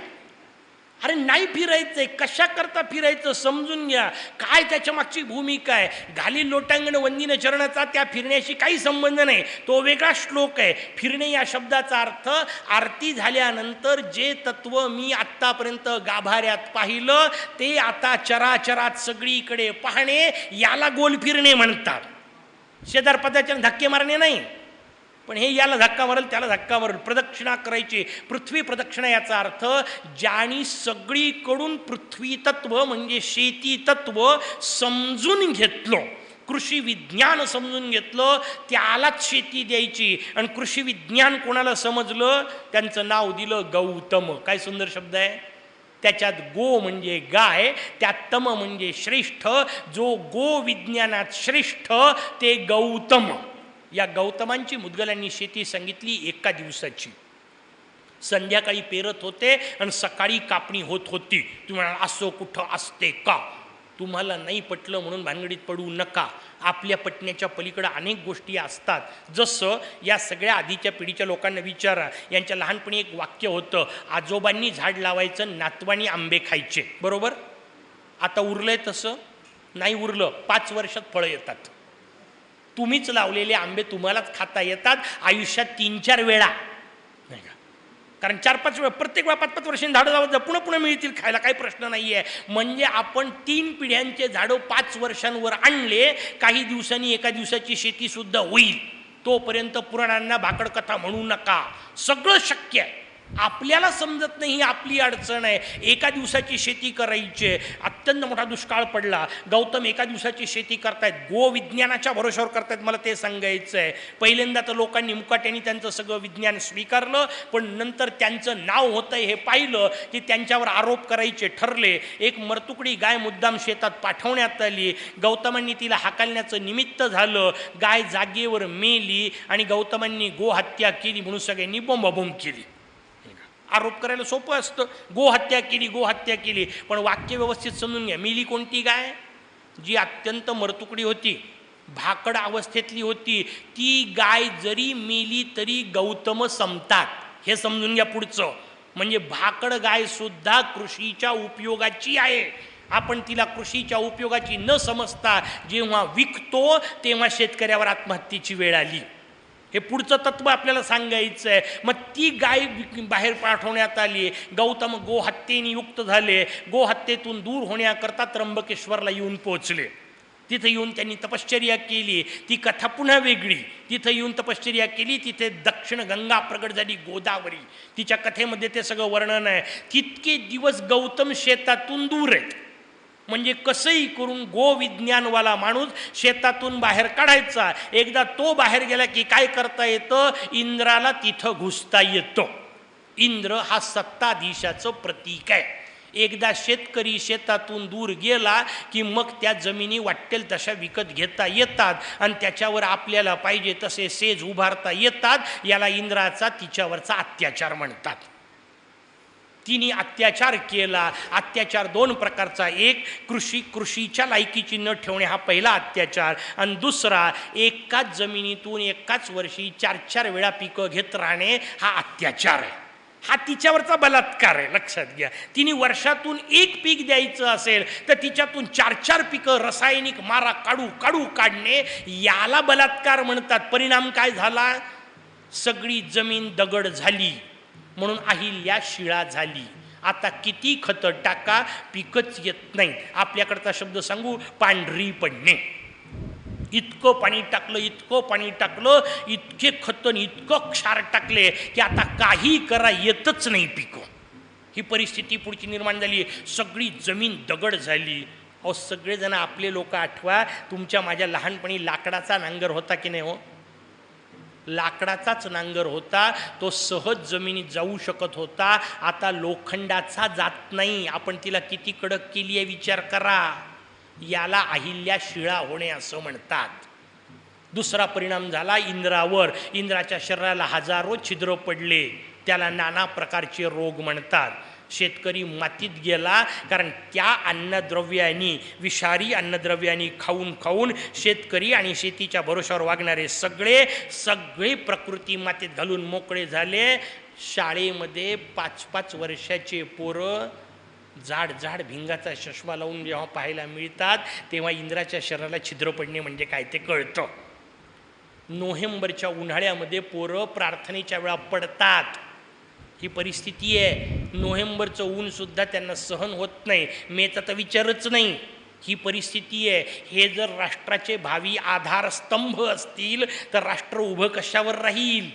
अरे नाही फिरायचंय, कशा करता फिरायचं समजून घ्या. काय त्याच्या मागची भूमिका आहे? घाली लोटांगण वंदीन चरणाचा त्या फिरण्याशी काही संबंध नाही, तो वेगळा श्लोक आहे. फिरणे या शब्दाचा अर्थ आरती झाल्यानंतर जे तत्व मी आत्तापर्यंत गाभाऱ्यात पाहिलं ते आता चराचरात सगळीकडे पाहणे, याला गोल फिरणे म्हणतात. शेजारपदाच्या धक्के मारणे नाही, पण हे याला धक्का मारल त्याला धक्का मारल. प्रदक्षिणा करायची, पृथ्वी प्रदक्षिणा याचा अर्थ ज्यानी सगळीकडून पृथ्वी तत्व म्हणजे शेती तत्व समजून घेतलं, कृषी विज्ञान समजून घेतलं, त्यालाच शेती द्यायची. आणि कृषी विज्ञान कोणाला समजलं? त्यांचं नाव दिलं गौतम. काय सुंदर शब्द आहे. त्याच्यात गो म्हणजे गाय, त्यात तम म्हणजे श्रेष्ठ. जो गो विज्ञानात श्रेष्ठ ते गौतम. या गौतमांची मुद्गलांनी शेती सांगितली एका दिवसाची. संध्याकाळी पेरत होते आणि सकाळी कापणी होत होती. तुम्हाला असं कुठं असते का? तुम्हाला नाही पटलं म्हणून भानगडीत पडू नका. आपल्या पटण्याच्या पलीकडं अनेक गोष्टी असतात. जसं या सगळ्या आधीच्या पिढीच्या लोकांना विचारा, यांच्या लहानपणी एक वाक्य होतं, आजोबांनी झाड लावायचं, नातवानी आंबे खायचे. बरोबर? आता उरलंय तसं? नाही उरलं. 5 वर्षात फळं येतात. तुम्हीच लावलेले आंबे तुम्हालाच खाता येतात आयुष्यात 3-4 वेळा, नाही का? कारण 4-5 वेळा, प्रत्येक वेळा 5-5 वर्षांनी झाडं लावत जा, पुन्हा पुन्हा मिळतील खायला, काही प्रश्न नाही आहे. म्हणजे आपण 3 पिढ्यांचे झाडं 5 वर्षांवर आणले, काही दिवसांनी एका दिवसाची शेतीसुद्धा होईल. तोपर्यंत पुराणांना भाकड कथा म्हणू नका. सगळं शक्य आहे. आपल्याला समजत नाही, ही आपली अडचण आहे. एका दिवसाची शेती करायची, अत्यंत मोठा दुष्काळ पडला, गौतम एका दिवसाची शेती करतायत, गो विज्ञानाच्या भरोशावर करतायत. मला ते सांगायचं आहे. पहिल्यांदा तर लोकांनी मुकाट्याने त्यांचं सगळं विज्ञान स्वीकारलं, पण नंतर त्यांचं नाव होतं हे पाहिलं की त्यांच्यावर आरोप करायचे ठरले. एक मरतुकडी गाय मुद्दाम शेतात पाठवण्यात आली. गौतमांनी तिला हाकलण्याचं निमित्त झालं. गाय जागेवर मेली आणि गौतमांनी गोहत्या केली म्हणून सगळ्यांनी बोंबाबोंब केली. आरोप करायला सोपं असतं, गोहत्या केली गोहत्या केली, पण वाक्य व्यवस्थित समजून घ्या. मेली कोणती गाय? जी अत्यंत मरतुकडी होती, भाकड अवस्थेतली होती. ती गाय जरी मेली तरी गौतम संपतात, हे समजून घ्या पुढचं. म्हणजे भाकड गाय सुद्धा कृषीच्या उपयोगाची आहे. आपण तिला कृषीच्या उपयोगाची न समजता जेव्हा विकतो तेव्हा शेतकऱ्यावर आत्महत्येची वेळ आली. हे पुढचं तत्व आपल्याला सांगायचं आहे. मग ती गाय बाहेर पाठवण्यात आली. गौतम गोहत्येने युक्त झाले. गोहत्येतून दूर होण्याकरता त्र्यंबकेश्वरला येऊन पोहोचले. तिथे येऊन त्यांनी तपश्चर्या केली. ती कथा पुन्हा वेगळी. तिथे येऊन तपश्चर्या केली, तिथे दक्षिण गंगा प्रगट झाली, गोदावरी. तिच्या कथेमध्ये ते सगळं वर्णन आहे. तितके दिवस गौतम शेतातून दूर आहेत. म्हणजे कसंही करून गोविज्ञानवाला माणूस शेतातून बाहेर काढायचा. एकदा तो बाहेर गेला की काय करता येतं, इंद्राला तिथं घुसता येतं. इंद्र हा सत्ताधीशाचं प्रतीक आहे. एकदा शेतकरी शेतातून दूर गेला की मग त्या जमिनी वाटेल तशा विकत घेता येतात आणि त्याच्यावर आपल्याला पाहिजे तसे सेज उभारता येतात. याला इंद्राचा तिच्यावरचा अत्याचार म्हणतात. तिने अत्याचार केला. अत्याचार दोन प्रकारचा, एक कृषीच्या लायकीची न ठेवणे हा पहिला अत्याचार, आणि दुसरा एकाच जमिनीतून एकाच वर्षी 4-4 वेळा पिकं घेत राहणे हा अत्याचार आहे. हा तिच्यावरचा बलात्कार आहे. लक्षात घ्या, तिने वर्षातून एक पीक द्यायचं असेल तर तिच्यातून 4-4 पिकं रासायनिक मारा काढणे याला बलात्कार म्हणतात. परिणाम काय झाला, सगळी जमीन दगड झाली, म्हणून अहिल्या शिळा झाली. आता किती खतं टाका पिकच येत नाही. आपल्याकडचा शब्द सांगू, पांढरी पडणे. इतकं पाणी टाकलं, इतके खतं इतकं क्षार टाकले की आता काही करा येतच नाही पिकं. ही परिस्थिती पुढची निर्माण झाली. सगळी जमीन दगड झाली. अहो सगळेजण आपले लोक आठवा, तुमच्या माझ्या लहानपणी लाकडाचा नांगर होता की नाही हो? लाकडाचाच नांगर होता, तो सहज जमिनीत जाऊ शकत होता. आता लोखंडाचा जात नाही. आपण तिला किती कडक केली आहे विचार करा. याला अहिल्या शिळा होणे असं म्हणतात. दुसरा परिणाम झाला इंद्रावर. इंद्राच्या शरीराला हजारो छिद्र पडले, त्याला नाना प्रकारचे रोग म्हणतात. शेतकरी मातीत गेला, कारण त्या अन्नद्रव्यांनी, विषारी अन्नद्रव्यांनी खाऊन शेतकरी आणि शेतीच्या भरोशावर वागणारे सगळे प्रकृती मातीत घालून मोकळे झाले. शाळेमध्ये 5-5 वर्षाचे पोरं जाड भिंगाचा चष्मा लावून जेव्हा पाहायला मिळतात तेव्हा इंद्राच्या शरीराला छिद्र पडणे म्हणजे काय ते कळतं. नोव्हेंबरच्या उन्हाळ्यामध्ये पोरं प्रार्थनेच्या वेळा पडतात. ही परिस्थिती आहे. नोव्हेंबरचं ऊन सुद्धा त्यांना सहन होत नाही, मेचा तर विचारच नाही. ही परिस्थिती आहे. हे जर राष्ट्राचे भावी आधारस्तंभ असतील तर राष्ट्र उभं कशावर राहील?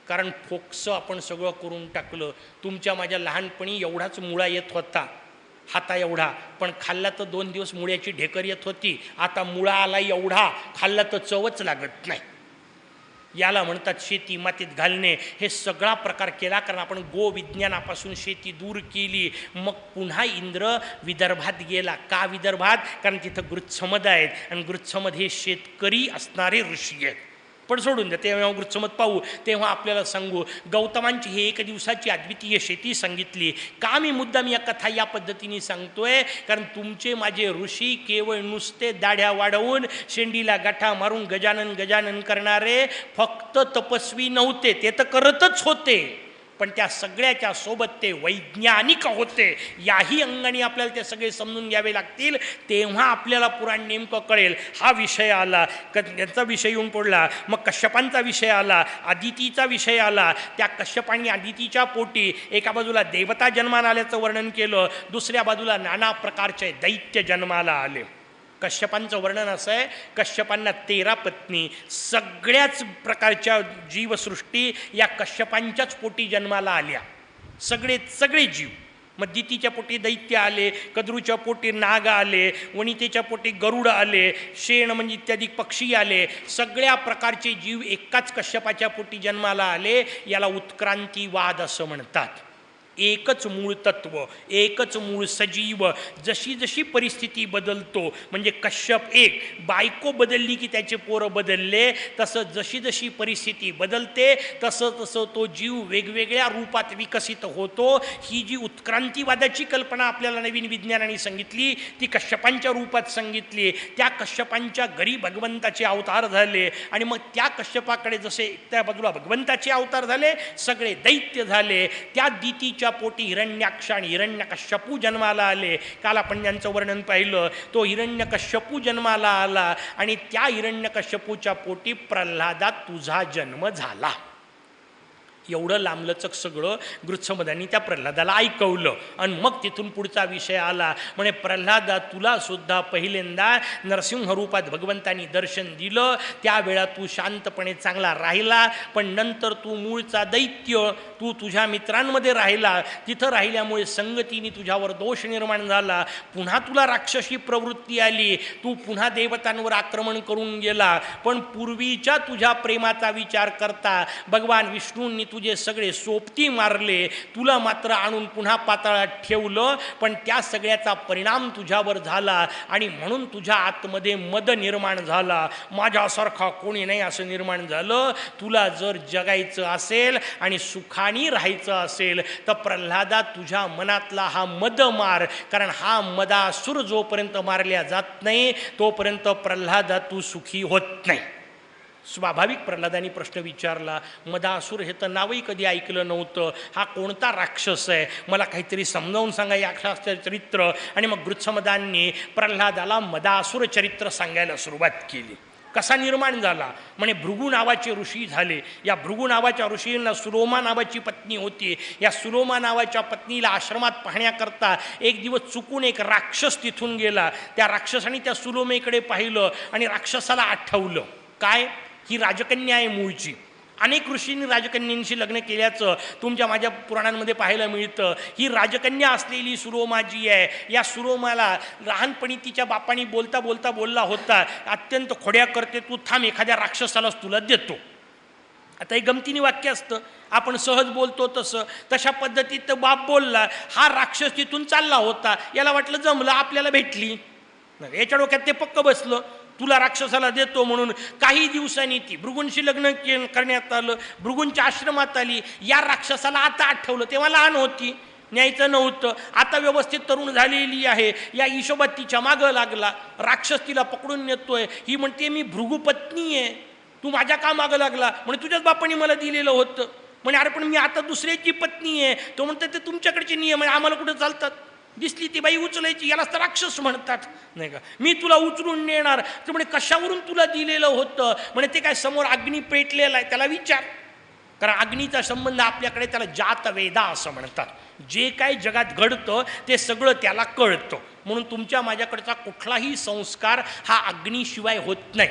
कारण फोक्सं आपण सगळं करून टाकलं. तुमच्या माझ्या लहानपणी एवढाच मुळा येत होता, हाता एवढा, पण खाल्ला तर 2 दिवस मुळ्याची ढेकर येत होती. आता मुळा आला एवढा, खाल्ला तर चवच लागत नाही. याला म्हणतात शेती मातीत घालणे. हे सगळा प्रकार केला कारण आपण गोविज्ञानापासून शेती दूर केली. मग पुन्हा इंद्र विदर्भात गेला. का विदर्भात? कारण तिथं गृत्समद आहेत आणि गृत्समद हे शेतकरी असणारे ऋषी आहेत. पण सोडून द्या, तेव्हा गृत्समद पाहू तेव्हा आपल्याला सांगू. गौतमांची ही 1 दिवसाची अद्वितीय शेती सांगितली. का मी मुद्दाम या कथा या पद्धतीने सांगतोय? कारण तुमचे माझे ऋषी केवळ नुसते दाढ्या वाढवून शेंडीला गाठा मारून गजानन करणारे फक्त तपस्वी नव्हते, ते तर करतच होते, पण त्या सगळ्याच्या सोबत ते वैज्ञानिक होते. याही अंगाने आपल्याला ते सगळे समजून घ्यावे लागतील, तेव्हा आपल्याला पुराण नेमकं कळेल. हा विषय आला, याचा विषय येऊन पडला. मग कश्यपांचा विषय आला, अदितीचा विषय आला. त्या कश्यपांनी अदितीच्या पोटी एका बाजूला देवता जन्माला आल्याचं वर्णन केलं, दुसऱ्या बाजूला नाना प्रकारचे दैत्य जन्माला आले. कश्यपांचं वर्णन असं आहे, कश्यपांना 13 पत्नी, सगळ्याच प्रकारच्या जीवसृष्टी या कश्यपांच्याच पोटी जन्माला आल्या. सगळे जीव. मग दितीच्या पोटी दैत्य आले, कद्रूच्या पोटी नाग आले, वणितेच्या पोटी गरुड आले, शेण म्हणजे इत्यादी पक्षी आले. सगळ्या प्रकारचे जीव एकाच कश्यपाच्या पोटी जन्माला आले. याला उत्क्रांतीवाद असं म्हणतात. एकच मूळ तत्व, एकच मूळ सजीव. जशी परिस्थिती बदलतो, म्हणजे कश्यप एक, बायको बदलली की त्याचे पोरं बदलले, तसं जशी परिस्थिती बदलते तसं तो जीव वेगवेगळ्या रूपात विकसित होतो. ही जी उत्क्रांतीवादाची कल्पना आपल्याला नवीन विज्ञानाने सांगितली ती कश्यपांच्या रूपात सांगितली. त्या कश्यपांच्या घरी भगवंताचे अवतार झाले आणि मग त्या कश्यपाकडे जसे त्या बाजूला भगवंताचे अवतार झाले, सगळे दैत्य झाले. त्या दितीच्या पोटी हिरण्याक्ष आणि हिरण्यकश्यपू जन्माला आले. काल आपण ज्यांचं वर्णन पाहिलं, तो हिरण्यकश्यपू जन्माला आला आणि त्या हिरण्यकश्यपूच्या पोटी प्रल्हादात तुझा जन्म झाला. एवढं लांबलचक सगळं गृत्समदांनी त्या प्रल्हादाला ऐकवलं आणि मग तिथून पुढचा विषय आला. म्हणे प्रल्हादा तुला सुद्धा पहिल्यांदा नरसिंह रूपात भगवंतांनी दर्शन दिलं, त्यावेळा तू शांतपणे चांगला राहिला, पण नंतर तू मूळचा दैत्य, तू तुझ्या मित्रांमध्ये राहिला, तिथं राहिल्यामुळे संगतीने तुझ्यावर दोष निर्माण झाला, पुन्हा तुला राक्षसी प्रवृत्ती आली, तू पुन्हा देवतांवर आक्रमण करून गेला. पण पूर्वीच्या तुझ्या प्रेमाचा विचार करता भगवान विष्णूंनी तुझे सगळे सोबती मारले, तुला मात्र आणून पुन्हा पाताळात ठेवलं, पण त्या सगळ्याचा परिणाम तुझ्यावर झाला आणि म्हणून तुझ्या आतमध्ये मद निर्माण झाला, माझ्यासारखा कोणी नाही असं निर्माण झालं. तुला जर जगायचं असेल आणि सुखाने राहायचं असेल तर प्रल्हादा तुझ्या मनातला हा मद मार, कारण हा मदासुर जोपर्यंत मारल्या जात नाही तोपर्यंत प्रल्हादा तू सुखी होत नाही. स्वाभाविक प्रल्हादाने प्रश्न विचारला, मदासुर हे तर नावही कधी ऐकलं नव्हतं, हा कोणता राक्षस आहे, मला काहीतरी समजावून सांगा या चरित्र. आणि मग गृत्समदांनी प्रल्हादाला मदासुर चरित्र सांगायला सुरुवात केली. कसा निर्माण झाला, म्हणे भृगू नावाचे ऋषी झाले. या भृगू नावाच्या ऋषींना सुलोमा नावाची पत्नी होती. या सुलोमा नावाच्या पत्नीला आश्रमात पाहण्याकरता एक दिवस चुकून एक राक्षस तिथून गेला. त्या राक्षसाने त्या सुलोमेकडे पाहिलं आणि राक्षसाला आठवलं काय, ही राजकन्या आहे मूळची. अनेक ऋषींनी राजकन्यांशी लग्न केल्याचं तुमच्या माझ्या पुराणांमध्ये पाहायला मिळतं. ही राजकन्या असलेली सुलोमा जी आहे, या सुलोमाला लहानपणी तिच्या बापानी बोलता बोलता बोलला होता, अत्यंत खोड्या करते तू, थांब एखाद्या राक्षसालाच तुला देतो. आता हे गमतीने वाक्य असतं, आपण सहज बोलतो तशा पद्धतीत बाप बोलला. हा राक्षस तिथून चालला होता, याला वाटलं जमलं आपल्याला भेटली, याच्या डोक्यात ते पक्क बसलं, तुला राक्षसाला देतो म्हणून. काही दिवसांनी ती भृगूंशी लग्न करण्यात आलं, भृगूंच्या आश्रमात आली. या राक्षसाला आता आठवलं, तेव्हा लहान होती, न्यायचं नव्हतं, आता व्यवस्थित तरुण झालेली आहे. या हिशोबात तिच्या मागं लागला. राक्षस तिला पकडून नेतोय. ही म्हणते मी भृगुपत्नी आहे, तू माझ्या का मागं लागला, म्हणजे तुझ्याच बापाने मला दिलेलं होतं. म्हणे अरे पण मी आता दुसऱ्याची पत्नी आहे. तो म्हणते ते तुमच्याकडचे नियम आहे, आम्हाला कुठं चालतात. दिसली ती बाई उचलायची, यालाच तर राक्षस म्हणतात नाही का. मी तुला उचलून नेणार. तर म्हणे कशावरून तुला दिलेलं होतं, म्हणे ते काय समोर अग्नी पेटलेला आहे त्याला विचार, कारण अग्नीचा संबंध आपल्याकडे त्याला जातवेदा असं म्हणतात. जे काय जगात घडतं ते सगळं त्याला कळतं. म्हणून तुमच्या माझ्याकडचा कुठलाही संस्कार हा अग्नीशिवाय होत नाही.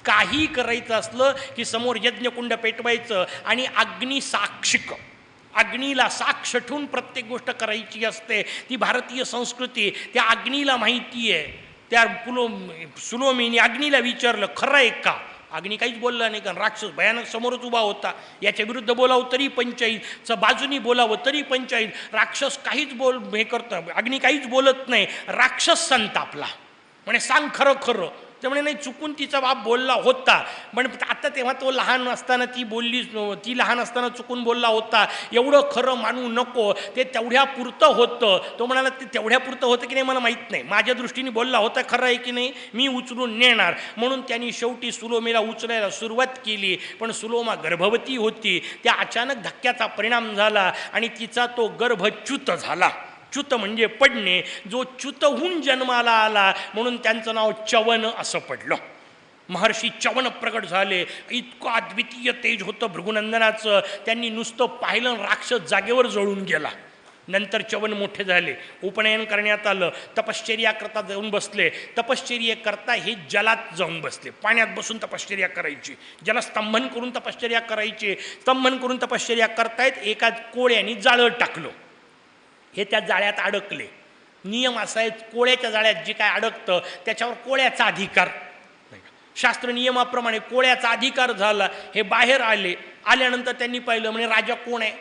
काही करायचं असलं की समोर यज्ञकुंड पेटवायचं आणि अग्नी साक्षिक, अग्नीला साक्ष ठेवून प्रत्येक गोष्ट करायची असते. ती भारतीय संस्कृती, त्या अग्नीला माहिती आहे. त्या सुलोमीने अग्नीला विचारलं खरं आहे का, अग्नी काहीच बोलला नाही, कारण राक्षस भयानक समोरच उभा होता. याच्या विरुद्ध बोलावं तरी पंचायत, बाजूनी बोलावं तरी पंचायत. राक्षस काहीच हे करतं, अग्नी काहीच बोलत नाही. राक्षस संतापला, म्हणे सांग खरं खरं. ते म्हणे नाही, चुकून तिचा बाप बोलला होता, पण आता तेव्हा तो लहान असताना ती लहान असताना चुकून बोलला होता, एवढं खरं मानू नको, ते तेवढ्यापुरतं होतं. तो म्हणाला ते तेवढ्यापुरतं होतं की नाही मला माहीत नाही, माझ्या दृष्टीने बोलला होता, खरं आहे की नाही मी उचलून नेणार. म्हणून त्यांनी शेवटी सुलोमेला उचलायला सुरुवात केली, पण सुलोमा गर्भवती होती. त्या अचानक धक्क्याचा परिणाम झाला आणि तिचा तो गर्भ च्युत झाला. च्युत म्हणजे पडणे, जो च्युतहून जन्माला आला म्हणून त्यांचं नाव च्यवन असं पडलं. महर्षी च्यवन प्रगट झाले. इतकं अद्वितीय तेज होतं भृगुनंदनाचं, त्यांनी नुसतं पाहिलं राक्षस जागेवर जळून गेला. नंतर च्यवन मोठे झाले, उपनयन करण्यात आलं, तपश्चर्या करता जाऊन बसले. तपश्चर्या करता हे जलात जाऊन बसले, पाण्यात बसून तपश्चर्या करायची, जलस्तंभन करून तपश्चर्या करायची. स्तंभन करून तपश्चर्या करतायत, एका कोळ्याने जाळं टाकलं, हे त्या जाळ्यात अडकले. नियम असा आहे, कोळ्याच्या जाळ्यात जे काय अडकतं त्याच्यावर कोळ्याचा अधिकार, शास्त्र नियमाप्रमाणे कोळ्याचा अधिकार झाला. हे बाहेर आले. आल्यानंतर त्यांनी पाहिलं, म्हणे राजा कोण आहे,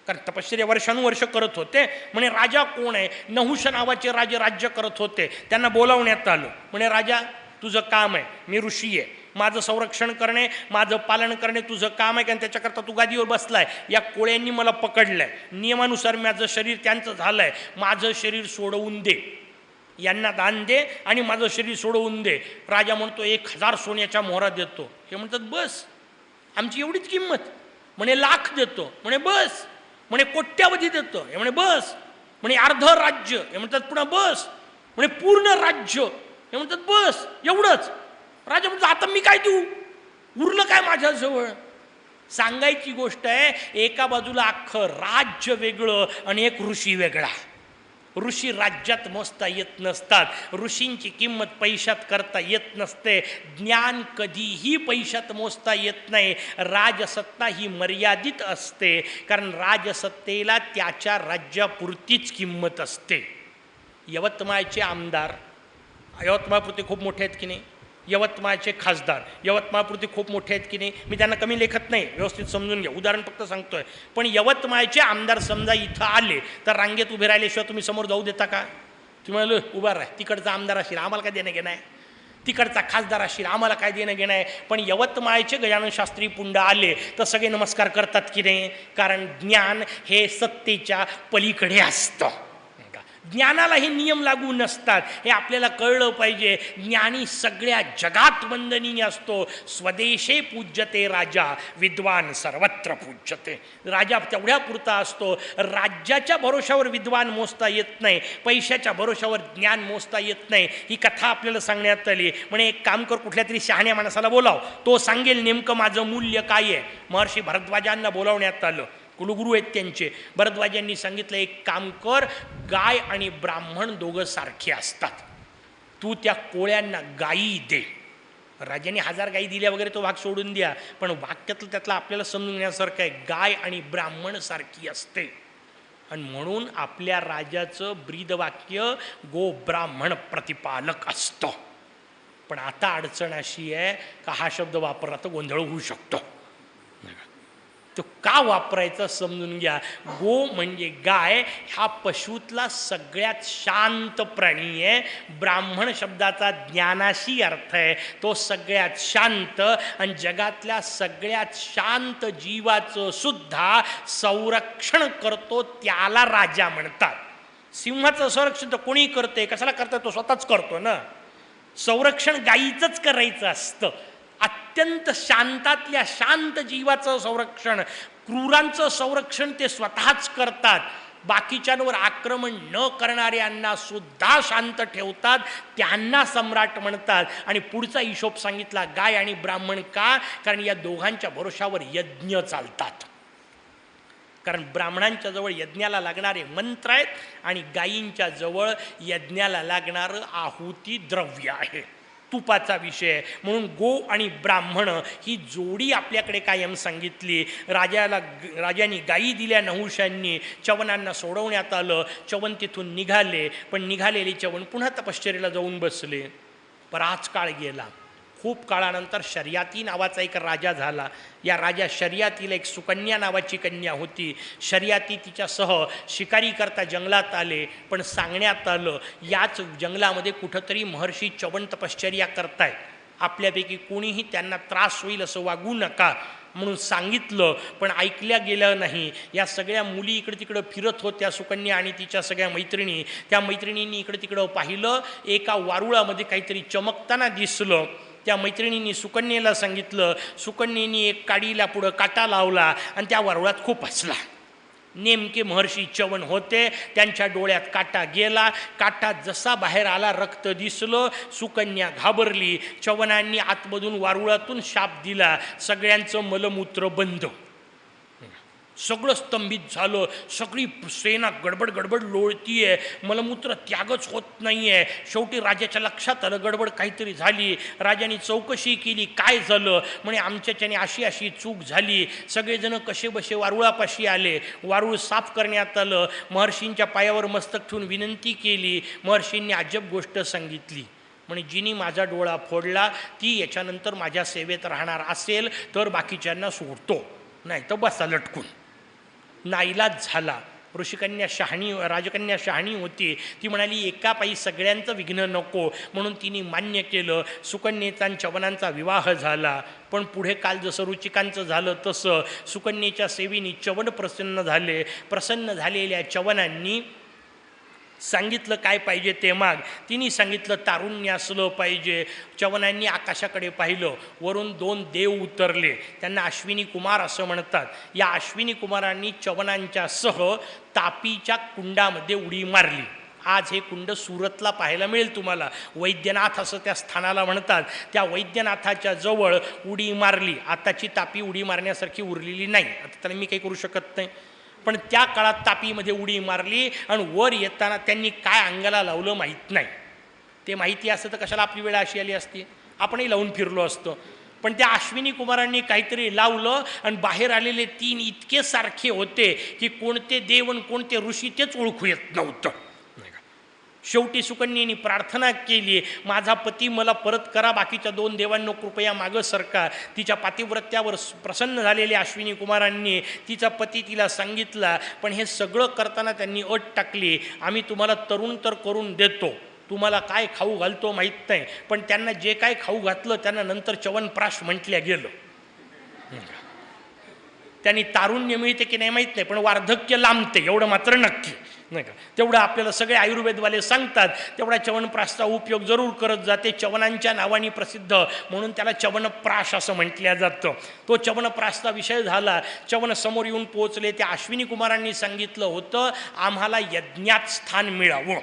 कारण तपश्चर्या वर्षानुवर्ष करत होते. म्हणे राजा कोण आहे, नहुष नावाचे राजे राज्य करत होते. त्यांना बोलावण्यात आलं. म्हणे राजा तुझं काम आहे, मी ऋषी आहे, माझं संरक्षण करणे, माझं पालन करणे तुझं काम आहे, कारण त्याच्याकरता तू गादीवर बसलाय. या कोळ्यांनी मला पकडलंय, नियमानुसार माझं शरीर त्यांचं झालंय, माझं शरीर सोडवून दे, यांना दान दे आणि माझं शरीर सोडवून दे. राजा म्हणतो 1000 सोन्याच्या मोहरा देतो. हे म्हणतात बस, आमची एवढीच किंमत. म्हणे लाख देतो. म्हणे बस. म्हणे कोट्यावधी देतो. हे म्हणे बस. म्हणे अर्ध राज्य. हे म्हणतात पुन्हा बस. म्हणे पूर्ण राज्य. हे म्हणतात बस. एवढंच. राजा म्हणतो आता मी काय देऊ, उरलं काय माझ्याजवळ. सांगायची गोष्ट आहे, एका बाजूला अख्खं राज्य वेगळं आणि एक ऋषी वेगळा. ऋषी राज्यात मोजता येत नसतात, ऋषींची किंमत पैशात करता येत नसते, ज्ञान कधीही पैशात मोजता येत नाही. राजसत्ता ही मर्यादित असते, कारण राजसत्तेला त्याच्या राज्यापुरतीच किंमत असते. यवतमाळचे आमदार यवतमाळपुरते खूप मोठे आहेत की नाही, यवतमाळचे खासदार यवतमाळपुरते खूप मोठे आहेत की नाही, मी त्यांना कमी लेखत नाही, व्यवस्थित समजून घ्या, उदाहरण फक्त सांगतोय. पण यवतमाळचे आमदार समजा इथं आले तर रांगेत उभे राहिल्याशिवाय तुम्ही समोर जाऊ देता का? तुम्ही म्हणलं उभा राहा, तिकडचा आमदार असेल आम्हाला काय देणं घेणं आहे, तिकडचा खासदार असेल आम्हाला काय देणं घेणं आहे. पण यवतमाळचे गजानन शास्त्री पुंड आले तर सगळे नमस्कार करतात की नाही, कारण ज्ञान हे सत्तेच्या पलीकडे असतं. ज्ञानाला हे नियम लागू नसतात, हे आपल्याला कळलं पाहिजे. ज्ञानी सगळ्या जगात वंदनीय असतो. स्वदेशे पूज्यते राजा, विद्वान सर्वत्र पूज्यते. राजा तेवढ्या पुरता असतो. राज्याच्या भरोशावर विद्वान मोजता येत नाही, पैशाच्या भरोशावर ज्ञान मोजता येत नाही. ही कथा आपल्याला सांगण्यात आली. म्हणे एक काम कर, कुठल्या तरी शहाण्या माणसाला बोलाव, तो सांगेल नेमकं माझं मूल्य काय आहे. महर्षी भरद्वाजांना बोलावण्यात आलं, कुलगुरू आहेत त्यांचे. भरद्वाजांनी सांगितलं, एक काम कर, गाय आणि ब्राह्मण दोघं सारखे असतात, तू त्या कोळ्यांना गायी दे. राजाने 1000 गायी दिल्या वगैरे तो भाग सोडून द्या, पण वाक्यातलं त्यातलं आपल्याला समजून घेण्यासारखं आहे, गाय आणि ब्राह्मण सारखी असते. आणि म्हणून आपल्या राजाचं ब्रीदवाक्य गो ब्राह्मण प्रतिपालक असतं. पण आता अडचण अशी आहे का हा शब्द वापरला तर गोंधळ होऊ शकतो. तो का वापरायचा समजून घ्या. गो म्हणजे गाय, हा पशुतला सगळ्यात शांत प्राणी आहे. ब्राह्मण शब्दाचा ज्ञानाशी अर्थ आहे, तो सगळ्यात शांत. आणि जगातल्या सगळ्यात शांत जीवाचं सुद्धा संरक्षण करतो त्याला राजा म्हणतात. सिंहाचं संरक्षण तर कोणी करते, कशाला करतं, तो स्वतःच करतो ना. संरक्षण गायीचंच करायचं असतं. अत्यंत शांतातल्या शांत जीवाचं संरक्षण, क्रूरांचं संरक्षण ते स्वतःच करतात. बाकीच्यांवर आक्रमण न करणाऱ्यांना सुद्धा शांत ठेवतात, त्यांना सम्राट म्हणतात. आणि पुढचा हिशोब सांगितला, गाय आणि ब्राह्मण का, कारण या दोघांच्या भरोशावर यज्ञ चालतात. कारण ब्राह्मणांच्या जवळ यज्ञाला लागणारे मंत्र आहेत आणि गायींच्या जवळ यज्ञाला लागणारं आहुती द्रव्य आहे, तुपाचा विषय. म्हणून गो आणि ब्राह्मण ही जोडी आपल्याकडे कायम सांगितली. राजाने गायी दिल्या नहुशांनी, चवनांना सोडवण्यात आलं. चवन तिथून निघाले, पण निघालेले चवन पुन्हा तपश्चर्येला जाऊन बसले. बराच काळ गेला. खूप काळानंतर शर्याती नावाचा एक राजा झाला. या राजा शर्यातीला एक सुकन्या नावाची कन्या होती. शर्याती तिच्यासह शिकारी करता जंगलात आले, पण सांगण्यात आलं याच जंगलामध्ये कुठंतरी महर्षी चवन तपश्चर्या करतायत, आपल्यापैकी कोणीही त्यांना त्रास होईल असं वागू नका म्हणून सांगितलं, पण ऐकल्या गेलं नाही. या सगळ्या मुली इकडे तिकडं फिरत होत्या, सुकन्या आणि तिच्या सगळ्या मैत्रिणी. त्या मैत्रिणींनी इकडे तिकडं पाहिलं, एका वारुळामध्ये काहीतरी चमकताना दिसलं. त्या मैत्रिणींनी सुकन्येला सांगितलं. सुकन्येने एक काडीला पुढं काटा लावला आणि त्या वारुळात खूप हसला. नेमके महर्षी चवन होते, त्यांच्या डोळ्यात काटा गेला. काटा जसा बाहेर आला रक्त दिसलं. सुकन्या घाबरली. चवनांनी आतमधून वारुळातून शाप दिला, सगळ्यांचं मलमूत्र बंद. सगळं स्तंभित झालं. सगळी सेना गडबड गडबड लोळतीये, मलमूत्र त्यागच होत नाही आहे. शेवटी राजाच्या लक्षात आलं गडबड काहीतरी झाली. राजाने चौकशी केली, काय झालं. म्हणे आमच्याच्याने अशी अशी चूक झाली. सगळेजण कसे बसे वारुळापाशी आले. वारुळ साफ करण्यात आलं. महर्षींच्या पायावर मस्तक ठेवून विनंती केली. महर्षींनी अजब गोष्ट सांगितली. म्हणे जिनी माझा डोळा फोडला ती याच्यानंतर माझ्या सेवेत राहणार असेल तर बाकीच्यांना सोडतो, नाही तर बसा लटकून. नाईलाज झाला. ऋषिकन्या शहाणी, राजकन्या शहाणी होती. ती म्हणाली एका पायी सगळ्यांचं विघ्न नको, म्हणून तिने मान्य केलं. सुकन्येचा आणि चवनांचा विवाह झाला. पण पुढे काल जसं रुचिकांचं झालं तसं सुकन्येच्या सेवेने चवन प्रसन्न झाले. प्रसन्न झालेल्या चवनांनी सांगितलं काय पाहिजे ते माग. तिने सांगितलं तारुण्य असलं पाहिजे. चवनांनी आकाशाकडे पाहिलं, वरून 2 देव उतरले. त्यांना अश्विनी कुमार असं म्हणतात. या अश्विनी कुमारांनी चवनांच्या सह तापीच्या कुंडामध्ये उडी मारली. आज हे कुंड सुरतला पाहायला मिळेल तुम्हाला. वैद्यनाथ असं त्या स्थानाला म्हणतात. त्या वैद्यनाथाच्या जवळ उडी मारली. आताची तापी उडी मारण्यासारखी उरलेली नाही, आता त्याला मी काही करू शकत नाही, पण त्या काळात तापीमध्ये उडी मारली आणि वर येताना त्यांनी काय अंगाला लावलं माहीत नाही. ते माहिती असतं तर कशाला आपली वेळ अशी आली असती, आपणही लावून फिरलो असतो. पण त्या अश्विनी कुमारांनी काहीतरी लावलं आणि बाहेर आलेले 3 इतके सारखे होते की कोणते देव आणि कोणते ऋषी तेच ओळखू येत नव्हतं. शेवटी सुकन्येने प्रार्थना केली, माझा पती मला परत करा, बाकीच्या 2 देवांनो कृपया मागं सरका. तिच्या पातिव्रत्यावर प्रसन्न झालेल्या अश्विनी कुमारांनी तिचा पती तिला सांगितला, पण हे सगळं करताना त्यांनी अट टाकली, आम्ही तुम्हाला तरुण तर करून देतो, तुम्हाला काय खाऊ घालतो माहीत नाही. पण त्यांना जे काय खाऊ घातलं त्यांना नंतर च्यवनप्राश म्हटल्या गेलं. त्यांनी तारुण्य मिळते की नाही माहीत नाही, पण वार्धक्य लांबते एवढं मात्र नक्की, नाही का. तेवढं आपल्याला सगळे आयुर्वेदवाले सांगतात. तेवढा च्यवनप्राशचा उपयोग जरूर करत जाते. च्यवनांच्या नावाने प्रसिद्ध म्हणून त्याला च्यवनप्राश असं म्हटलं जातं. तो च्यवनप्राशचा विषय झाला. च्यवन समोर येऊन पोहोचले. त्या अश्विनी कुमारांनी सांगितलं होतं, आम्हाला यज्ञात स्थान मिळावं,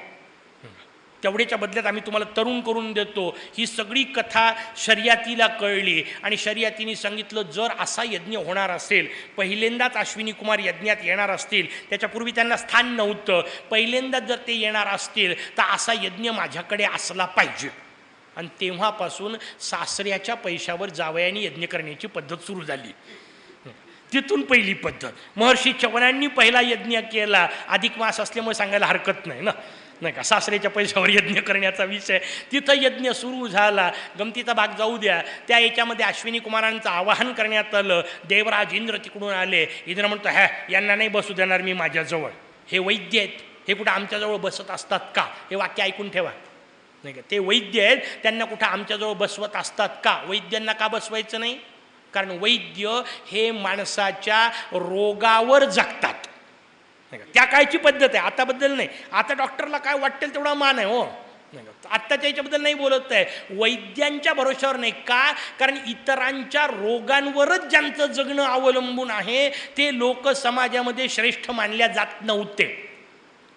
तेवढ्याच्या बदल्यात आम्ही तुम्हाला तरुण करून देतो. ही सगळी कथा शर्यतीला कळली आणि शर्यतीने सांगितलं, जर असा यज्ञ होणार असेल, पहिल्यांदाच अश्विनी कुमार यज्ञात येणार असतील, त्याच्यापूर्वी त्यांना स्थान नव्हतं, पहिल्यांदाच जर ते येणार असतील तर असा यज्ञ माझ्याकडे असला पाहिजे. आणि तेव्हापासून सासऱ्याच्या पैशावर जावयाने यज्ञ करण्याची पद्धत सुरू झाली. तिथून पहिली पद्धत. महर्षी च्यवनांनी पहिला यज्ञ केला. अधिक मास असल्यामुळे सांगायला हरकत नाही ना, नाही का. सासऱ्याच्या पैशावर यज्ञ करण्याचा विषय, तिथं यज्ञ सुरू झाला. गमतीचा भाग जाऊ द्या. त्या याच्यामध्ये अश्विनी कुमारांचं आवाहन करण्यात आलं. देवराज इंद्र तिकडून आले. इंद्र म्हणतो, यांना नाही बसू देणार मी माझ्याजवळ, हे वैद्य आहेत, हे कुठं आमच्याजवळ बसत असतात का? हे वाक्य ऐकून ठेवा, नाही का. ते वैद्य आहेत, त्यांना कुठं आमच्याजवळ बसवत असतात का? वैद्यांना का बसवायचं नाही? कारण वैद्य हे माणसाच्या रोगावर जगतात, त्या काळची पद्धत आहे, आता बद्दल नाही. आता डॉक्टरला काय वाटेल तेवढा मान आहे, हो, नाही का. आत्ताच्या याच्याबद्दल नाही बोलत आहे. वैद्यांच्या भरोशावर नाही का? कारण इतरांच्या रोगांवरच ज्यांचं जगणं अवलंबून आहे ते लोक समाजामध्ये श्रेष्ठ मानल्या जात नव्हते.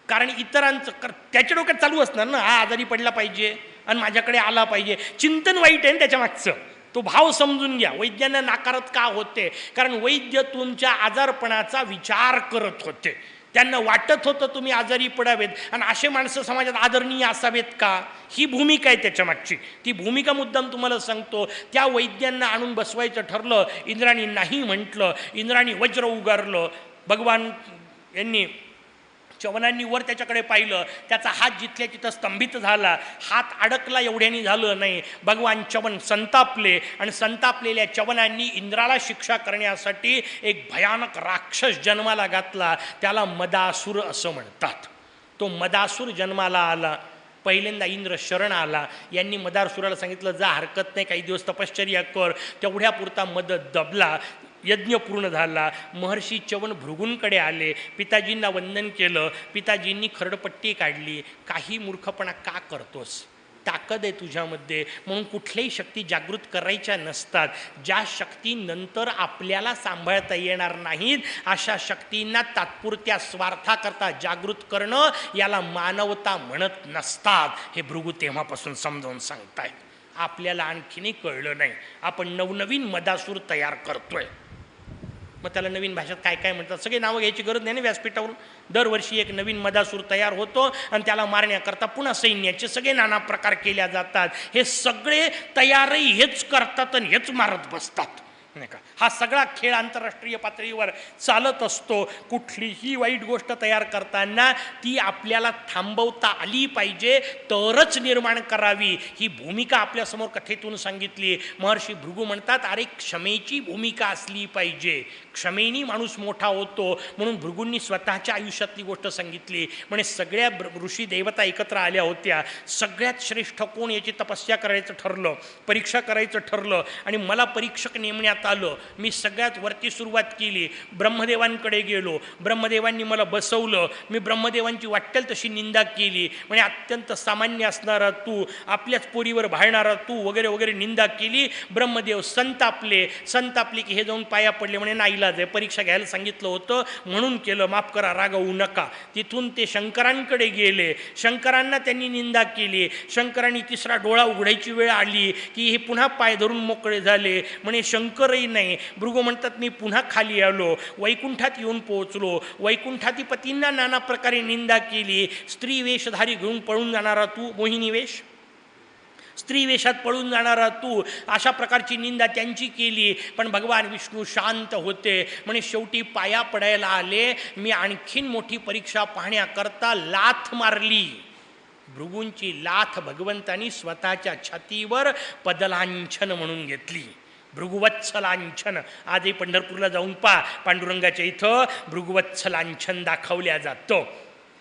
कारण इतरांचं त्याच्या डोक्यात चालू असणार ना, हा आजारी पडला पाहिजे आणि माझ्याकडे आला पाहिजे. चिंतन वाईट आहे ना त्याच्या मागचं, तो भाव समजून घ्या. वैद्यांना नाकारत का होते? कारण वैद्य तुमच्या आजारपणाचा विचार करत होते. त्यांना वाटत होतं तुम्ही आजारी पडावेत आणि असे माणसं समाजात आदरणीय असावेत का? ही भूमिका आहे त्याच्या मागची. ती भूमिका मुद्दाम तुम्हाला सांगतो. त्या वैद्यांना आणून बसवायचं ठरलं. इंद्राणी नाही म्हटलं. इंद्राणी वज्र उगारलं. भगवान यांनी च्यवनांनी वर त्याच्याकडे पाहिलं. त्याचा हात जिथल्या तिथं स्तंभित झाला. हात अडकला एवढ्यानी झालं नाही. भगवान च्यवन संतापले आणि संतापलेल्या च्यवनांनी इंद्राला शिक्षा करण्यासाठी एक भयानक राक्षस जन्माला घातला. त्याला मदासूर असं म्हणतात. तो मदासूर जन्माला आला. पहिल्यांदा इंद्र शरण आला. यांनी मदासूराला सांगितलं, जा हरकत नाही, काही दिवस तपश्चर्या कर. तेवढ्यापुरता मद दबला. यज्ञ पूर्ण झाला. महर्षी च्यवन भृगूंकडे आले. पिताजींना वंदन केलं. पिताजींनी खरडपट्टी काढली. काही मूर्खपणा का करतोस? ताकद आहे तुझ्यामध्ये, म्हणून कुठल्याही शक्ती जागृत करायच्या नसतात. ज्या शक्ती नंतर आपल्याला सांभाळता येणार नाहीत अशा शक्तींना तात्पुरत्या स्वार्थाकरता जागृत करणं याला मानवता म्हणत नसतात. हे भृगू तेव्हापासून समजावून सांगतायत. आपल्याला आणखीनही कळलं नाही. आपण नवनवीन मदासूर तयार करतोय. मग त्याला नवीन भाषेत काय काय म्हणतात, सगळे नावं घ्यायची गरज नाही ना व्यासपीठावरून. दरवर्षी एक नवीन मदासूर तयार होतो आणि त्याला मारण्याकरता पुन्हा सैन्याचे सगळे नाना प्रकार केल्या जातात. हे सगळे तयारही हेच करतात आणि हेच मारत बसतात, नाही का. हा सगळा खेळ आंतरराष्ट्रीय पातळीवर चालत असतो. कुठलीही वाईट गोष्ट तयार करताना ती आपल्याला थांबवता आली पाहिजे, तरच निर्माण करावी. ही भूमिका आपल्यासमोर कथेतून सांगितली. महर्षी भृगू म्हणतात, अरे क्षमेची भूमिका असली पाहिजे. क्षमेनी माणूस मोठा होतो. म्हणून भृगूंनी स्वतःच्या आयुष्यातली गोष्ट सांगितली. म्हणजे सगळ्या ऋषी देवता एकत्र आल्या होत्या. सगळ्यात श्रेष्ठ कोण याची तपस्या करायचं ठरलं, परीक्षा करायचं ठरलं आणि मला परीक्षक नेमण्यात पाहण्यात आलं. मी सगळ्यात वरती सुरुवात केली, ब्रह्मदेवांकडे गेलो, ब्रह्मदेवांनी मला बसवलं. मी ब्रह्मदेवांची वाटेल तशी निंदा केली. म्हणजे अत्यंत सामान्य असणारा तू, आपल्याच पोरीवर भाळणारा तू वगैरे वगैरे निंदा केली. ब्रह्मदेव संतापले की हे जाऊन पाया पडले. म्हणे नाईलाज आहे, परीक्षा घ्यायला सांगितलं होतं म्हणून केलं, माफ करा, रागवू नका. तिथून ते शंकरांकडे गेले, शंकरांना त्यांनी निंदा केली. शंकरांनी तिसरा डोळा उघडायची वेळ आली की हे पुन्हा पाय धरून मोकळे झाले. म्हणे शंकरही नाही. भृगू म्हणतात मी पुन्हा खाली आलो, वैकुंठात येऊन पोहोचलो. वैकुंठाधिपतींना नाना प्रकारे निंदा केली. स्त्री वेशधारी घेऊन पळून जाणारा तू, मोहिनी वेश, स्त्री वेशात पळून जाणारा तू, अशा प्रकारची निंदा त्यांची केली. पण भगवान विष्णू शांत होते. म्हणे शेवटी पाया पडायला आले. मी आणखीन मोठी परीक्षा पाहण्याकरता लाथ मारली. भृगूंची लाथ भगवंतांनी स्वतःच्या छातीवर पदलांछन म्हणून घेतली. भृगुवत्सलांछन. आजही पंढरपूरला जाऊन पहा, पांडुरंगाच्या इथं भृगुवत्सलांछन दाखवल्या जातं.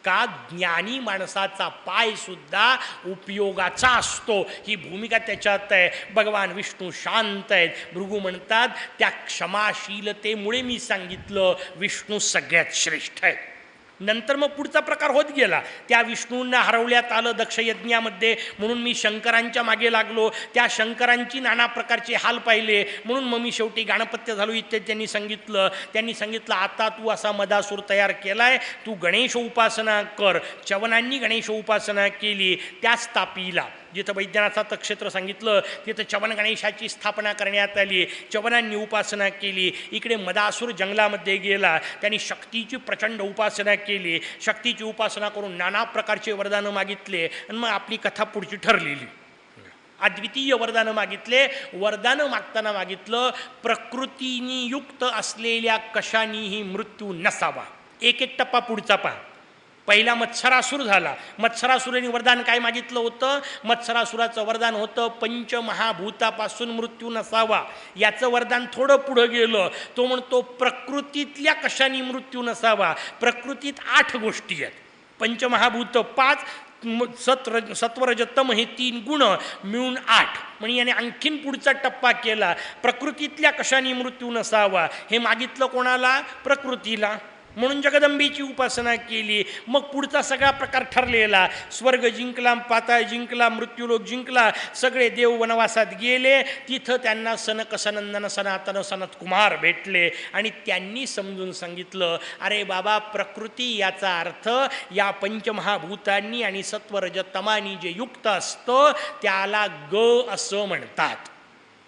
का ज्ञानी माणसाचा पाय सुद्धा उपयोगाचा असतो, ही भूमिका त्याच्यात आहे. भगवान विष्णू शांत आहेत. भृगू म्हणतात त्या क्षमाशीलतेमुळे मी सांगितलं विष्णू सगळ्यात श्रेष्ठ आहेत. नंतर मग पुढचा प्रकार होत गेला. त्या विष्णूंना हरवण्यात आलं दक्षयज्ञामध्ये, म्हणून मी शंकरांच्या मागे लागलो. त्या शंकरांची नाना प्रकारचे हाल पाहिले, म्हणून मग मी शेवटी गाणपत्य झालो इत्यादी त्यांनी सांगितलं आता तू असा मदासूर तयार केलाय, तू गणेश उपासना कर. च्यवनांनी गणेश उपासना केली. त्याच तापीला जिथं वैद्यनाथाचं क्षेत्र सांगितलं तिथं च्यवन गणेशाची स्थापना करण्यात आली. च्यवनांनी उपासना केली. इकडे मदासूर जंगलामध्ये गेला, त्यांनी शक्तीची प्रचंड उपासना केली. शक्तीची उपासना करून नाना प्रकारचे वरदानं मागितले आणि मग आपली कथा पुढची ठरलेली. अद्वितीय वरदानं मागितले. वरदानं मागताना मागितलं प्रकृतीनी युक्त असलेल्या कशानीही मृत्यू नसावा. एक एक टप्पा पुढचा पहा. पहिला मत्सरासूर झाला. मत्सरासुराने वरदान काय मागितलं होतं? मत्सरासुराचं वरदान होतं पंचमहाभूतापासून मृत्यू नसावा. याचं वरदान थोडं पुढं गेलं. तो म्हणतो प्रकृतीतल्या कशाने मृत्यू नसावा. प्रकृतीत 8 गोष्टी आहेत, पंचमहाभूत 5, सत्वरजतम हे 3 गुण मिळून 8. म्हणजे याने आणखीन पुढचा टप्पा केला. प्रकृतीतल्या कशाने मृत्यू नसावा हे मागितलं कोणाला? प्रकृतीला. म्हणून जगदंबेची उपासना केली. मग पुढचा सगळा प्रकार ठरलेला. स्वर्ग जिंकला, पाताळ जिंकला, मृत्यूलोक जिंकला. सगळे देव वनवासात गेले. तिथं त्यांना सनक सनंदन सनातन सनत कुमार भेटले आणि त्यांनी समजून सांगितलं अरे बाबा, प्रकृती याचा अर्थ या पंचमहाभूतांनी आणि सत्वरजतमानी जे युक्त असतं त्याला ग असं म्हणतात.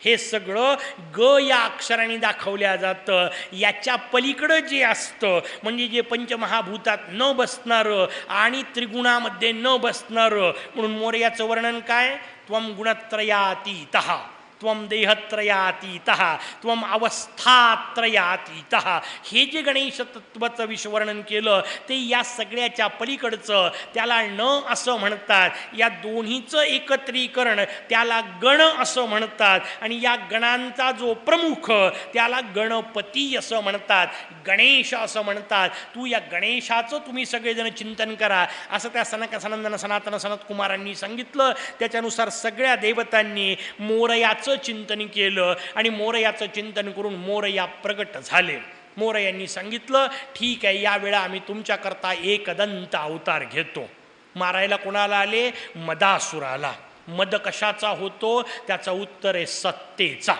हे सगळं ग या अक्षराने दाखवल्या जातं. याच्या पलीकडं जे असतं म्हणजे जे पंचमहाभूतात न बसणारं आणि त्रिगुणामध्ये न बसणारं, म्हणून मोरयाचं वर्णन काय? त्वं गुणत्रयातीतः, त्वं देहत्रयातीतः, त्वं अवस्थात्रयातीतः. हे जे गणेश तत्त्वाचं विश्ववर्णन केलं ते या सगळ्याच्या पलीकडचं, त्याला न असं म्हणतात. या दोन्हीचं एकत्रीकरण त्याला गण असं म्हणतात आणि या गणांचा जो प्रमुख त्याला गणपती असं म्हणतात, गणेश असं म्हणतात. तू या गणेशाचं तुम्ही सगळेजण चिंतन करा असं त्या सनक सनंदन सनातन सनत कुमारांनी सांगितलं. त्याच्यानुसार सगळ्या देवतांनी मोरयाचं चिंतन केलं आणि मोरयाचं चिंतन करून मोरया प्रगट झाले. मोरयांनी सांगितलं ठीक आहे, यावेळा आम्ही तुमच्याकरता एकदंत अवतार घेतो. मारायला कोणाला आले? मदासुराला. मद कशाचा होतो? त्याचं उत्तर आहे सत्तेचा.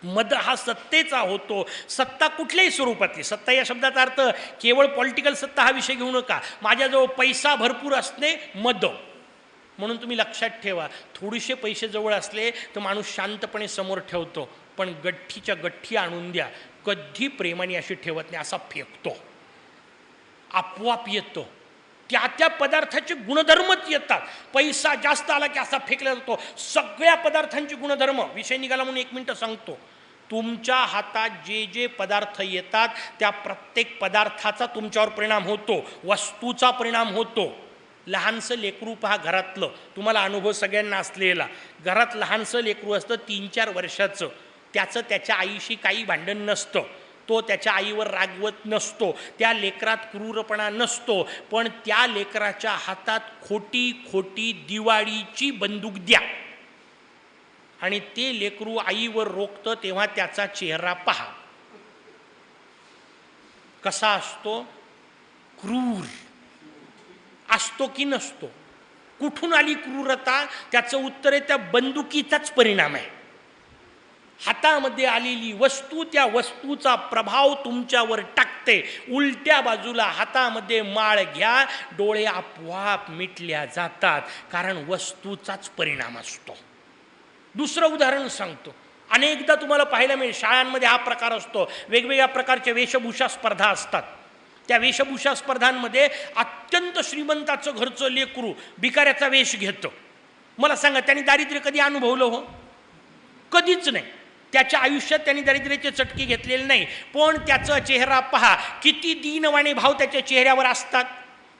मद हा सत्तेचा होतो. सत्ता कुठल्याही स्वरूपातली. सत्ता या शब्दाचा अर्थ केवळ पॉलिटिकल सत्ता हा विषय घेऊ नका. माझ्याजवळ पैसा भरपूर असणे मद. म्हणून तुम्ही लक्षात ठेवा, थोडेसे पैसे जवळ असले तर माणूस शांतपणे समोर ठेवतो, पण गठ्ठीच्या गठ्ठी आणून द्या, कधी प्रेमाने अशी ठेवत नाही, असा फेकतो, आपोआप येतो. त्या पदार्थाचे गुणधर्मच येतात. पैसा जास्त आला की असा फेकला जातो. सगळ्या पदार्थांचे गुणधर्म, विषय निघाला म्हणून 1 मिनिट सांगतो. तुमच्या हातात जे जे पदार्थ येतात त्या प्रत्येक पदार्थाचा तुमच्यावर परिणाम होतो, वस्तूचा परिणाम होतो. लहानसं लेकरू पहा घरातलं, तुम्हाला अनुभव सगळ्यांना असलेला. घरात लहानसं लेकरू असतं 3-4 वर्षाचं, त्याचं त्याच्या आईशी काही भांडण नसतं, तो त्याच्या आईवर रागवत नसतो, त्या लेकरात क्रूरपणा नसतो, पण त्या लेकराच्या हातात खोटी खोटी दिवाळीची बंदूक द्या आणि ते लेकरू आईवर रोखतं तेव्हा त्याचा चेहरा पहा कसा असतो, क्रूर असतो की नसतो. कुठून आली क्रूरता? त्याचं उत्तर आहे त्या बंदुकीचाच परिणाम आहे. हातामध्ये आलेली वस्तू त्या वस्तूचा प्रभाव तुमच्यावर टाकते. उलट्या बाजूला हातामध्ये माळ घ्या, डोळे आपोआप मिटल्या जातात, कारण वस्तूचाच परिणाम असतो. दुसरं उदाहरण सांगतो. अनेकदा तुम्हाला पाहायला मिळेल शाळांमध्ये हा प्रकार असतो. वेगवेगळ्या प्रकारच्या वेशभूषा स्पर्धा असतात. त्या वेशभूषा स्पर्धांमध्ये अत्यंत श्रीमंताचं घरचं लेकरू भिकाऱ्याचा वेश घेतं. मला सांगा, त्यांनी दारिद्र्य कधी अनुभवलं हो? कधीच नाही. त्याच्या आयुष्यात त्यांनी दारिद्र्याचे चटके घेतलेले नाही. पण त्याचा चेहरा पहा, किती दीनवाणे भाव त्याच्या चेहऱ्यावर असतात.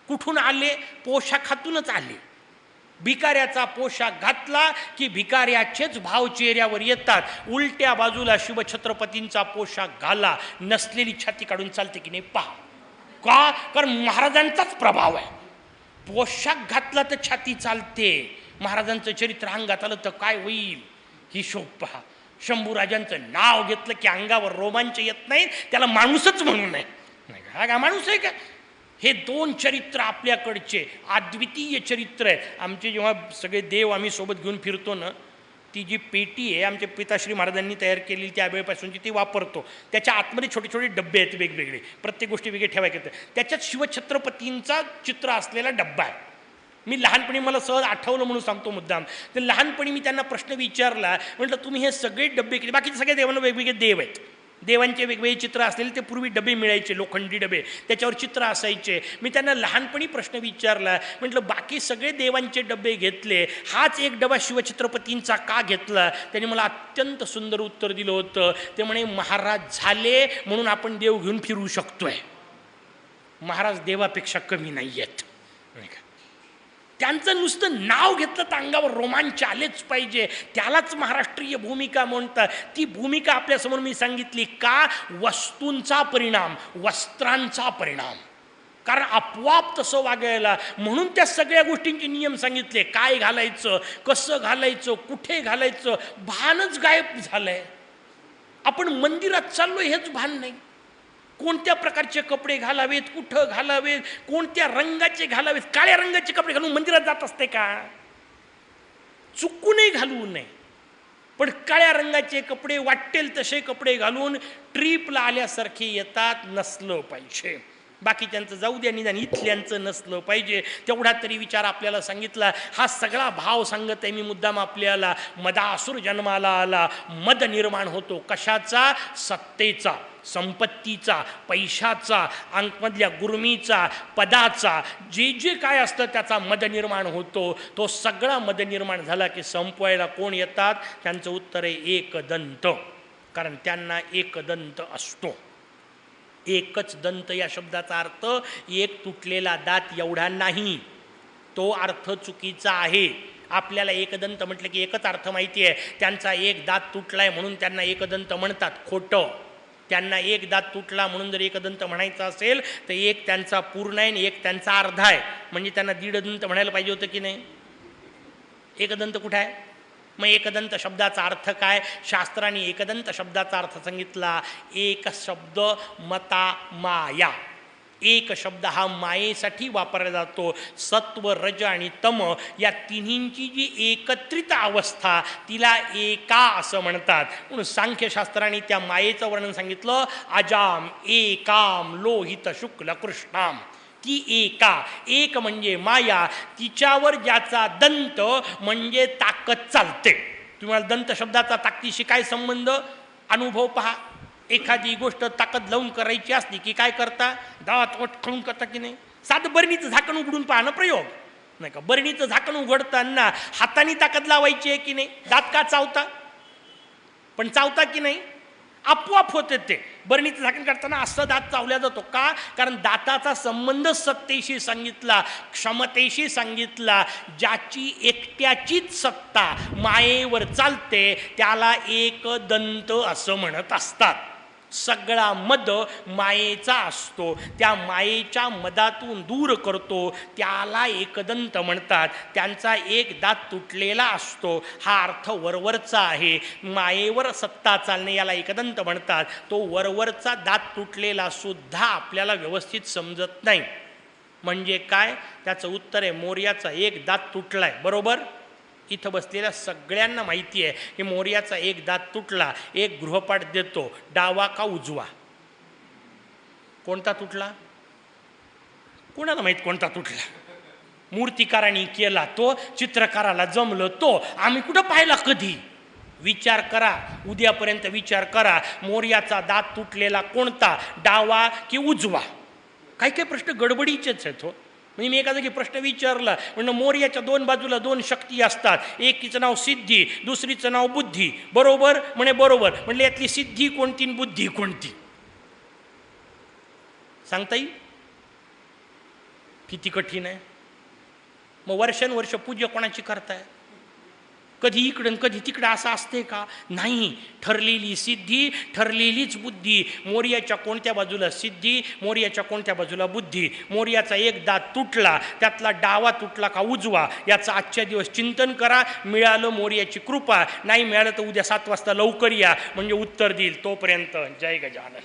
कुठून आले? पोशाखातूनच आले. भिकाऱ्याचा पोशाख घातला की भिकाऱ्याचेच भाव चेहऱ्यावर येतात. उलट्या बाजूला शिवछत्रपतींचा पोशाख घाला, नसलेली छाती काढून चालते की नाही पहा. का? कारण महाराजांचाच प्रभाव आहे. पोशाख घातला तर छाती चालते. महाराजांचं चरित्र अंगात आलं तर काय होईल ही शोभ पहा. शंभूराजांचं नाव घेतलं की अंगावर रोमांच येत नाही, त्याला माणूसच म्हणू नये. हा का माणूस आहे का? हे दोन चरित्र आपल्याकडचे अद्वितीय चरित्र आहेत. आमचे जेव्हा सगळे देव आम्ही सोबत घेऊन फिरतो ना, ती जी पेटी आहे आमच्या पिताश्री महाराजांनी तयार केलेली त्यावेळेपासूनची ती वापरतो. त्याच्या आतमध्ये छोटे छोटे डब्बे आहेत वेगवेगळे, प्रत्येक गोष्टी वेगळे ठेवायचे. त्याच्यात शिवछत्रपतींचा चित्र असलेला डब्बा आहे. मी लहानपणी, मला सहज आठवलं म्हणून सांगतो मुद्दाम, तर लहानपणी मी त्यांना प्रश्न विचारला, म्हटलं तुम्ही हे सगळे डब्बे केले, बाकीचे सगळ्या देवांना वेगवेगळे देव आहेत, देवांचे वेगवेगळे चित्र असलेले ते पूर्वी डबे मिळायचे, लोखंडी डबे, त्याच्यावर चित्र असायचे. मी त्यांना लहानपणी प्रश्न विचारला, म्हटलं बाकी सगळे देवांचे डबे घेतले, हाच एक डबा शिवछत्रपतींचा का घेतला? त्यांनी मला अत्यंत सुंदर उत्तर दिलं होतं. ते म्हणे, महाराज झाले म्हणून आपण देव घेऊन फिरू शकतोय, महाराज देवापेक्षा कमी नाही आहेत. त्यांचं नुसतं नाव घेतलं तर अंगावर रोमांच आलेच पाहिजे, त्यालाच महाराष्ट्रीय भूमिका म्हणतात. ती भूमिका आपल्यासमोर मी सांगितली का? वस्तूंचा परिणाम, वस्त्रांचा परिणाम. कारण आपोआप तसं वागायला, म्हणून त्या सगळ्या गोष्टींचे नियम सांगितले. काय घालायचं, कसं घालायचं, कुठे घालायचं, भानच गायब झालंय. आपण मंदिरात चाललोय हेच भान नाही. कोणत्या प्रकारचे कपडे घालावेत, कुठं घालावेत, कोणत्या रंगाचे घालावेत. काळ्या रंगाचे कपडे घालून मंदिरात जात असते का? चुकूनही घालवू नये. पण काळ्या रंगाचे कपडे, वाटेल तसे कपडे घालून ट्रीपला आल्यासारखे येतात, नसलं पाहिजे. बाकीच्यांचं जाऊ द्या, निदान इथल्यांचं नसलं पाहिजे. तेवढा तरी विचार आपल्याला सांगितला. हा सगळा भाव सांगत आहे मी मुद्दाम आपल्याला. मदासुर जन्माला आला, मद निर्माण होतो. कशाचा? सत्तेचा, संपत्तीचा, पैशाचा, अंकमधल्या गुरमीचा, पदाचा, जे जे काय असतं त्याचा मद निर्माण होतो. तो सगळा मद निर्माण झाला की संपवायला कोण येतात? त्यांचं उत्तर आहे एकदंत. कारण त्यांना एकदंत असतो. एकच दंत या शब्दाचा अर्थ एक तुटलेला दात एवढा नाही, तो अर्थ चुकीचा आहे. आपल्याला एकदंत म्हटलं की एकच अर्थ माहिती आहे, त्यांचा एक दात तुटलाय म्हणून त्यांना एकदंत म्हणतात. खोटं. त्यांना एक दात तुटला म्हणून जर एकदंत म्हणायचं असेल तर एक त्यांचा पूर्ण आहे आणि एक त्यांचा अर्धा आहे, म्हणजे त्यांना दीड दंत म्हणायला पाहिजे होतं की नाही? एकदंत कुठं आहे? मग एकदंत शब्दाचा अर्थ काय? शास्त्राने एकदंत शब्दाचा अर्थ सांगितला. एक शब्द मता माया. एक शब्द हा मायेसाठी वापरला जातो. सत्व, रज आणि तम या तिन्हींची जी एकत्रित अवस्था तिला एका असं म्हणतात. म्हणून सांख्यशास्त्राने त्या मायेचं वर्णन सांगितलं. अजाम एकाम लोहित शुक्ल कृष्णाम. ती एका, एक म्हणजे माया, तिच्यावर ज्याचा दंत म्हणजे ताकद चालते. तुम्हाला दंत शब्दाचा ताकदीशी काय संबंध? अनुभव पहा. एखादी गोष्ट ताकद लावून करायची असली की काय करता? दात वटखळून करता की नाही? साधं बरणीचं झाकण उघडून पाहणं प्रयोग नाही का? बरणीचं झाकण उघडताना हाताने ताकद लावायची आहे की नाही? दात का चावता? पण चावता की नाही? आपोआप होते ते. बरणीचं झाकण काढताना असं दात चावल्या जातो का? कारण दाताचा संबंध सत्तेशी सांगितला, क्षमतेशी सांगितला. ज्याची एकट्याचीच सत्ता मायेवर चालते त्याला एकदंत असं म्हणत असतात. सगळा मद मायेचा असतो. त्या मायेच्या मदातून दूर करतो त्याला एकदंत म्हणतात. त्यांचा एक दात तुटलेला असतो हा अर्थ वरवरचा आहे. मायेवर सत्ता चालणे याला एकदंत म्हणतात. तो वरवरचा दात तुटलेला सुद्धा आपल्याला व्यवस्थित समजत नाही. म्हणजे काय? त्याचं उत्तर आहे मोर्याचा एक दात तुटलाय. बरोबर? इथं बसलेल्या सगळ्यांना माहिती आहे की मोर्याचा एक दात तुटला. एक गृहपाठ देतो, डावा का उजवा? कोणता तुटला? कोणाला माहीत कोणता तुटला? मूर्तिकारांनी केला तो, चित्रकाराला जमलं तो, आम्ही कुठं पाहिला कधी? विचार करा, उद्यापर्यंत विचार करा. मोर्याचा दात तुटलेला कोणता, डावा की उजवा? काही काही प्रश्न गडबडीचेच आहेत हो. म्हणजे मी एका जागी प्रश्न विचारला, म्हणजे मोर्याच्या दोन बाजूला दोन शक्ती असतात. एकीचं नाव सिद्धी, दुसरीचं नाव बुद्धी. बरोबर? म्हणे बरोबर. म्हणले यातली सिद्धी कोणती आणि बुद्धी कोणती सांगता येईल? किती कठीण आहे. मग वर्षानुवर्ष पूजा कोणाची करताय? कधी इकडं कधी तिकडं असं असते का? नाही. ठरलेली सिद्धी, ठरलेलीच बुद्धी. मोर्याच्या कोणत्या बाजूला सिद्धी, मोर्याच्या कोणत्या बाजूला बुद्धी. मोर्याचा एक दात तुटला, त्यातला डावा तुटला का उजवा याचं आजच्या दिवस चिंतन करा. मिळालं मोर्याची कृपा, नाही मिळालं तर उद्या 7 वाजता लवकर या म्हणजे उत्तर देईल. तोपर्यंत जय गजानन.